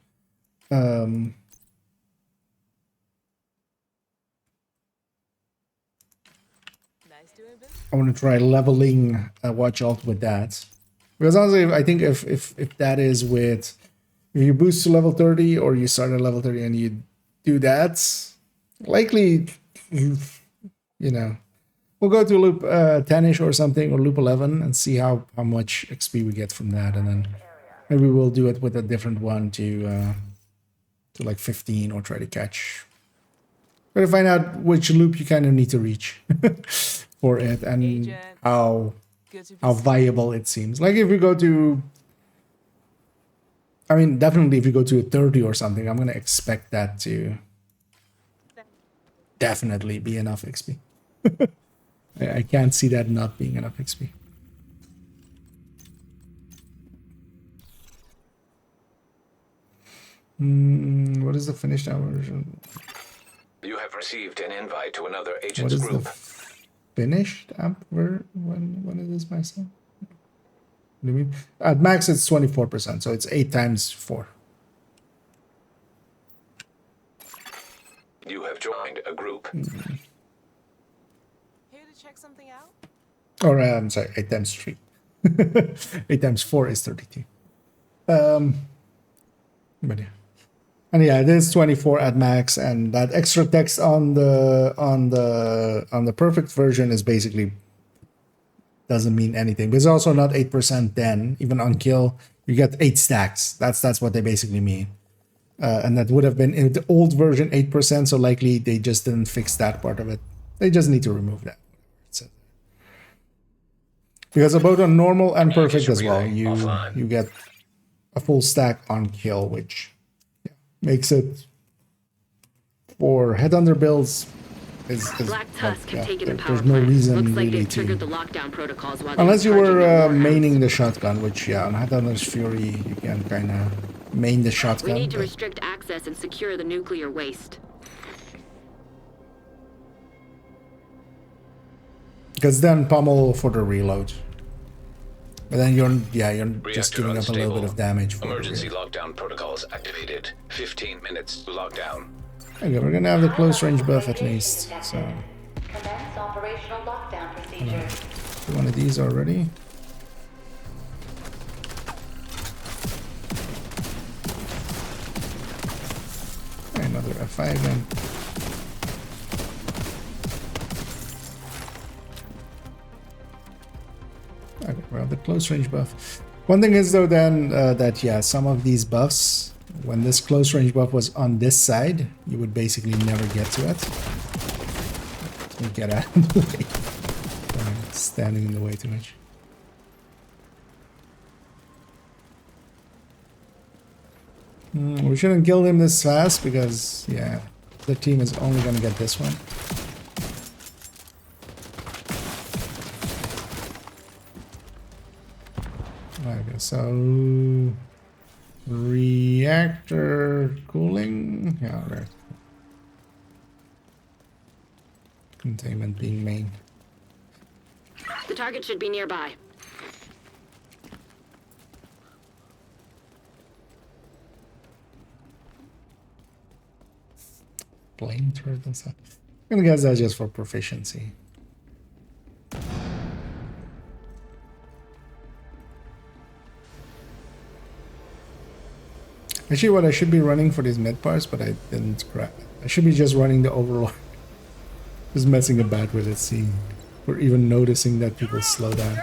I want to try leveling Watch Alt with that. Because honestly, I think if that is with, if you boost to level 30 or you start at level 30 and you do that, likely, you know, we'll go to loop 10-ish or something, or loop 11, and see how much XP we get from that, and then maybe we'll do it with a different one to like 15, or try to catch. Try to find out which loop you kind of need to reach for it, and Agent. how viable it seems. Like if we go to, I mean, definitely if you go to a 30 or something, I'm gonna expect that to definitely be enough XP. I can't see that not being enough XP. What is the finished hour version? You have received an invite to another What agent's is the group. finished app? When is this myself? What do you mean? At max, it's 24%, so it's 8 times 4. You have joined a group. Here to check something out? Or I'm sorry, 8 times 3. 8 times 4 is 32. But yeah. And yeah, it is 24 at max, and that extra text on the perfect version is basically doesn't mean anything. But it's also not 8% then. Even on kill, you get 8 stacks. That's what they basically mean. And that would have been in the old version 8%, so likely they just didn't fix that part of it. They just need to remove that. Because about on normal and perfect as well, you get a full stack on kill, which makes it for headhunter builds is Black Tusk had taken the power there's no plant. reason Looks like really they've to, triggered the lockdown protocols while they unless you charging were up more maining rounds. the shotgun, which on headhunter's fury you can kind of main the We shotgun. need to but- restrict access and secure the nuclear waste. Because then pummel for the reload. But then you're just Reactor giving up a little bit unstable. of damage for Emergency the reload. lockdown protocols activated. 15 minutes to lockdown. Okay, we're gonna have the close range buff at Radiation least. detected. So Commence operational lockdown procedure. one of these already. Another F5 again. Okay, well, the close range buff. One thing is though then that yeah, some of these buffs, when this close range buff was on this side, you would basically never get to it. Let me get out of the way. Sorry, standing in the way too much. We shouldn't kill him this fast because yeah, the team is only gonna get this one. Okay, so reactor cooling, yeah, right. Containment being main. The target should be nearby. Flame turret and stuff. I'm gonna guess that's just for proficiency. Actually, what I should be running for these mid parts, but I didn't grab it. I should be just running the overlord. Just messing about with it, seeing or even noticing that people slow down.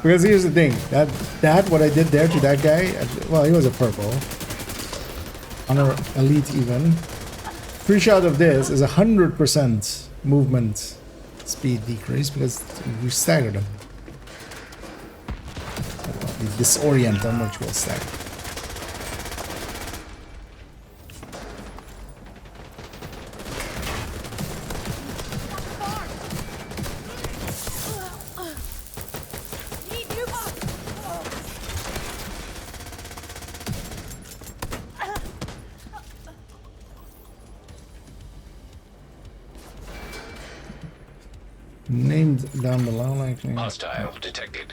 Because here's the thing, that what I did there to that guy, well, he was a purple. On our elite even. 3 shot of this is 100% movement speed decrease because we staggered him. We disorient them, which will stagger. Named down below, likely. Hostile detected.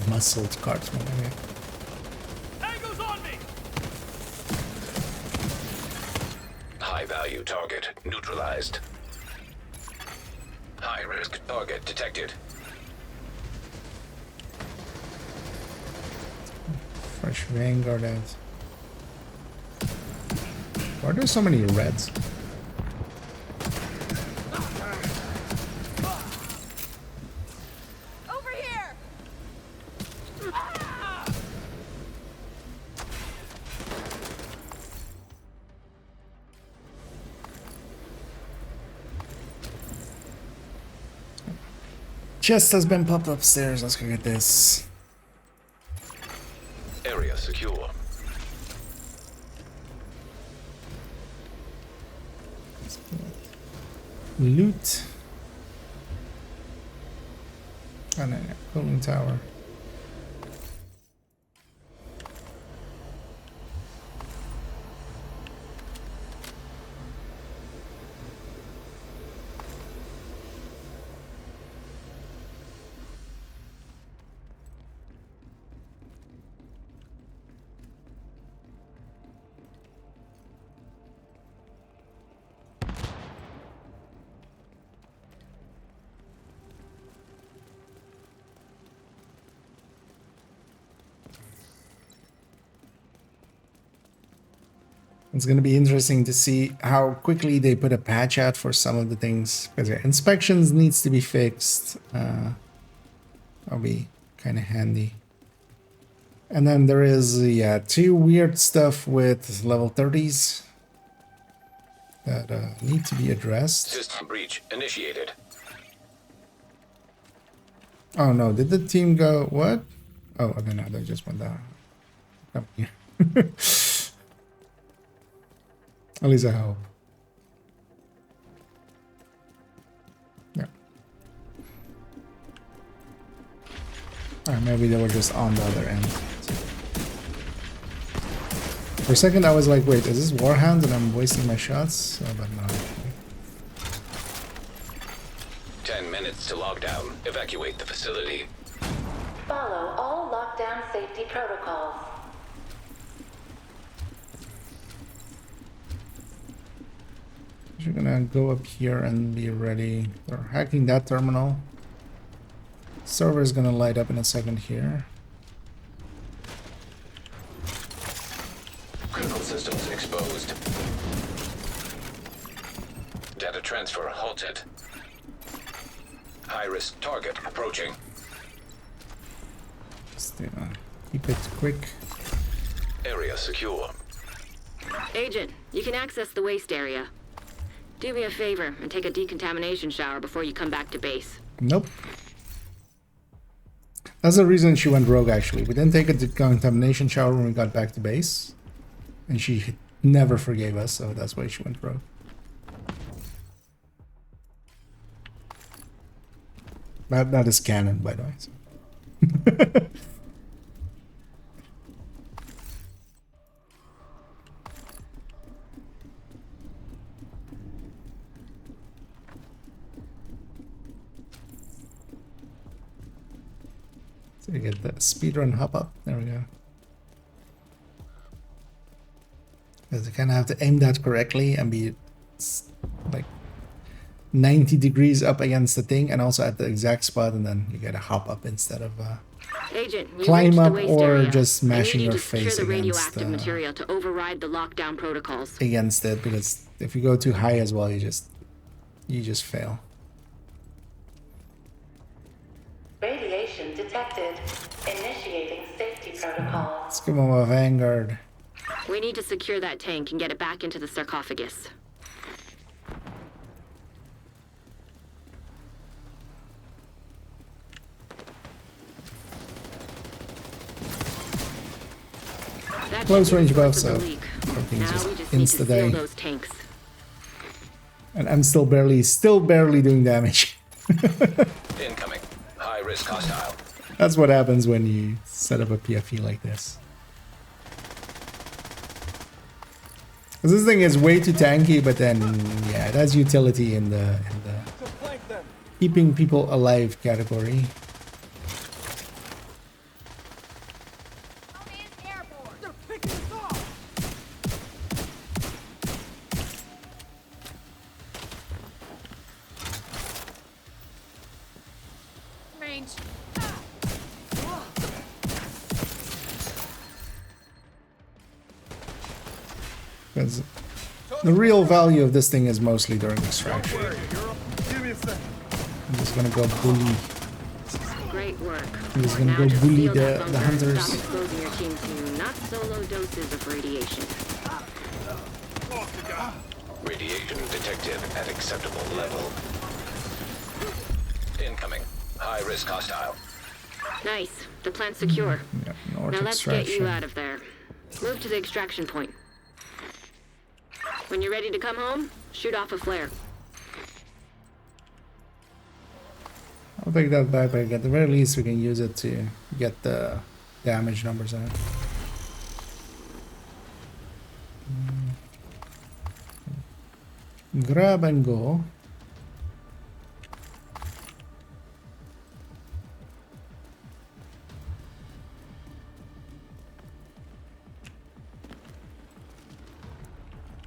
Muscled cardsman. Okay. Tango's on me! High value target neutralized. High risk target detected. Fresh Vanguard out. Why are there so many reds? Over here! Chest has been popped upstairs. Let's go get this. Area secure. Loot. Oh no, no. Cooling tower. It's going to be interesting to see how quickly they put a patch out for some of the things, because yeah, inspections needs to be fixed. That'll be kind of handy. And then there is yeah, 2 weird stuff with level 30s that need to be addressed. System breach initiated. Oh no, did the team go what? Oh, okay, no, they just went down. Come here. At least I hope. Yeah. Alright, maybe they were just on the other end. For a second I was like, wait, is this Warhound and I'm wasting my shots? Oh, but no. 10 minutes to lockdown. Evacuate the facility. Follow all lockdown safety protocols. We're gonna go up here and be ready. They're hacking that terminal. Server is gonna light up in a second here. Critical systems exposed. Data transfer halted. High-risk target approaching. Just keep it quick. Area secure. Agent, you can access the waste area. Do me a favor and take a decontamination shower before you come back to base. Nope. That's the reason she went rogue, actually. We didn't take a decontamination shower when we got back to base. And she never forgave us, so that's why she went rogue. That is canon, by the way. So. So you get the speedrun hop up. There we go. Because you kind of have to aim that correctly and be like 90 degrees up against the thing, and also at the exact spot, and then you get a hop up instead of Agent, climb up waste or area. just smashing your to face secure the against radioactive material to override the lockdown protocols. against it, because if you go too high as well, you just fail. Radiation detected. Initiating safety protocols. Let's give them a vanguard. We need to secure that tank and get it back into the sarcophagus. That Close should be range the buff, source of so the leak. everything's Now just we just need to insta seal day. those tanks. And I'm still barely doing damage. Incoming. High-risk hostile. That's what happens when you set up a PFE like this. 'Cause this thing is way too tanky, but then yeah, it has utility in the keeping people alive category. They're picking us off! Range. 'Cause the real value of this thing is mostly during extraction. Give me a second. I'm just gonna go bully. Great work. I'm just gonna Now go just bully seal that the bunker and hunters. Stop exposing your team to not so low doses of radiation. Radiation detected at acceptable level. Incoming. High-risk hostile. Nice. The plant's secure. Yeah, north Now let's get extraction. you out of there. Move to the extraction point. When you're ready to come home, shoot off a flare. I'll take that back, but at the very least we can use it to get the damage numbers out. Grab and go.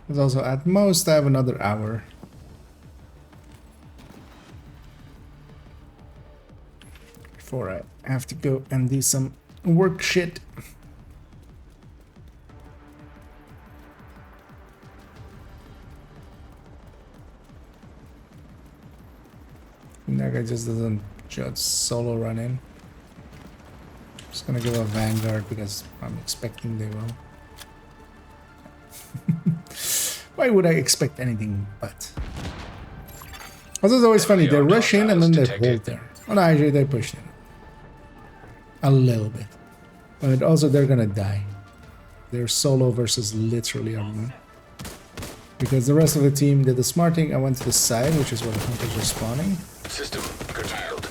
There's also at most I have another hour. Before I have to go and do some work shit. That guy just doesn't just solo run in. Just gonna give a Vanguard because I'm expecting they will. Why would I expect anything but? Also, it's always funny. They rush in and then they hold there. Oh no, actually they push in. A little bit. But also they're gonna die. They're solo versus literally everyone. Because the rest of the team did the smart thing. I went to the side, which is where the hunters were spawning. System curtailed.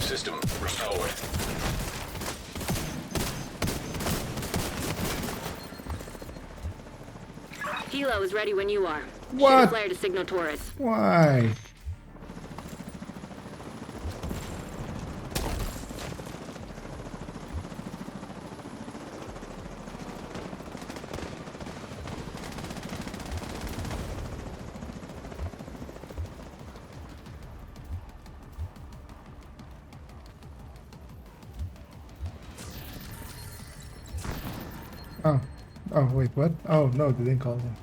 System restored. Hilo is ready when you are. Shoot a What? flare to signal Taurus. Why? Oh. Oh, wait, what? Oh, no, they didn't call them.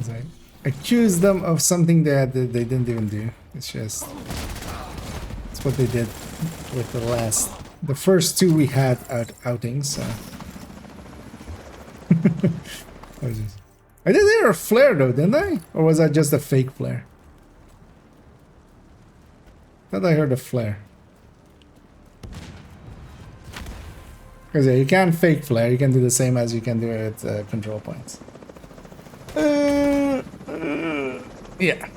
I accuse them of something that they didn't even do. It's just... It's what they did with the first two we had outings, so... What is this? I did hear a flare though, didn't I? Or was that just a fake flare? I thought I heard a flare. Because yeah, you can fake flare, you can do the same as you can do at control points. Yeah.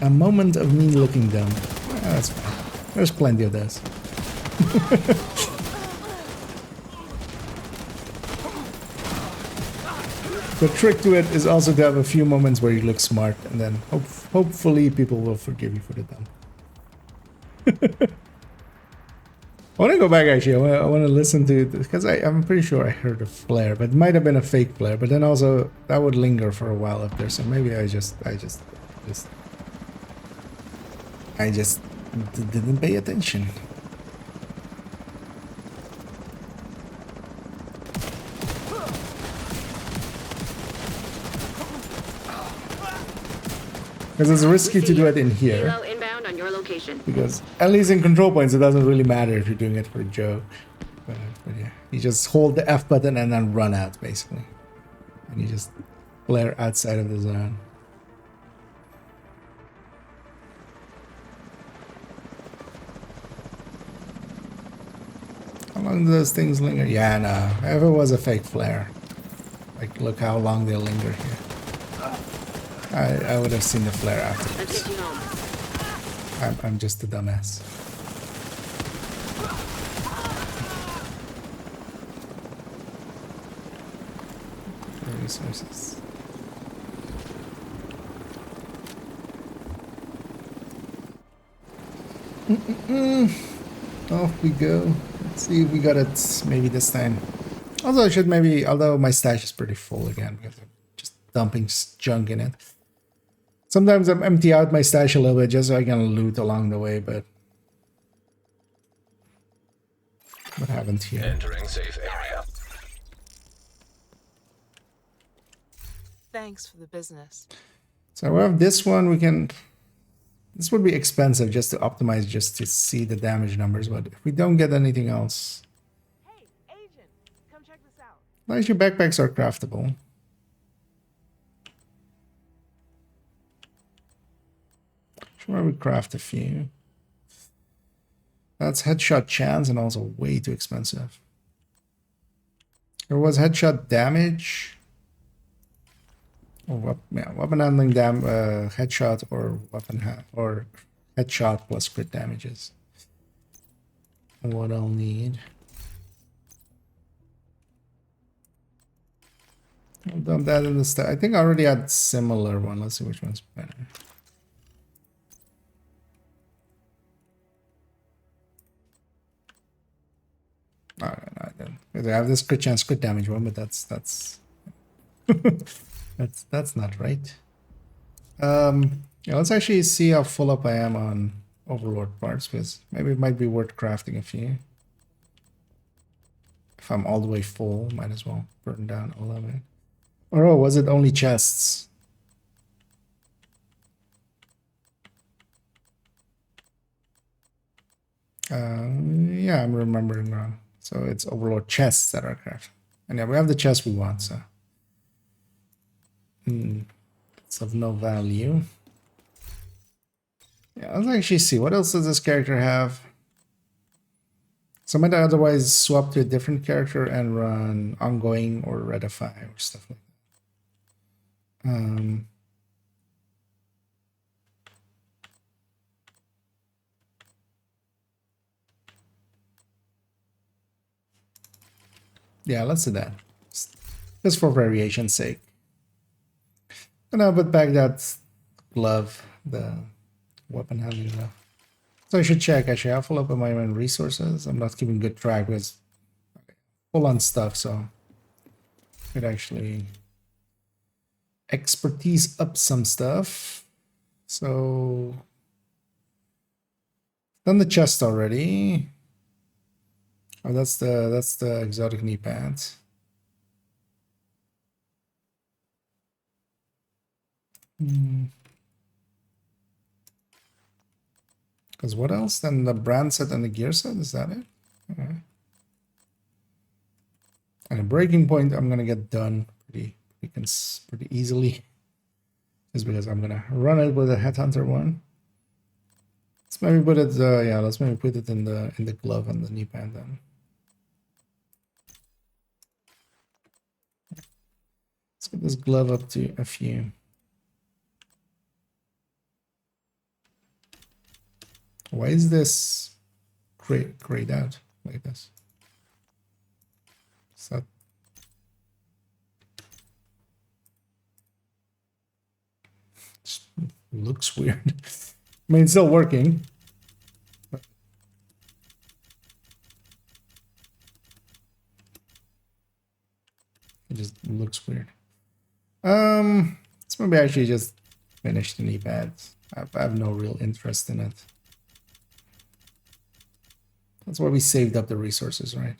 A moment of me looking dumb. That's fine. There's plenty of those. The trick to it is also to have a few moments where you look smart, and then hopefully people will forgive you for the dumb. I want to go back actually. I want to listen to it because I'm pretty sure I heard a flare, but it might have been a fake flare. But then also that would linger for a while up there, so maybe I just didn't pay attention. Because it's risky to do it in here. Hilo inbound on your location. Because at least in control points, it doesn't really matter if you're doing it for a joke. But yeah, you just hold the F button and then run out, basically. And you just flare outside of the zone. How long do those things linger? Yeah, no. If it was a fake flare. Like, look how long they linger here. I would have seen the flare afterwards. Let's get you home. I'm just a dumbass. Resources. Off we go. Let's see if we got it maybe this time. Also, I should maybe, although my stash is pretty full again because I'm just dumping junk in it. Sometimes I'm empty out my stash a little bit just so I can loot along the way, but what happened here? Entering safe area. Thanks for the business. So we have this one. We can. This would be expensive just to optimize, just to see the damage numbers. But if we don't get anything else, Hey, agent, come check this out. nice. Your backpacks are craftable. Sure, we craft a few. That's headshot chance and also way too expensive. There was headshot damage. Or weapon handling headshot or or headshot plus crit damages. What I'll need. I'll dump that in the I think I already had similar one. Let's see which one's better. No, I don't. I have this crit chance, crit damage one, but that's that's not right. Yeah, let's actually see how full up I am on Overlord parts, because maybe it might be worth crafting a few. If I'm all the way full, might as well burn down all of it. Or oh, was it only chests? Yeah, I'm remembering now. So it's Overlord chests that are crafted. And yeah, we have the chest we want, so. It's of no value. Yeah, let's actually see. What else does this character have? So I might otherwise swap to a different character and run ongoing or redify or stuff like that. Yeah, let's do that. Just for variation's sake. And I'll put back that glove, the weapon handling glove. So I should check actually. I'll follow up on my own resources. I'm not keeping good track with full on stuff, so could actually expertise up some stuff. So done the chest already. Oh, that's the exotic knee pads. Because what else? Then the brand set and the gear set, is that it? Okay. And a breaking point I'm gonna get done pretty easily. Just because I'm gonna run it with a headhunter one. Let's maybe put it yeah, let's maybe put it in the glove and the knee pad then. Let's get this glove up to a few. Why is this grayed out like this? Is that just looks weird? I mean, it's still working. But it just looks weird. Let's maybe actually just finish the knee pads. I have no real interest in it. That's why we saved up the resources, right?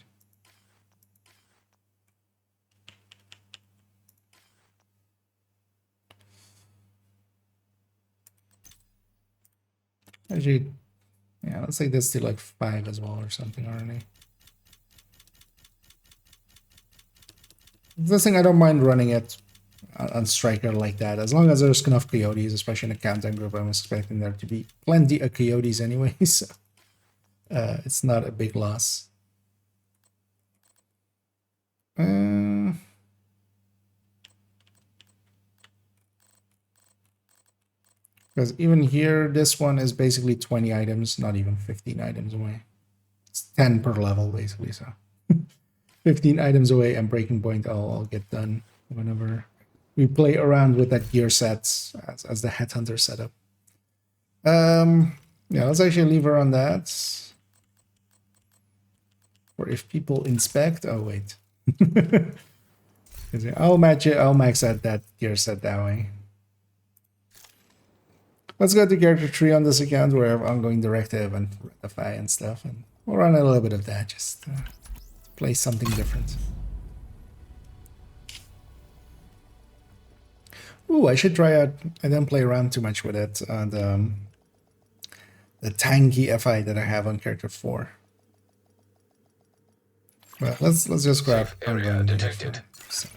Actually, yeah, let's take this to like 5 as well or something already. This thing, I don't mind running it on Striker like that, as long as there's enough coyotes, especially in a countdown group. I'm expecting there to be plenty of coyotes anyway, so it's not a big loss. Because even here, this one is basically 20 items, not even 15 items away. It's 10 per level, basically, so 15 items away, and breaking point I'll get done whenever we play around with that gear sets as the headhunter setup. Yeah, let's actually leave her on that. Or if people inspect, oh wait. I'll match it, I'll max out that gear set that way. Let's go to character 3 on this account where I have ongoing directive and rectify and stuff, and we'll run a little bit of that, just play something different. Ooh, I should try out. I didn't play around too much with it. The tanky FI that I have on character 4. But let's just grab Area detected. So.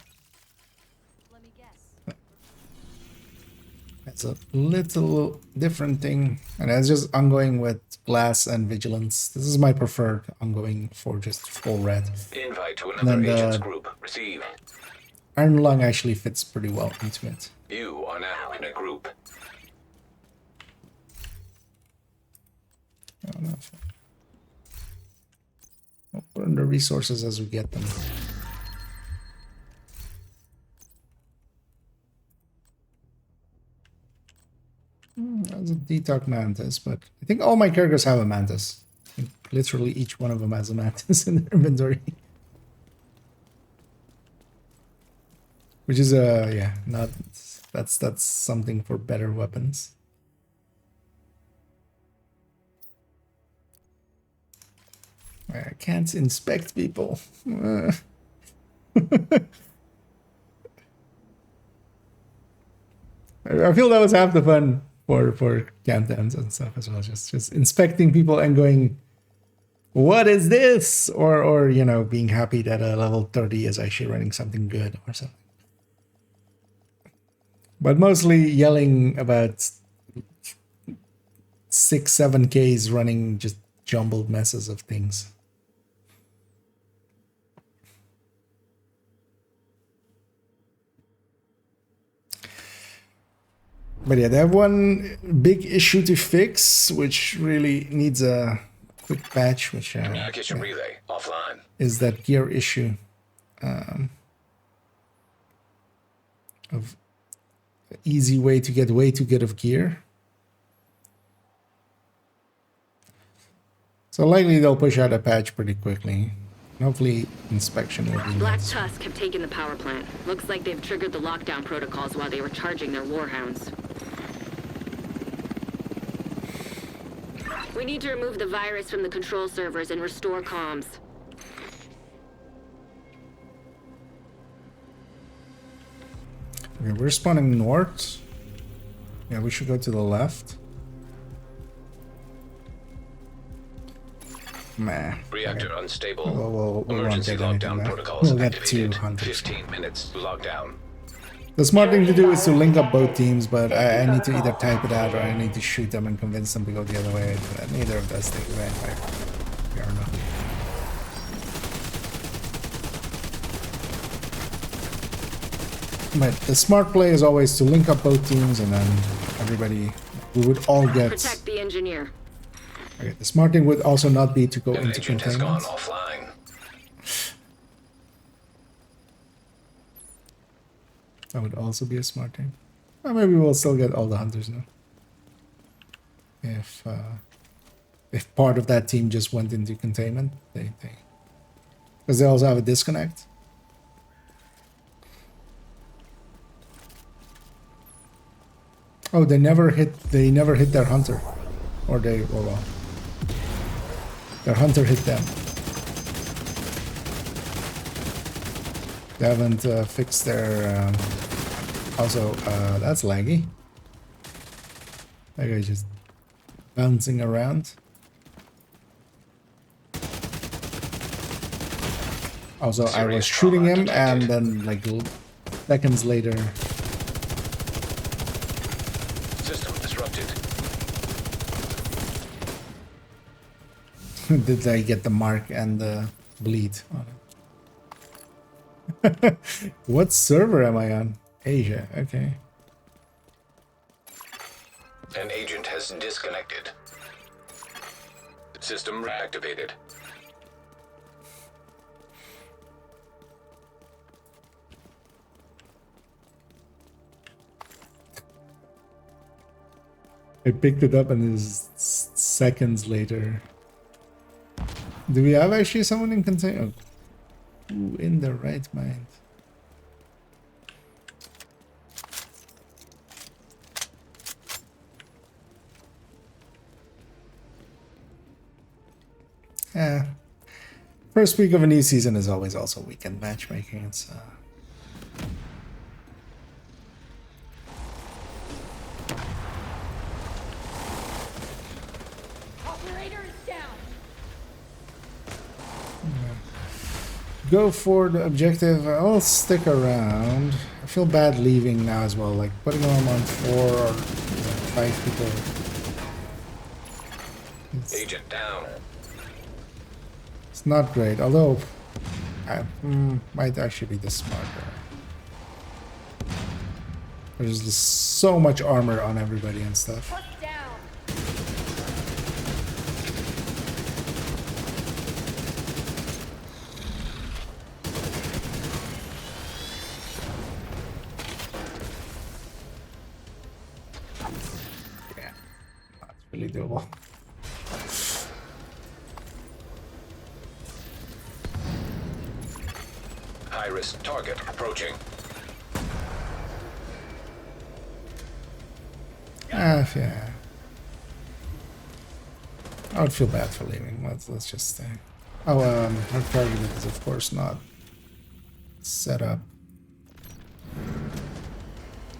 That's a little different thing, and that's just ongoing with glass and vigilance. This is my preferred ongoing for just full red. Invite to another agent's group. Receive. Iron Lung actually fits pretty well into it. You are now in a group. Oh, no. We'll burn the resources as we get them. That's a detox mantis, but I think all my characters have a mantis. literally each one of them has a mantis in their inventory. Which is yeah, not that's something for better weapons. I can't inspect people. I feel that was half the fun for countdowns and stuff as well. Just inspecting people and going, what is this? Or you know, being happy that a level 30 is actually running something good or something. But mostly yelling about 6-7Ks running just jumbled messes of things. But yeah, they have one big issue to fix, which really needs a quick patch, which Communication relay offline. is that gear issue of easy way to get way too good of gear. So likely they'll push out a patch pretty quickly. Hopefully inspection will be Black nice. Tusk have taken the power plant. Looks like they've triggered the lockdown protocols while they were charging their warhounds. We need to remove the virus from the control servers and restore comms. Okay, we're spawning north. Yeah, we should go to the left. Meh. Reactor unstable. We'll Emergency won't get anything lockdown back. protocols We'll get 2 activated. hunters. 15 minutes lockdown. The smart thing to do is to link up both teams, but I need to either type it out or I need to shoot them and convince them to go the other way. Neither of those things, right? Fair enough. But the smart play is always to link up both teams and then everybody, we would all get... Protect the engineer. Okay, the smart thing would also not be to go An into agent has gone containment. offline. That would also be a smart thing. Or maybe we'll still get all the hunters now. If part of that team just went into containment, because they also have a disconnect. Oh, they never hit their hunter, or well, their hunter hit them. They haven't fixed their. Also, that's laggy. That guy's just bouncing around. Also, I was shooting him, and then like seconds later. System disrupted. Did I get the mark and the bleed on it? What server am I on? Asia, okay. An agent has disconnected. System reactivated. I picked it up and it's seconds later. Do we have actually someone in container? Ooh, in the right mind. Yeah. First week of a new season is always also weekend matchmaking. It's Operator is down. go for the objective. I'll stick around. I feel bad leaving now as well, like putting them on 4 or 5 people. Agent down. It's not great, although I might actually be the smarter. There's just so much armor on everybody and stuff. Put down. Yeah, that's really doable. High-risk target approaching. Yeah. I would feel bad for leaving. Let's just stay. Oh, her target is of course not set up.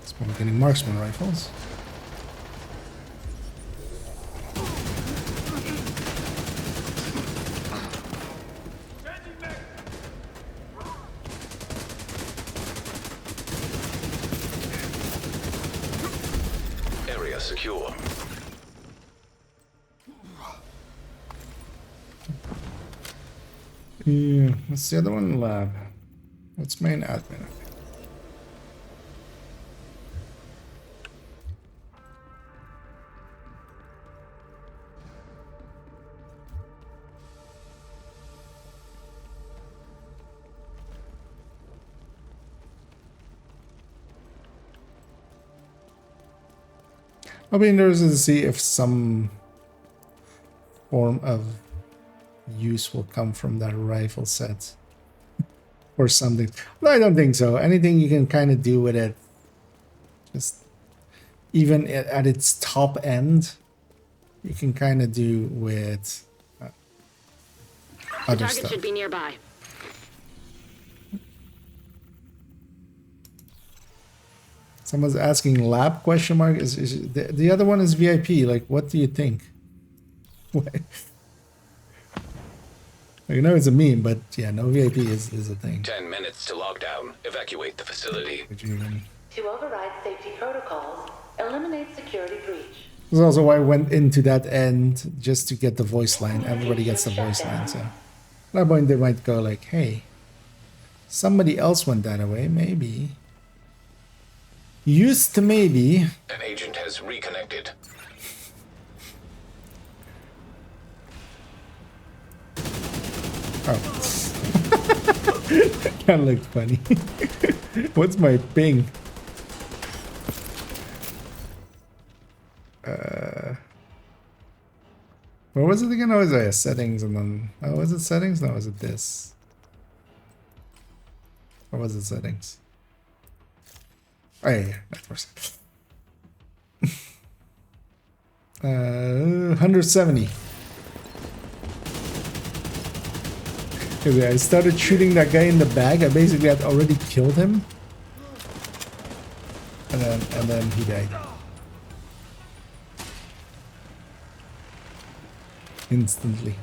So I'm getting marksman rifles. Area secure. Yeah, what's the other one? Lab. What's main admin? I'll be interested to see if some form of use will come from that rifle set or something. No, I don't think so. Anything you can kind of do with it, just even at its top end, you can kind of do with The other target stuff. should be nearby. Someone's asking lab question mark. Is the other one is VIP? Like, what do you think? What? You know it's a meme, but yeah, no VIP is a thing. 10 minutes to lockdown. Evacuate the facility. To override safety protocols, eliminate security breach. This is also why I went into that end just to get the voice line. Everybody gets the voice line, so at that point they might go like, "Hey, somebody else went that way, maybe." Used to maybe. An agent has reconnected. Oh, that looked funny. What's my ping? Where was it again? Oh, was it settings and then... Oh, was it settings? No, was it this? Or was it settings? Oh, yeah, that was it. 170. Okay, I started shooting that guy in the back. I basically had already killed him. And then he died. Instantly.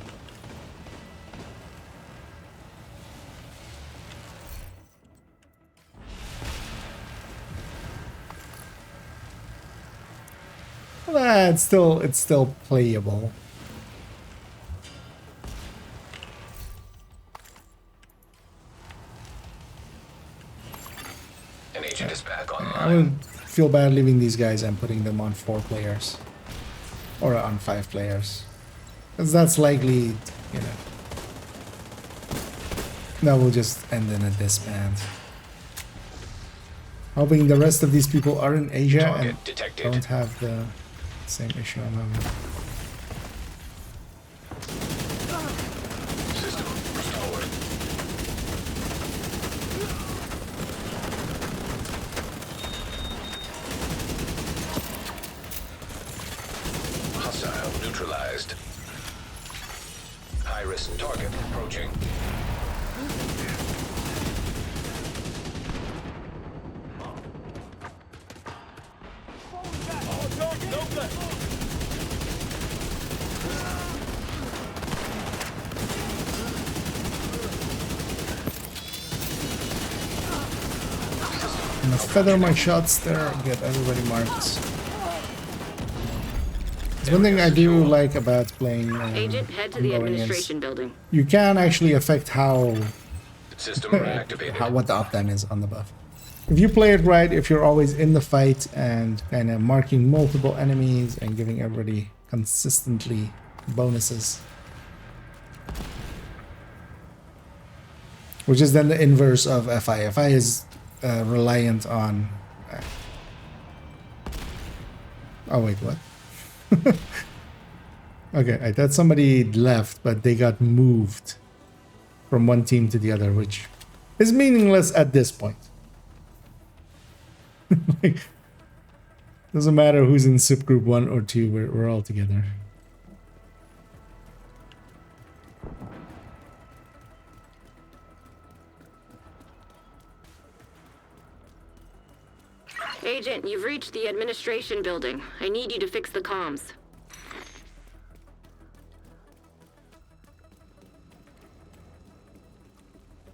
Well, it's still playable. An agent is back I online. would feel bad leaving these guys and putting them on 4 players. Or on 5 players. Because that's likely, you know. That will just end in a disband. Hoping the rest of these people are in Asia Target and detected. don't have the same issue I'm having. System restored. Hostile neutralized. High-risk target approaching. I'm gonna feather my shots there and get everybody marked. There's one thing I do like about playing Agent, head to the ongoing is administration building. you can actually affect how System reactivated. what the uptime is on the buff. If you play it right, if you're always in the fight and kind of marking multiple enemies and giving everybody consistently bonuses. Which is then the inverse of FI. FI is reliant on... Oh wait, what? Okay, I thought somebody left, but they got moved from one team to the other, which is meaningless at this point. Like, doesn't matter who's in subgroup 1 or 2, we're all together. Agent, you've reached the administration building. I need you to fix the comms.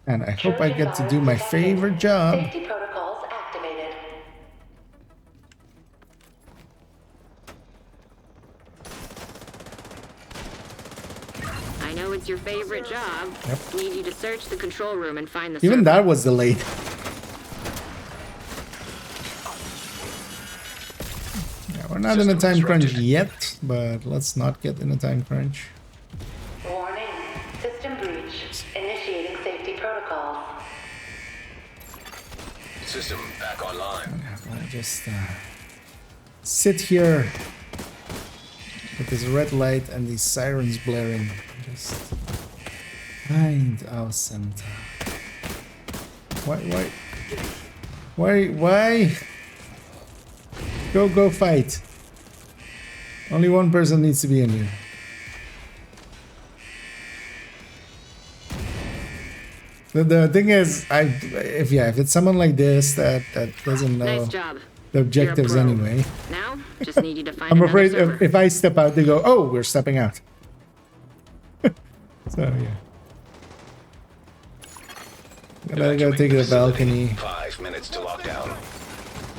And I hope I get to do my favorite job. Safety protocols activated. I know it's your favorite job. Yep. Need you to search the control room and find the Even server. that was delayed. Yeah, we're not in a time crunch yet, but let's not get in a time crunch. Warning. System breach. Initiating safety protocols. System back online. I'll just sit here with this red light and these sirens blaring. Just find our center. Why? Go fight. Only one person needs to be in here. The thing is, if it's someone like this that doesn't know Nice job. the objectives You're a pro. anyway, Now, just need you to find I'm another afraid server. if I step out, they go, "Oh, we're stepping out." So yeah, gotta go take the balcony. 5 minutes to lockdown.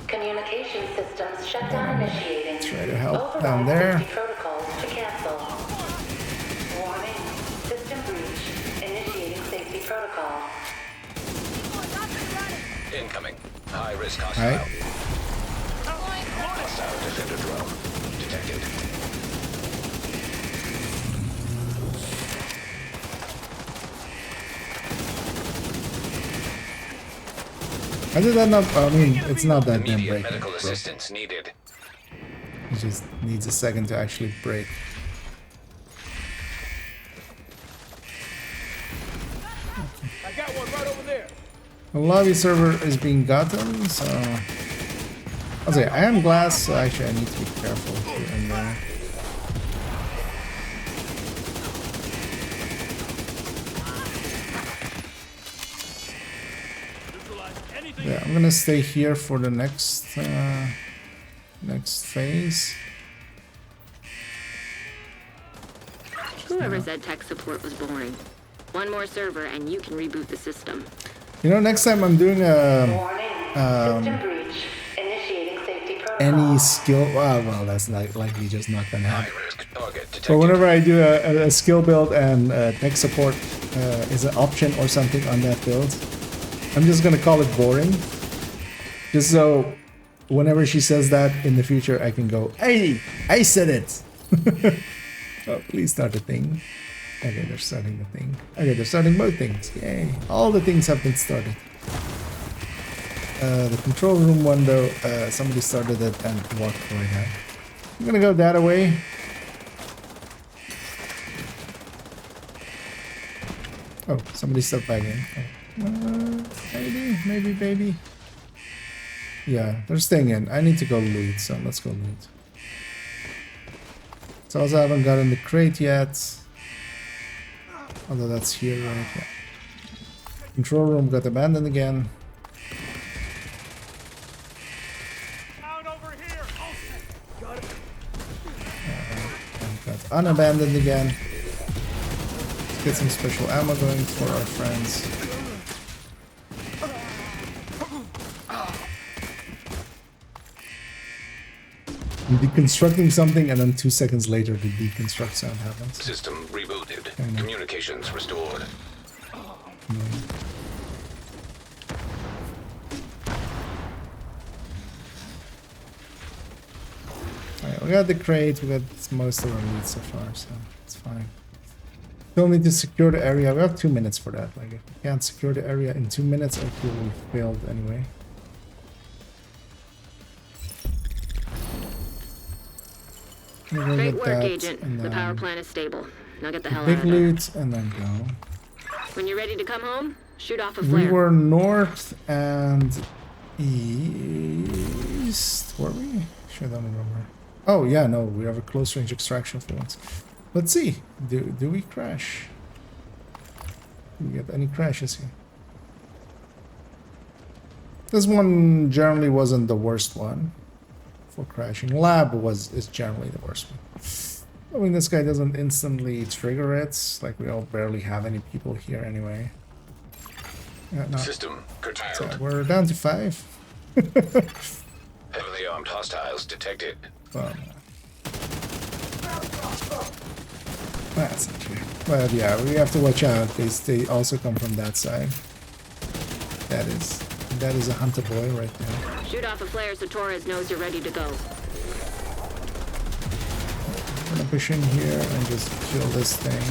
Communication systems shut down initiating. Try to help Override down there. safety protocols to cancel. Warning. System breach. Initiating safety protocol. Incoming. High risk hostile. Alright. Hostile defender drone detected. How did that not? I mean, it's not that damn Immediate breaking. medical Bro. assistance needed. It just needs a second to actually break. I got one right over there. The lobby server is being gotten, so I'll say I am glass, so actually I need to be careful here and there. Yeah, I'm gonna stay here for the next phase. Whoever said tech support was boring. One more server and you can reboot the system. You know, next time I'm doing Warning. System breach. Initiating safety protocol. any skill. Well, that's likely just not gonna High happen. risk target detected. But whenever I do a skill build and tech support is an option or something on that build, I'm just gonna call it boring. Just so whenever she says that in the future, I can go, "Hey, I said it." Oh, please start the thing. Okay, they're starting the thing. Okay, they're starting both things. Yay! All the things have been started. The control room one though, somebody started it and walked right out. I'm gonna go that away. Oh, somebody stepped back in. Oh. Maybe, baby. Yeah, they're staying in. I need to go loot, so let's go loot. So also I haven't gotten the crate yet. Although that's here, right? Yeah. Control room got abandoned again. Down over here. Got it. And got unabandoned again. Let's get some special ammo going for our friends. I'm deconstructing something and then 2 seconds later the deconstruct sound happens. System rebooted. know. Communications restored. Alright, we got the crate, we got most of our loot so far, so it's fine. Still need to secure the area. We have 2 minutes for that. Like, if we can't secure the area in 2 minutes, I feel we failed anyway. I'm gonna Great get work, that, Agent. and The power then plant is stable. Now get the hell out big of there. loot, and then go. When you're ready to come home, Shoot off a We flare. were north and east, were we? Sure, I don't remember. Oh yeah, no, we have a close range extraction for once. Let's see. Do we crash? Do we get any crashes here? This one generally wasn't the worst one for crashing. Lab is generally the worst one. I mean, this guy doesn't instantly trigger it. Like, we all barely have any people here anyway. No. System So curtailed. we're down to 5. Heavily armed hostiles detected. Well, that's not true. But yeah, we have to watch out because they also come from that side. That is a hunter boy right there. Shoot off a flare so Torres knows you're ready to go. I'm gonna push in here and just kill this thing.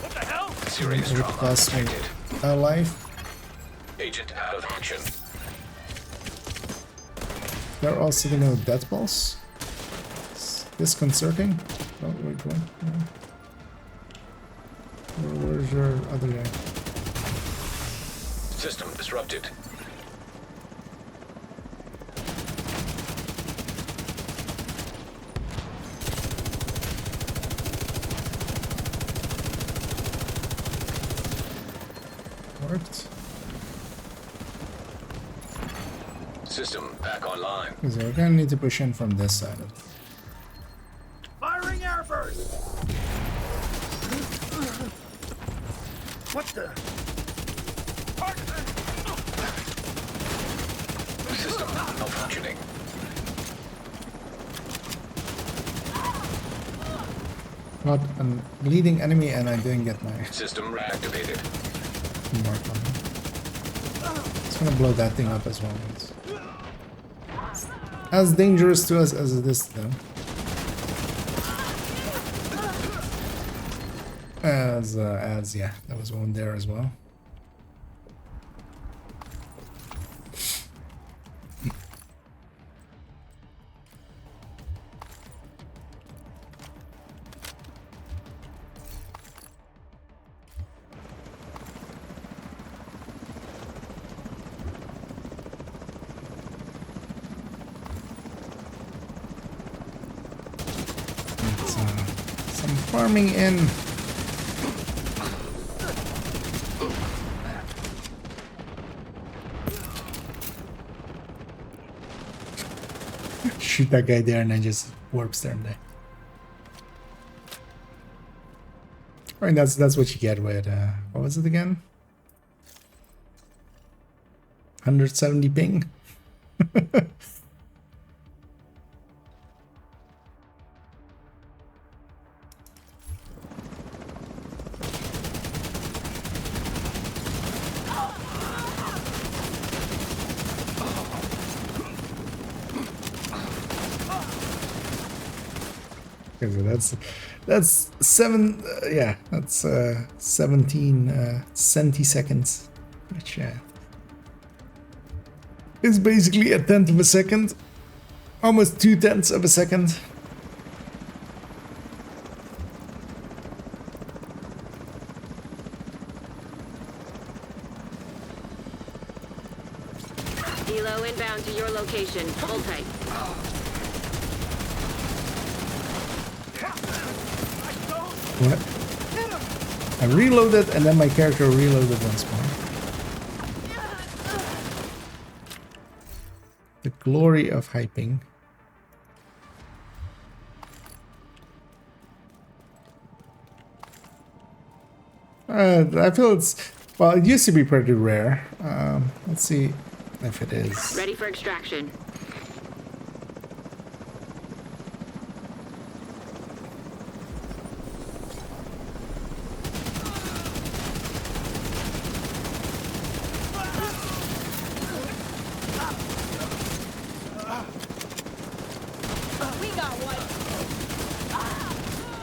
What the hell? Serious It would trauma cost me detected. a life. Agent out of action. They're all sitting on death balls. It's disconcerting. Oh, wait, what? No. Where's your other guy? System disrupted. Worked. System back online. So we're gonna need to push in from this side. Firing air burst! What the? System malfunctioning. Not a leading enemy, and I didn't get my System reactivated. mark on him. It's gonna blow that thing up as well. It's as dangerous to us as it is to them. As yeah, that was one there as well. It's, some farming in. Shoot that guy there and then just warps there and there. I mean, that's what you get with what was it again? 170 ping. Okay, so that's 17 centiseconds, which is basically a tenth of a second, almost 2/10 of a second. Helo inbound to your location. Hold tight. What? I reloaded and then my character reloaded once more. The glory of hyping. I feel it's, well, it used to be pretty rare. Let's see if it is. Ready for extraction.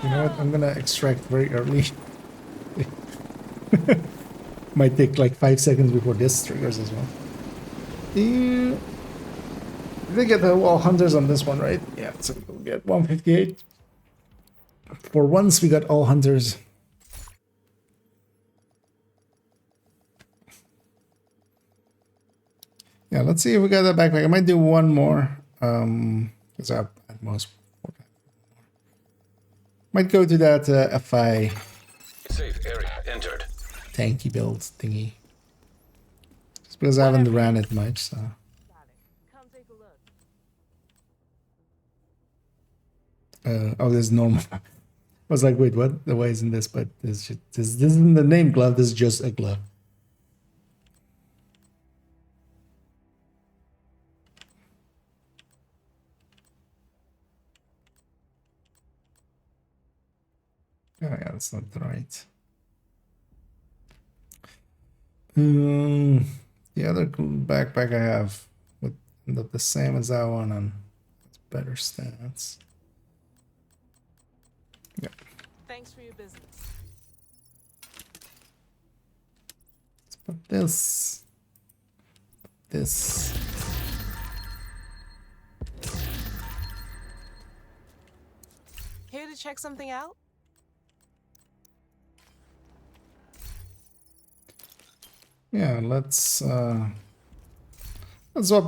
You know what? I'm gonna extract very early. Might take like 5 seconds before this triggers as well. Yeah. We get the all hunters on this one, right? Yeah, so we'll get 158. For once, we got all hunters. Yeah, let's see if we got that backpack. I might do one more. Because I have at most 4. Might go to that FI Safe area entered. tanky build thingy. Just because I haven't ran it much, so. Got it. Come take a look. Oh, there's normal. I was like, wait, what? Why isn't this? But this isn't the name glove. This is just a glove. Oh yeah, that's not right. The other backpack I have would end up the same as that one and it's better stats. Yep. Thanks for your business. Let's put this. This. Here to check something out? Yeah, let's swap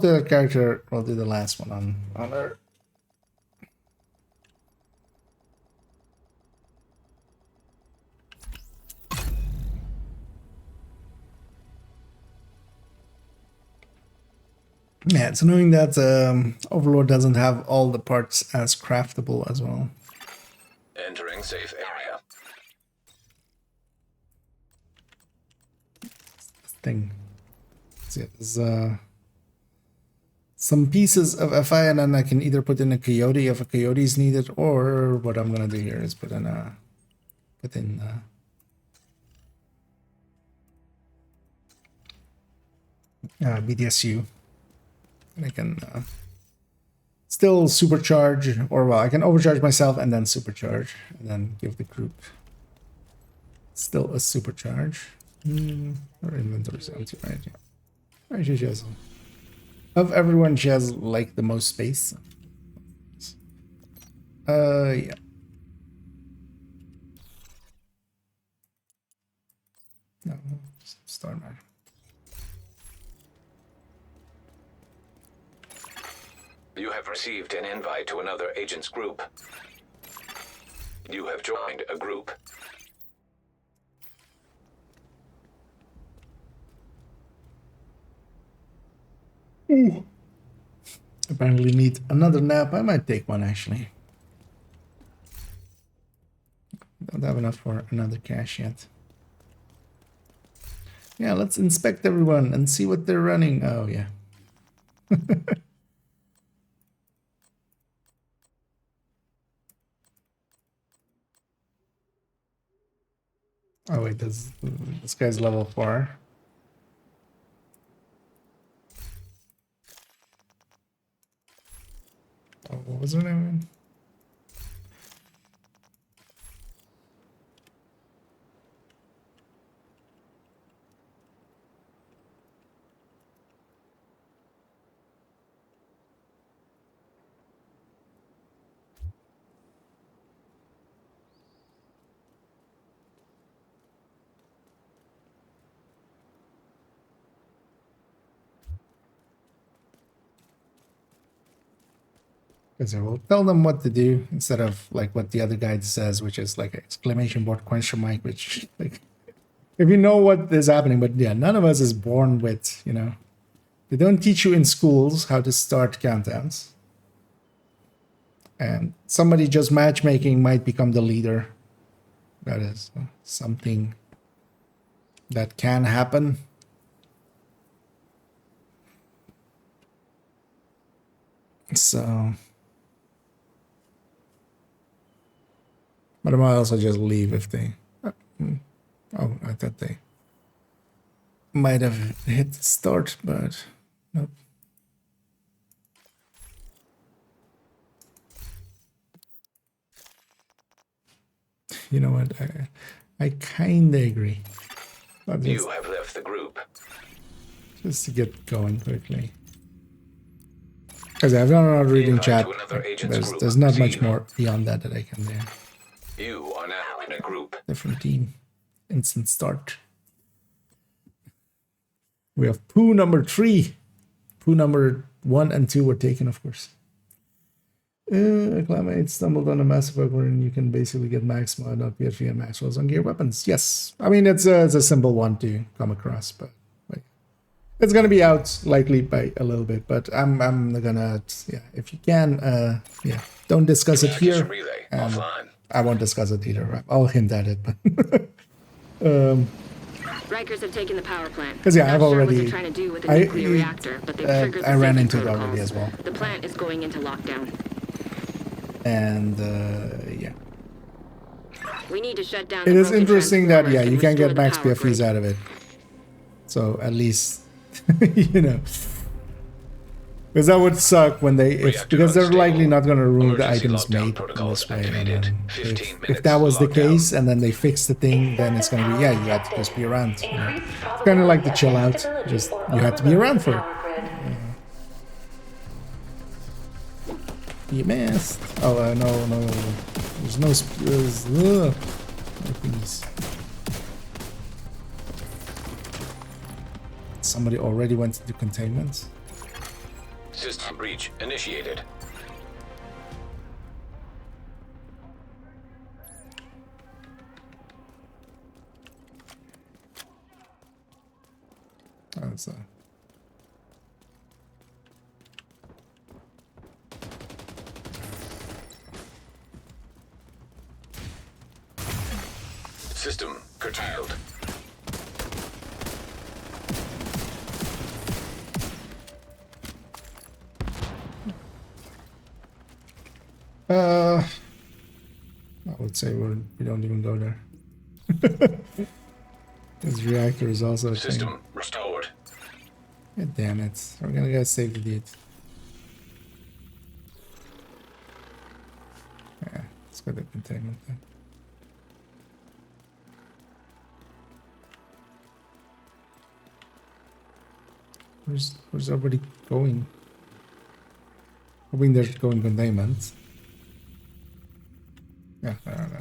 the character. We'll do the last one on her. Yeah, it's annoying that Overlord doesn't have all the parts as craftable as well. Entering safe area. Thing. So yeah, there's some pieces of FI, and then I can either put in a coyote if a coyote is needed, or what I'm gonna do here is put in BDSU, and I can still supercharge, or well, I can overcharge myself and then supercharge, and then give the group still a supercharge. Her inventory's empty, right? Yeah. Actually, she has. Of everyone, she has like the most space. Yeah. No, start my. You have received an invite to another agent's group. You have joined a group. Ooh. Apparently need another nap. I might take one actually. Don't have enough for another cache yet. Yeah, let's inspect everyone and see what they're running. Oh yeah. Oh wait, this guy's level 4. Oh, what was her name? Because I will tell them what to do instead of like what the other guy says, which is like exclamation mark, question mark, which like if you know what is happening, but yeah, none of us is born with, you know. They don't teach you in schools how to start countdowns. And somebody just matchmaking might become the leader. That is something that can happen. So, but I might also just leave if they. Oh, I thought they might have hit start, but nope. You know what? I kind of agree. You have left the group. Just to get going quickly. Because I've not reading chat. There's not much more beyond that I can do. You are now in a group. Different team. Instant start. We have poo number 3. Poo number 1 and 2 were taken, of course. Acclimate stumbled on a massive bug wherein you can basically get max mod, not PFV and max rolls on gear weapons. Yes, I mean it's a simple one to come across, but like, it's gonna be out likely by a little bit. But I'm gonna if you can don't discuss it here. Relay And offline. I won't discuss it either. I'll hint at it, but Rikers have taken the power plant. 'Cause, yeah, Not I've sure already- what they're trying to do with the nuclear reactor, but they've triggered the I ran safety into it protocols. already as well. The plant is going into lockdown. And We need to shut down. it the is broken interesting that transformers you and can restore get the max power PFVs grid. out of it. So at least because that would suck when they because they're likely not going to remove the Emergency items lockdown made in protocols this way. And activated. then 15 if that was the minutes lockdown. case and then they fix the thing, then it's going to be you have to just be around. You know? It's kind of like the chill out. Just you have to be around for it. You missed. Oh no. There's no. No, please. Somebody already went into containment. System breach initiated. Oh, that's System curtailed. I would say we don't even go there. This reactor is also a thing. System restored. God damn it. We're gonna get save the deed. Yeah, let's go to containment then. Where's everybody going? Hoping they're going containment. Yeah, I don't know.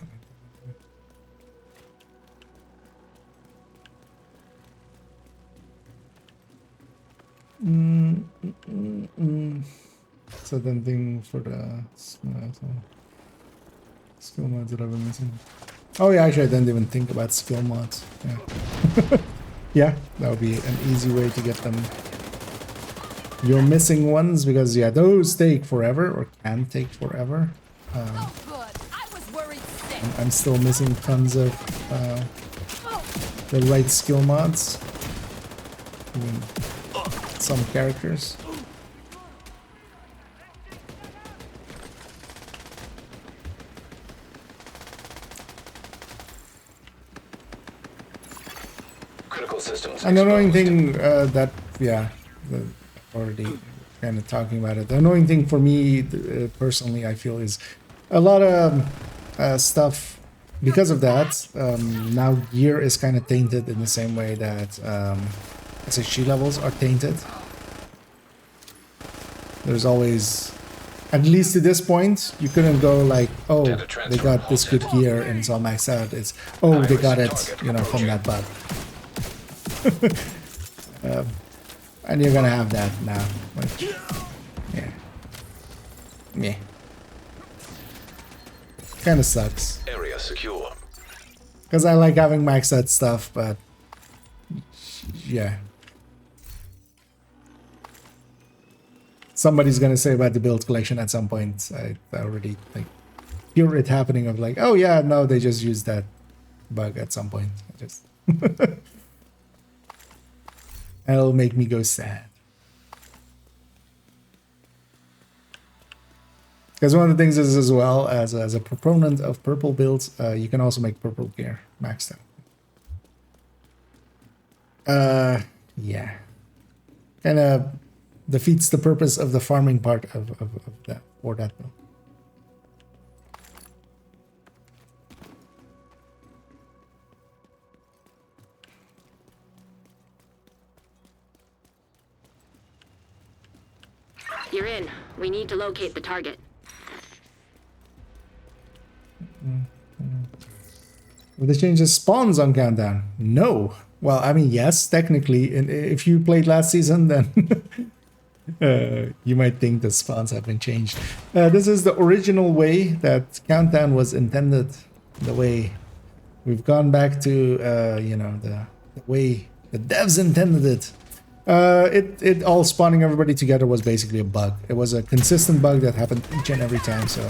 So then thing for the skill mods that I've been missing. Oh yeah, actually I didn't even think about skill mods. Yeah. Yeah, that would be an easy way to get them. Your missing ones, because yeah, those take forever or can take forever. Oh, good. I was worried sick. I'm still missing tons of the right skill mods. I mean, some characters. Critical systems. And the annoying exposed. thing that already kind of talking about it. The annoying thing for me personally, I feel, is a lot of stuff because of that. Now gear is kind of tainted in the same way that SHG levels are tainted. There's always, at least to this point, you couldn't go like, oh, they got this good gear and it's all maxed out. It's, oh, they got it, you know, from that bug. And you're gonna have that now. Like, yeah. Kind of sucks. Area secure. Because I like having maxed out stuff, but yeah. Somebody's gonna say about the build collection at some point. I already like hear it happening of like, oh yeah, no, they just used that bug at some point. I just it'll make me go sad. Because one of the things is as well as a proponent of purple builds, you can also make purple gear maxed out. Yeah. Kind of defeats the purpose of the farming part of that for that build. You're in. We need to locate the target. Will they change the spawns on Countdown? No. Well, I mean, yes, technically. If you played last season, then You might think the spawns have been changed. This is the original way that Countdown was intended. The way we've gone back to, you know, the way the devs intended it. It all spawning everybody together was basically a bug. It was a consistent bug that happened each and every time, so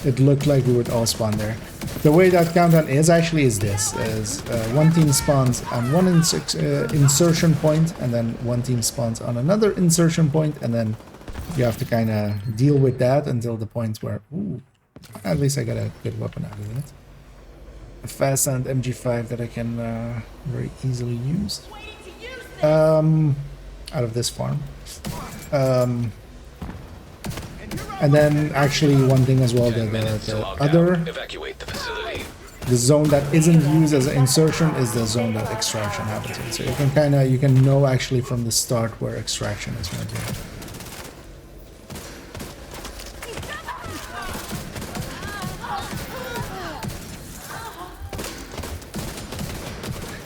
it looked like we would all spawn there. The way that Countdown is actually is this: is one team spawns on one insertion point, and then one team spawns on another insertion point, and then you have to kind of deal with that until the point where, ooh, at least I got a good weapon out of it. A fast sound MG5 that I can very easily use. Out of this farm. And then actually one thing as well, the other, Evacuate the facility. the zone that isn't used as an insertion is the zone that extraction happens in. So you can you can know actually from the start where extraction is going to be.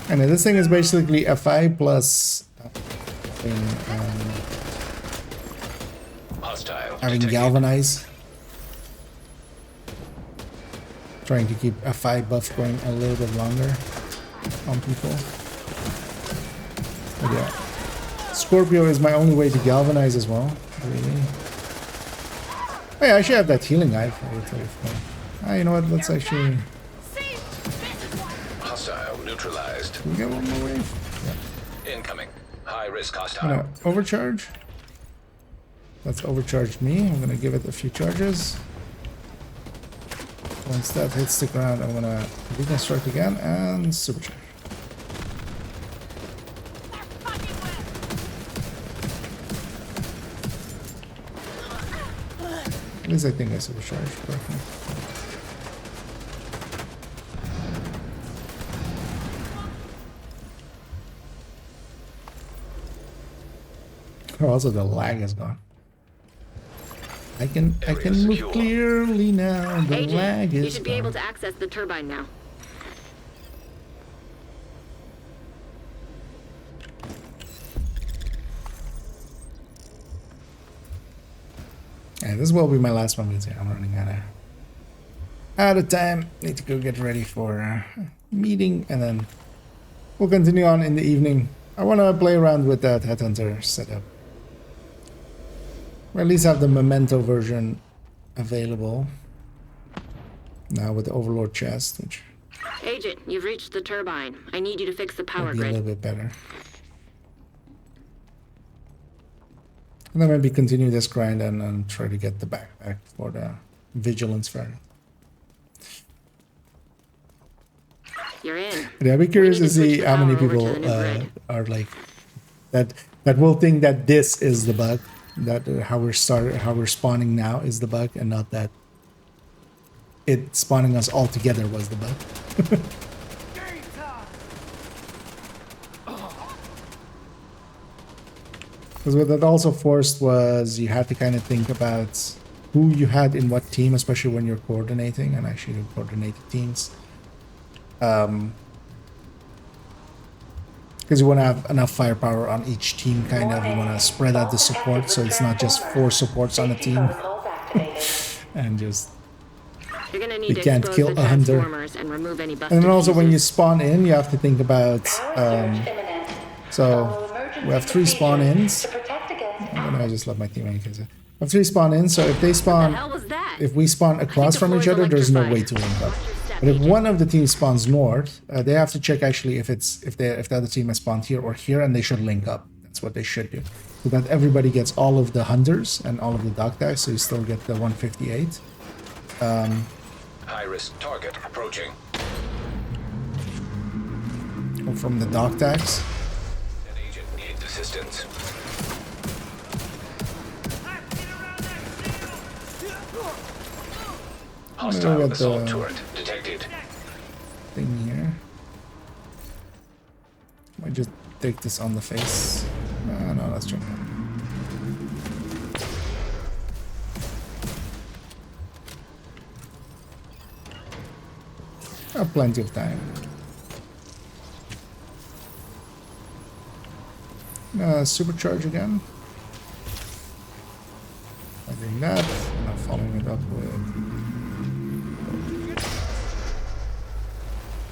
And this thing is basically FI plus having galvanize, trying to keep FI buff going a little bit longer on people. But yeah, Scorpio is my only way to galvanize as well. Really. Hey, I should have that healing eye for it. You know what? Let's actually. Hostile neutralized. Can we get one more wave? Yeah. Incoming. High risk I'm hostile. gonna overcharge. That's overcharged me. I'm gonna give it a few charges. Once that hits the ground, I'm gonna deconstruct again and supercharge. At least I think I supercharged. Perfect. Oh, also the lag is gone. I can move clearly now. The Agent, lag is you should be gone. able to access the turbine now. Yeah, this will be my last one because I'm running out of time. Need to go get ready for a meeting, and then we'll continue on in the evening. I want to play around with that Headhunter setup. Or at least have the Memento version available. Now with the Overlord chest, which Agent, you've reached the turbine. I need you to fix the power will be a grid. little bit better. And then maybe continue this grind and try to get the backpack for the Vigilance variant. You're in. But yeah, I'd be curious We to need to see switch how the many power over people to the new grid. are like that will think that this is the bug, that how we're spawning now is the bug, and not that it spawning us all together was the bug. Because what that also forced was you had to kind of think about who you had in what team, especially when you're coordinating, and actually you coordinated teams. Because you want to have enough firepower on each team, kind of. You want to spread out the support, so it's not just 4 supports on a team. And just... You're gonna need You to can't expose kill the a hunter. transformers and remove any busted And then also when you fuses. spawn in, you have to think about... so we have 3 spawn-ins. I'm gonna just let my teammate use it. We have 3 spawn-ins, so if they What the spawn... hell was that? If we spawn across the from each floor is other, there's no way electrified. to link up. Watch your step, But if Agent. one of the teams spawns north, they have to check actually if the other team has spawned here or here, and they should link up. That's what they should do, so that everybody gets all of the hunters and all of the dog tags, so you still get the 158. High risk target approaching. From the dog tags. An agent needs assistance. Hostile get assault the- turret detected. Thing here. I just take this on the face. No, let's try that. I have plenty of time. Supercharge again. following it up with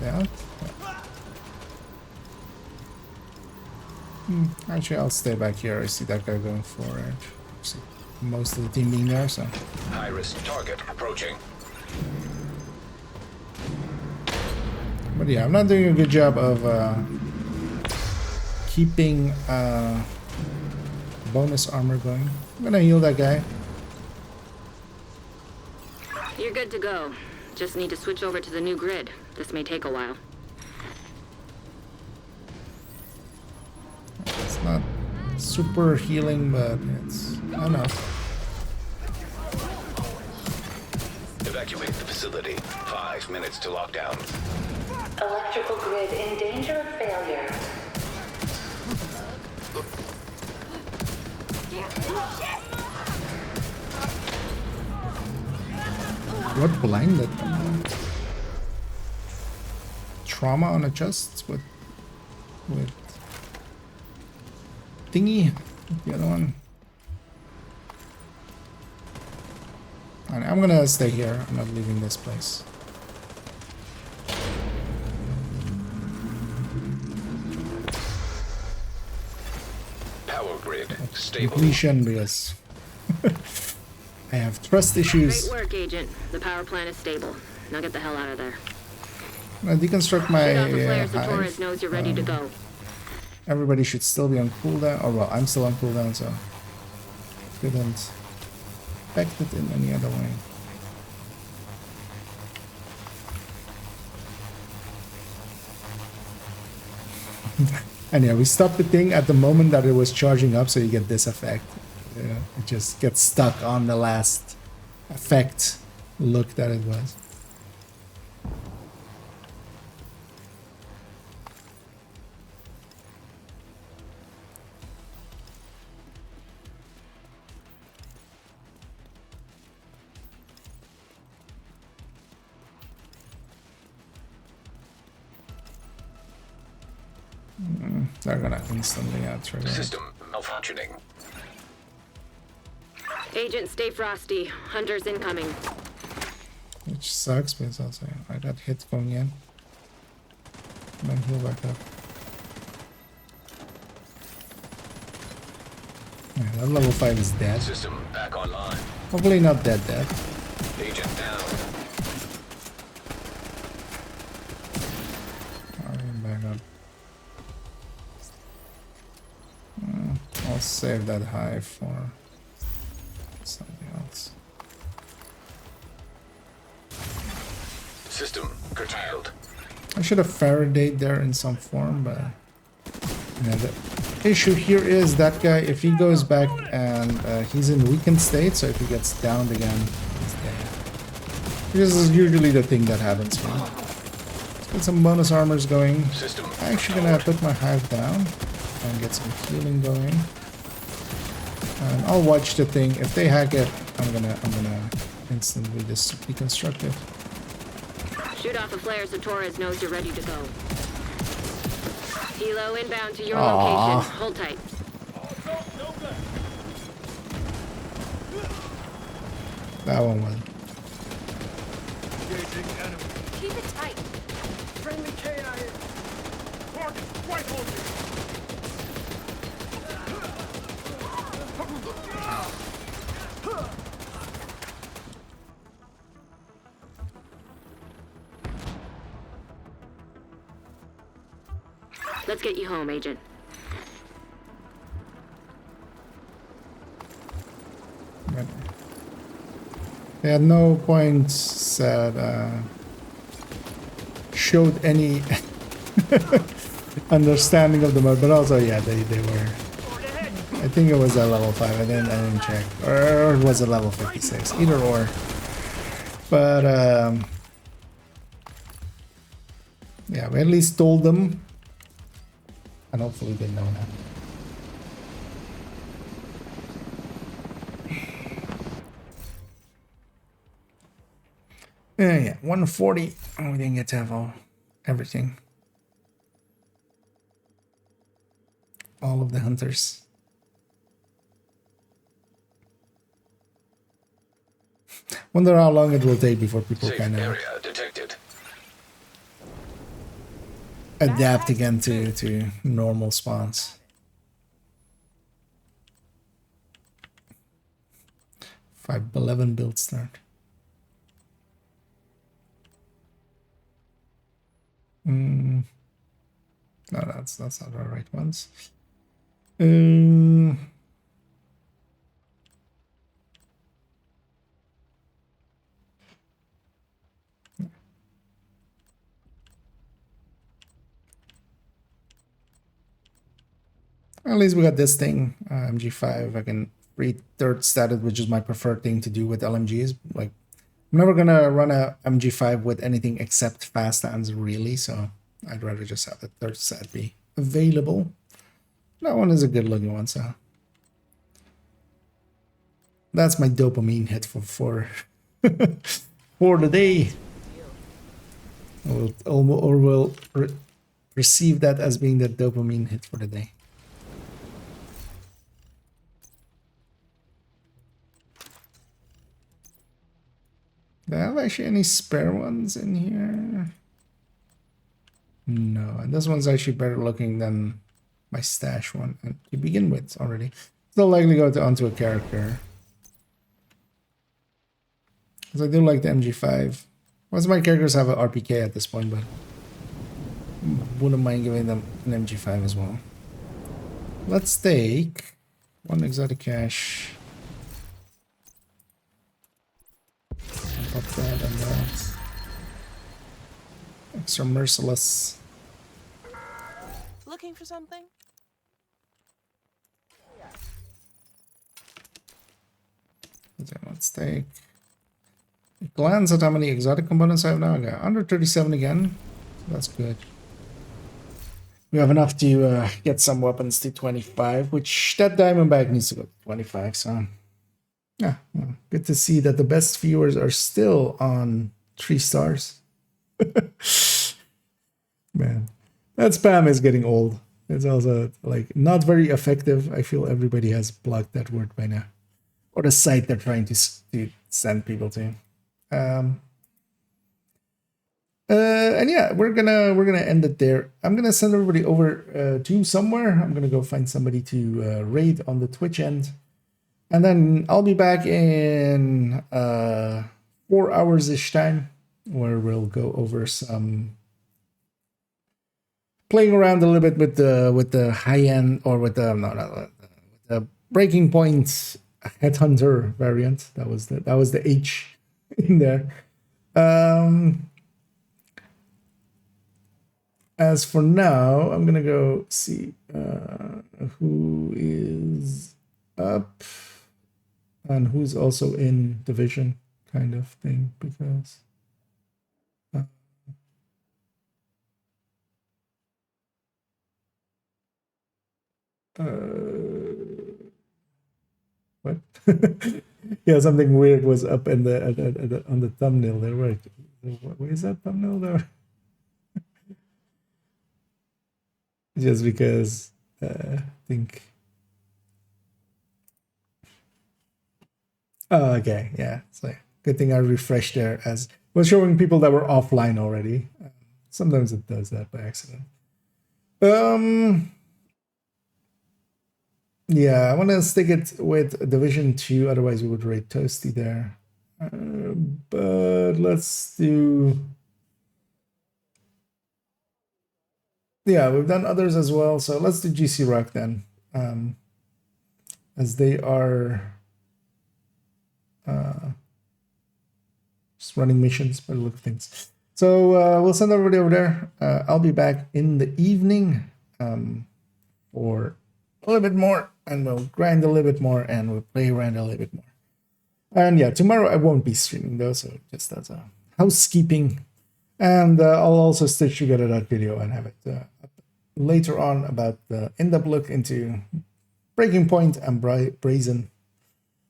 that. Actually, I'll stay back here. I see that guy going for it. See most of the team being there, so. High-risk target approaching. But yeah, I'm not doing a good job of keeping bonus armor going. I'm gonna heal that guy. You're good to go. Just need to switch over to the new grid. This may take a while. It's not super healing, but it's enough. Evacuate the facility. 5 minutes to lockdown. Electrical grid in danger of failure. What blinded them? Trauma on a chest with thingy. The other one. And I'm gonna stay here. I'm not leaving this place. Power grid stable. Completion, because I have trust issues. Great work, Agent. The power plant is stable. Now get the hell out of there. I deconstruct my Shoot off the flares so Torres hive. knows you're ready to go. Everybody should still be on cooldown. Oh well, I'm still on cooldown, so couldn't affect it in any other way. And yeah, we stopped the thing at the moment that it was charging up, so you get this effect. Yeah, it just gets stuck on the last effect look that it was. They're gonna instantly trigger. System malfunctioning. Agent, stay frosty. Hunters incoming. Which sucks because also I got hit going in. And then heal back up. Yeah, that level 5 is dead. System back online. Hopefully not dead. Agent down. Alright, back up. I'll save that hive for something else. System curtailed. I should have Faradayed there in some form, but yeah, the issue here is that guy, if he goes back and he's in weakened state, so if he gets downed again, he's dead. This is usually the thing that happens here. Let's get some bonus armors going. System I'm actually gonna put my hive down and get some healing going. And I'll watch the thing. If they hack it, I'm gonna instantly just deconstruct it. Shoot off a flare so Torres knows you're ready to go. Helo inbound to your Aww. location. Hold tight. That one was. Keep it tight. Friendly KIA. Target right on me. Let's get you home, Agent. But they had no points said showed any understanding of the mode, but also yeah, they were. I think it was at level 5. I didn't check, or it was a level 56. Either or. But yeah, we at least told them, and hopefully they know that. Yeah, 140. Oh, we didn't get to have everything. All of the hunters. Wonder how long it will take before people Safe kind of area detected. adapt again to normal spawns. 511 build start. No, that's not the right ones. At least we got this thing, MG5. I can read third status, which is my preferred thing to do with LMGs. Like, I'm never gonna run a MG5 with anything except fast hands, really. So I'd rather just have the third stat be available. That one is a good looking one, so that's my dopamine hit for for the day. We'll receive that as being the dopamine hit for the day. Do I have actually any spare ones in here? No, and this one's actually better looking than my stash one to begin with already. Still likely go onto a character. Because I do like the MG5. Most of my characters have an RPK at this point, but wouldn't mind giving them an MG5 as well. Let's take one exotic cache. Pop that and that. Extra merciless. Looking for something? Let's take a glance at how many exotic components I have now. I got 137 again. So that's good. We have enough to get some weapons to 25, which that diamond bag needs to go to 25. So yeah, well, good to see that the best viewers are still on 3 stars. Man, that spam is getting old. It's also like not very effective. I feel everybody has blocked that word by now, or the site they're trying to send people to. And yeah, we're gonna end it there. I'm gonna send everybody over to somewhere. I'm gonna go find somebody to raid on the Twitch end. And then I'll be back in 4 hours-ish time, where we'll go over some playing around a little bit with the high end, or with the with the breaking point headhunter variant. That was the H in there. As for now, I'm gonna go see who is up and who's also in division, kind of thing, because what? Yeah, something weird was up in the on the thumbnail there. Right? Where is that thumbnail there? Just because I think. Oh, okay, yeah. So good thing I refreshed there, as was showing people that were offline already. Sometimes it does that by accident. Yeah, I want to stick it with Division 2, otherwise we would rate Toasty there. But let's do... Yeah, we've done others as well, so let's do GC Rock then. As they are just running missions by the look of things. So we'll send everybody over there. I'll be back in the evening for a little bit more, and we'll grind a little bit more, and we'll play around a little bit more. And yeah, tomorrow I won't be streaming though, so just as a housekeeping. And I'll also stitch together that video and have it later on about the in-depth look into Breaking Point and Brazen.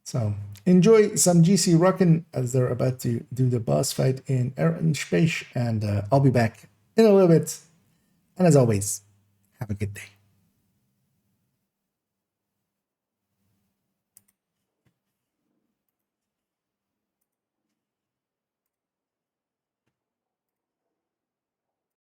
So enjoy some GC Rockin' as they're about to do the boss fight in Air and Space, and I'll be back in a little bit. And as always, have a good day.